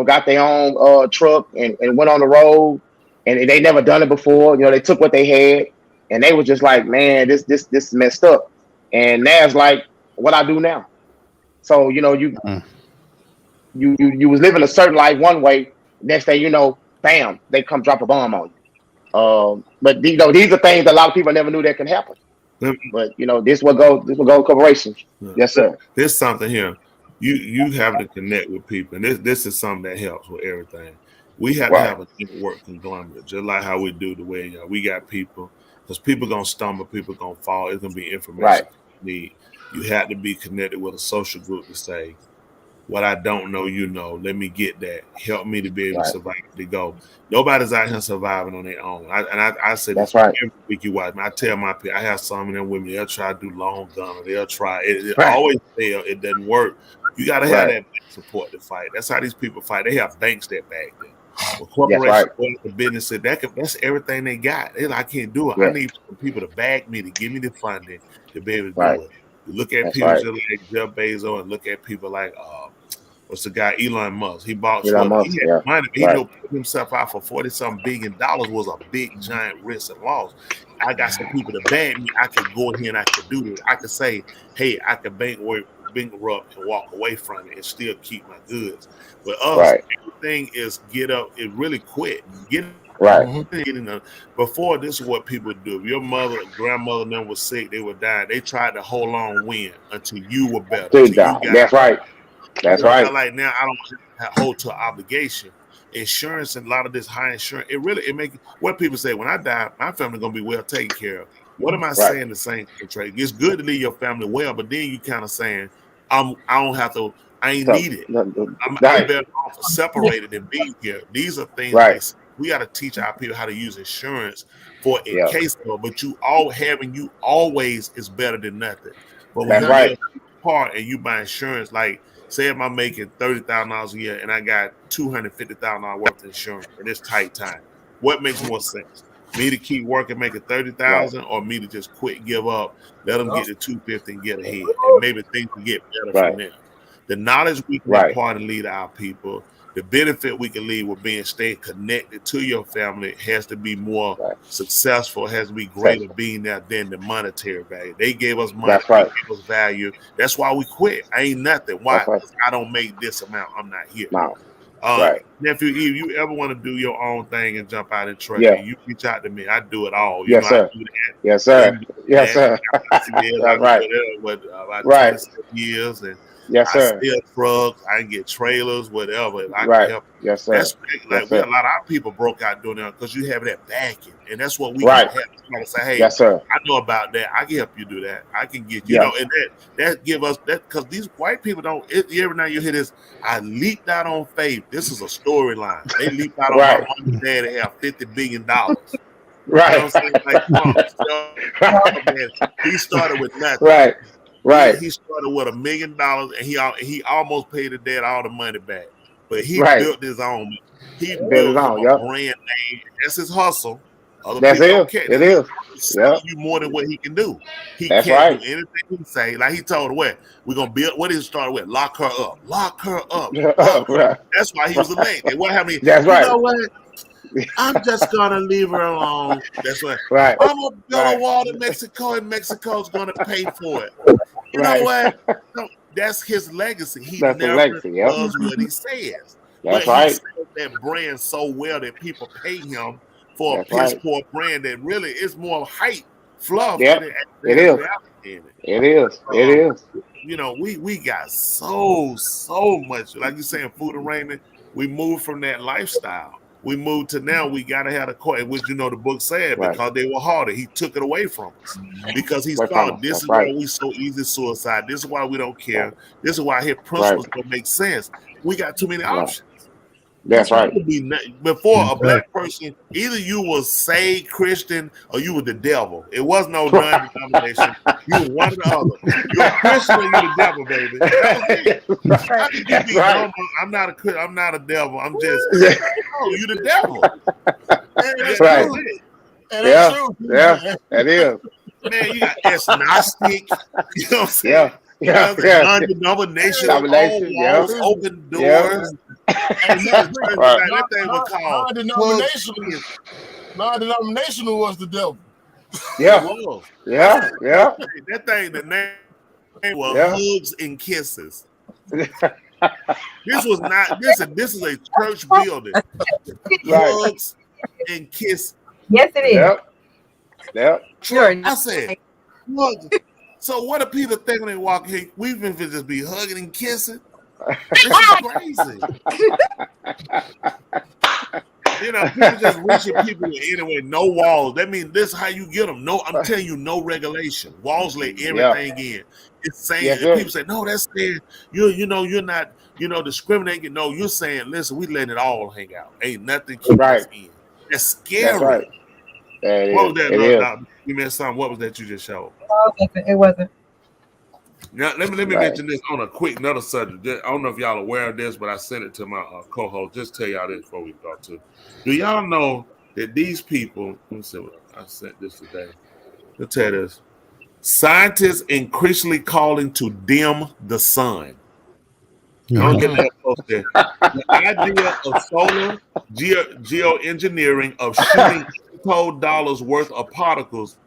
got their own truck and went on the road, and they never done it before. They took what they had, and they were just like, "Man, this is messed up." And now it's like, what I do now? So you was living a certain life one way. Next thing you know, bam, they come drop a bomb on you. But these are things that a lot of people never knew that can happen. But this will go corporations. Yes, sir. There's something here. You have to connect with people, and this is something that helps with everything. We have to Right. have a network conglomerate, just like how we do the way we got people, because people gonna stumble, people gonna fall. It's gonna be information Right. you need. You have to be connected with a social group to say, what I don't know, let me get that. Help me to be able to Right. survive to go. Nobody's out here surviving on their own. I say this That's right. every week you watch me. I tell my people, I have some of them with me. They'll try to do long gun, or they'll try. It Right. always fail. It doesn't work. You got to have Right. that bank support to fight. That's how these people fight. They have banks that back them. Well, That's corporations, right. the business said that's everything they got. They're like, I can't do it. I Yeah. need some people to back me, to give me the funding to be able to Right. do it. You look at That's people right. just like Jeff Bezos, and look at people like what's the guy Elon Musk? He bought Elon Twitter. Musk, He had yeah. money, but he Right. knew putting himself out for $40-something billion was a big giant risk and loss. I got some people to back me. I could go in here and I could do this. I could say, hey, I could bankrupt and walk away from it and still keep my goods. But us, Right. everything is get up and really quit. Get Right. before, this is what people do. If your mother or grandmother and them was sick, they were dying. They tried to hold on win until you were better. Dude, Until you got that's right. That's right. like now I don't hold to an obligation. Insurance and a lot of this high insurance, it make what people say when I die, my family gonna be well taken care of. What am I Right. saying? The same thing, Trey. It's good to leave your family well, but then you kind of saying, I don't have to. I ain't So, needed. I'm right. better off separated than being here. These are things Right. we got to teach our people how to use insurance for in Yeah. case of. But you always is better than nothing. But when That's you right. get a car and you buy insurance, like say if I'm making $30,000 a year and I got $250,000 worth of insurance and it's tight time, what makes more sense? Me to keep working, making $30,000, or me to just quit, give up, let them get to $250 and get ahead, and maybe things will get better Right. from there. The knowledge we can Right. impart and lead our people, the benefit we can lead with staying connected to your family has to be more Right. successful, has to be greater being there than the monetary value. They gave us money, That's right. they gave us value. That's why we quit. I ain't nothing. Why? That's right. Because I don't make this amount. I'm not here. No. Right. Nephew, if you ever want to do your own thing and jump out in trucking, Yeah. you reach out to me. I do it all. Yes, I sir. do that. Yes, sir. Yes, sir. That's Right. About Right. 27 years, and Yes, I sir. sell trucks. I can get trailers, whatever. If I can Right. help. Yes, sir. That's like Yes, we sir. a lot of our people broke out doing that because you have that backing, and that's what we Right. can help. Somebody say, hey, Yes, sir. I know about that. I can help you do that. I can get Yeah. and that give us that because these white people don't. Every now you hear this. I leaped out on faith. This is a storyline. They leaped out on my Right. mom and dad to have $50 billion. You know Right. what I'm saying? Like, come on, man. He started with nothing. Right. Right. He started with $1 million, and he almost paid the dad all the money back. But he Right. built his own. He Build built it him on. a Yep. brand name. That's his hustle. Other That's people don't it. care. It is. He's selling Yep. you more than what he can do. He That's can't right. do anything he say. Like he told her, what we're gonna build. What did he start with? Lock her up. Lock her up. Lock her. Right. That's why he was elected. What happened? That's You right. know what? I'm just gonna leave her alone. That's right. Right. I'm gonna build Right. a wall to Mexico, and Mexico's gonna pay for it. You Right. know what? No, that's his legacy. He That's the never legacy. Yep. does what he says. That's But right. he sells that brand so well that people pay him for That's a piss right. poor brand that really is more hype, fluff Yep. than it It actually has is. reality in it. It is. It is. You know, we got so much, like you're saying, food and raiment. We moved from that lifestyle. We moved to now we gotta have a court, which the book said, Right. because they were harder. He took it away from us because he Away saw from us. this That's is why right. we so easy suicide. This is why we don't care. Right. This is why his Right. principles don't make sense. We got too many Right. options. That's right. Before a black person, either you was saved Christian or you were the devil. It was no non-denomination. You were one or the other. You're a Christian or you're the devil, baby. That was it. How could you That's be right. I'm not a devil. I'm just you the devil. That's right. Yeah. Yeah. That is. Man, you got agnostic. You know what I'm saying? Yeah. Yeah. Yeah. Non-denominational, Denomination, yeah. walls, open Yeah. doors. Right. That thing was called non-denominational was the devil. Yeah. It was. Yeah. Yeah. That thing, the name was Yeah. Hugs and Kisses. This was not. This is a church building. Right. Hugs and kiss. Yes, it is. Yep. I said, look. So what do people think when they walk here? We've been just be hugging and kissing. This is crazy. You know, people just reaching people anyway. No walls. That means this is how you get them. No, I'm telling you, no regulation. Walls let everything in. It's saying people say, no, that's saying you know you're not discriminating. No, you're saying, listen, we letting it all hang out. Ain't nothing keeping us in. That's scary. That's right. What was that? No, you meant something. What was that you just showed? It wasn't. Now, let me mention this on a quick another subject. I don't know if y'all are aware of this, but I sent it to my co-host. Just tell y'all this before we go to. Do y'all know that these people? Let me see what I sent this today. Let's tell you this. Scientists increasingly calling to dim the sun. I don't get that post there. The idea of solar geoengineering of shooting cold dollars worth of particles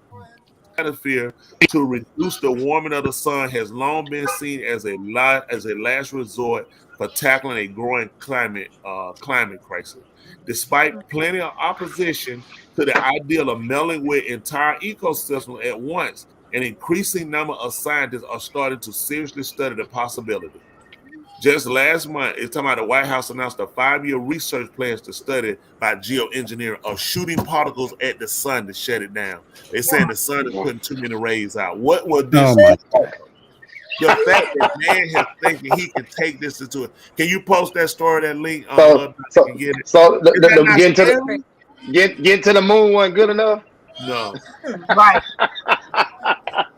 atmosphere to reduce the warming of the sun has long been seen as a last resort for tackling a growing climate crisis. Despite plenty of opposition to the idea of melding with entire ecosystems at once, an increasing number of scientists are starting to seriously study the possibility. Just last month, it's talking about the White House announced a 5-year research plans to study by geoengineering of shooting particles at the sun to shut it down. They're saying the sun is putting too many rays out. What will this do? The fact that man has thinking he can take this into it. Can you post that story, that link? Get to the moon one good enough? No. Right.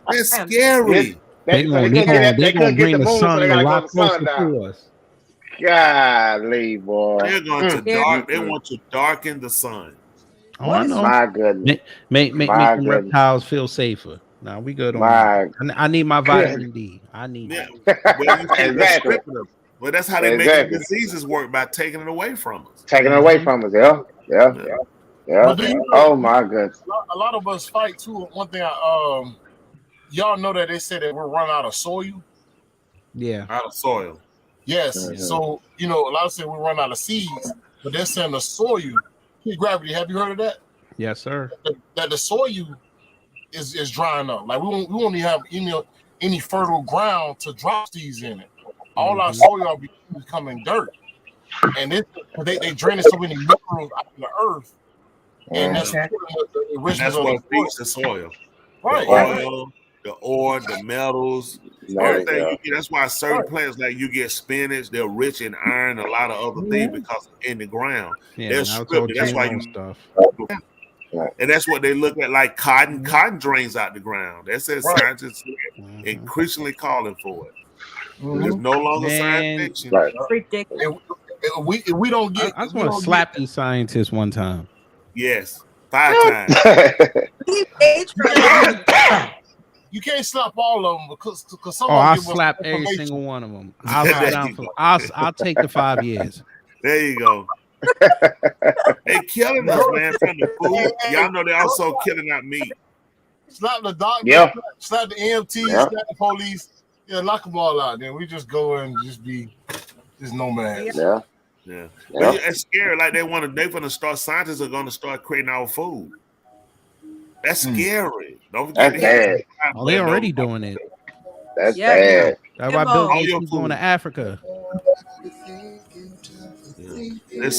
That's scary. They're going to bring the sun a lot closer to us. Golly, boy. They're going to they want to darken the sun. Oh, I know. My goodness. Make them reptiles feel safer. Now we good on that. I need my vitamin D. I need that. Exactly. Well, that's how they make the diseases work, by taking it away from us. Taking it away from us, yeah. Oh my goodness. A lot of us fight too. One thing y'all know that they said that we're running out of soil. Yeah. Out of soil. Yes. Mm-hmm. So, a lot of say we run out of seeds, but they're saying the soil, gravity. Have you heard of that? Yes, sir. That the soil is drying up. Like we won't even have any fertile ground to drop seeds in it. All our soil are becoming dirt. And they drain so many minerals out of the earth. And that's what feeds the soil. Right. The oil, the ore, the metals, everything. That's why certain plants, like you get spinach, they're rich in iron, a lot of other things because in the ground. Yeah, they're stripped. That's why stuff. And that's what they look at, like cotton. Cotton drains out the ground. That says scientists increasingly calling for it. It's no longer science fiction. Ridiculous. If we don't get, I just want to slap these scientists one time. Yes, 5 times. You can't slap all of them because some. I'll slap every single one of them. I'll take the 5 years. There you go. They killing us, man, from the food. Y'all know they also killing our meat. Slap the doctor, slap the EMT, slap the police. Yeah, knock them all out. Then we just go and just be nomads. Yeah. But it's scary. Like they're gonna start. Scientists are gonna start creating our food. That's scary. Don't forget. That's bad. They're already doing it. That's bad. That's why Bill Gates is going to Africa. They're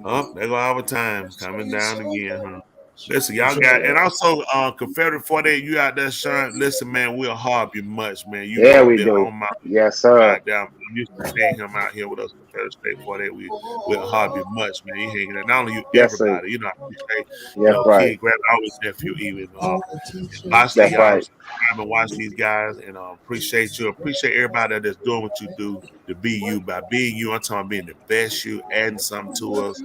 gonna have a time coming down again, huh? Listen, y'all got, and also Confederate 48, you out there, Sean. Listen, man, we'll harp you much, man. You we do. Yes, sir. Down. You used to hang him out here with us, Confederate State 48. We'll harp you much, man. You hanging out. Not only you, everybody. You know, I appreciate. Right. Grab always nephew, even. Watch these guys. I've been watching these guys, and appreciate you. Appreciate everybody that's doing what you do to be you. By being you, I'm talking about being the best you, adding something to us.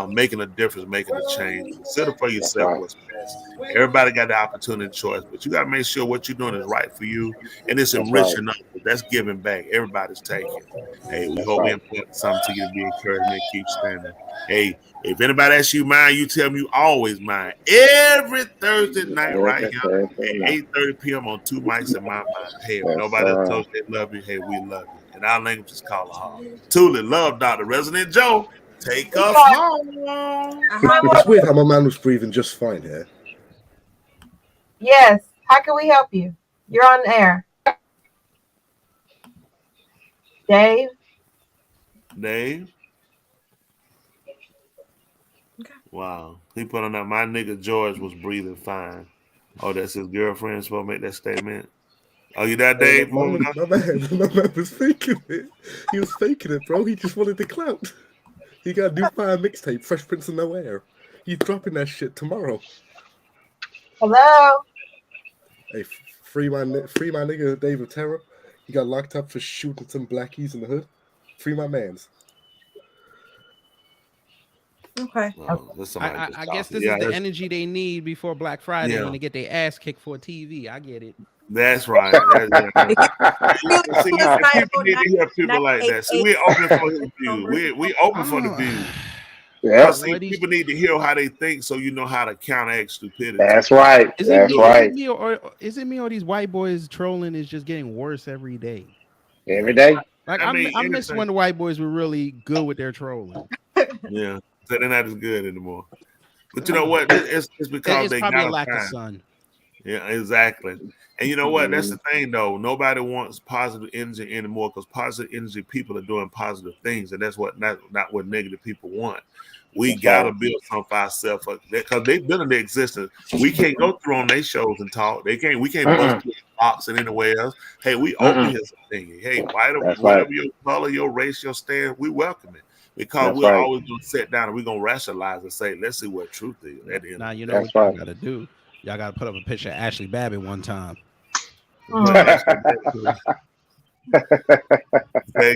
making a difference, making a change. Consider for That's yourself right. what's best. Everybody got the opportunity choice, but you got to make sure what you're doing is right for you and it's That's right. enriching others. That's giving back. Everybody's taking. Hey, we That's hope we right. impart something to you to be encouragement, keep standing. Hey, if anybody asks you mine, you tell them you always mine. Every Thursday night right here at 8:30 p.m. on Two Mics in My Mind. Hey, if Yes, nobody else told you they love you, hey, we love you. And our language is called a heart. Tuli, love Dr. Resident Joe. Take us home. It's weird how my man was breathing just fine here. Yes. How can we help you? You're on the air. Dave? Dave? Okay. Wow. He put on that. My nigga George was breathing fine. Oh, that's his girlfriend supposed to make that statement? Oh, you that, Dave? My man was faking it. He was faking it, bro. He just wanted the clout. He got a new fire mixtape, Fresh Prince of Nowhere. He's dropping that shit tomorrow. Hello? Hey, free my nigga David Terror. He got locked up for shooting some blackies in the hood. Free my mans. Okay. I guess this is the energy they need before Black Friday when they get their ass kicked for a TV. I get it. That's right. See, people need to hear people like that. See, we're open for his views. We open for the views. Yeah. See, people need to hear how they think so you know how to counteract stupidity. That's right. Is it me or these white boys trolling is just getting worse every day? Every day. Like I miss when the white boys were really good with their trolling. Yeah, so they're not as good anymore. But you know what? It's because they probably got a lack of sun. Yeah, exactly. And you know what? That's the thing, though. Nobody wants positive energy anymore because positive energy people are doing positive things, and that's what not what negative people want. We gotta build something for ourselves because they've been in their existence. We can't go through on their shows and talk. We can't bust through the box and anywhere else. Hey, we open his opinion. Hey, whatever your color, your race, your stand, we welcome it. Because we're always gonna sit down and we're gonna rationalize and say, let's see what truth is at the end. Now you know what y'all gotta do. Y'all gotta put up a picture of Ashley Babbitt one time. They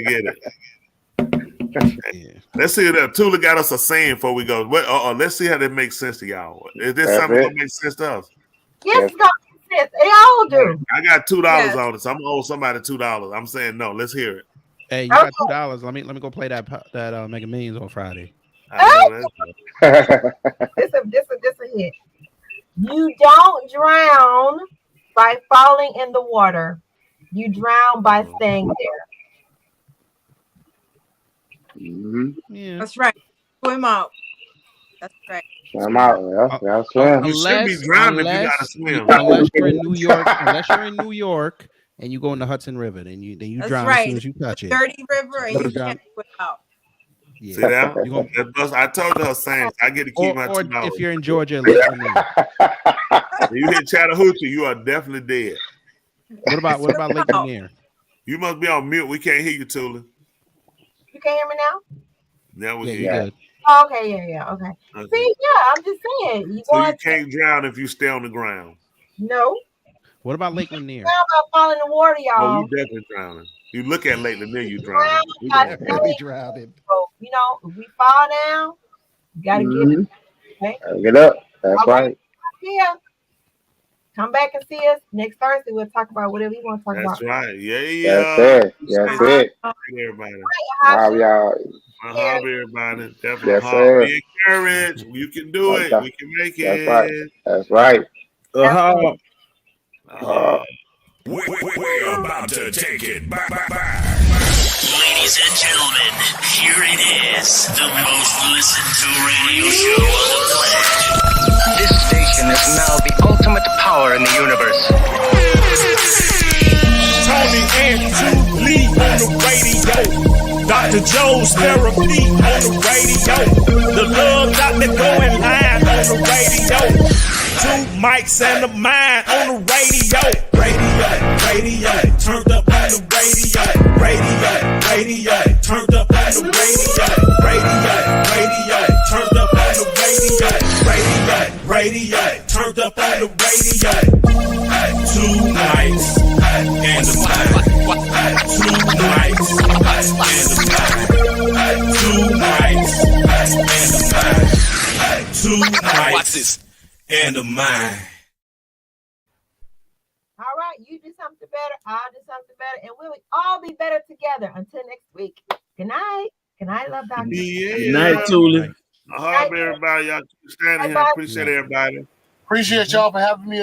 get it. Yeah. Let's see if Tula got us a saying before we go. Let's see how that makes sense to y'all. Is this something that makes sense to us? Yes, it's gonna make sense. They all do. I got $2 on it, so I'm gonna owe somebody $2. I'm saying no. Let's hear it. Hey, you got $2. Let me go play that Mega Millions on Friday. I know This a hit. You don't drown by falling in the water. You drown by staying there. Yeah, that's right. Swim out. That's right. Swim out. Yeah, swim. You should be drowning if you gotta swim. Unless you're in New York. Unless you're in New York and you go in the Hudson River, then you drown as soon as you touch it. Dirty river, and you can't swim out. Yeah. See that? I told her saying I get to keep my $2. Or if you're in Georgia, Lake Lanier. You hit Chattahoochee, you are definitely dead. What about Lake Lanier? You must be on mute. We can't hear you, Tula. You can hear me now? Now we hear you. Oh, okay, yeah, okay. See, I'm just saying. You can't drown if you stay on the ground. No. What about Lake Lanier? How about falling in the water, y'all? Oh, you definitely drowning. You look at Lake Lanier, you drowning. Definitely drowning. You know, if we fall down, you gotta get it. Okay? Get up. That's right. Yeah. Come back and see us next Thursday. We'll talk about whatever you want to talk about. That's right. Yeah. That's it. That's it. Everybody. Wow, y'all. Everybody. Definitely. Yes, sir. Be encouraged. You can do it. We can make it. That's right. We're about to take it back. Ladies and gentlemen, here it is, the most listened to radio show on the planet. This station is now the ultimate power in the universe. Tony and Julie on the radio. Dr. Joe's therapy on the radio. The love doctor going live on the radio. 2 mics and a mind on the radio. Radio, turned up on the radio. Radio, turned up on the radio. Radio, turned up on the radio. Radio, turned up on the radio. 2 mics and a mind. 2 mics and a mind. 2 mics and a mind. taxes and the mind. All right, you do something better, I'll do something better, and we'll all be better together. Until next week. Good night. Good night, love doctor. Yeah. Good night, Tula. I hope everybody, y'all keep standing here. Appreciate everybody. Appreciate y'all for having me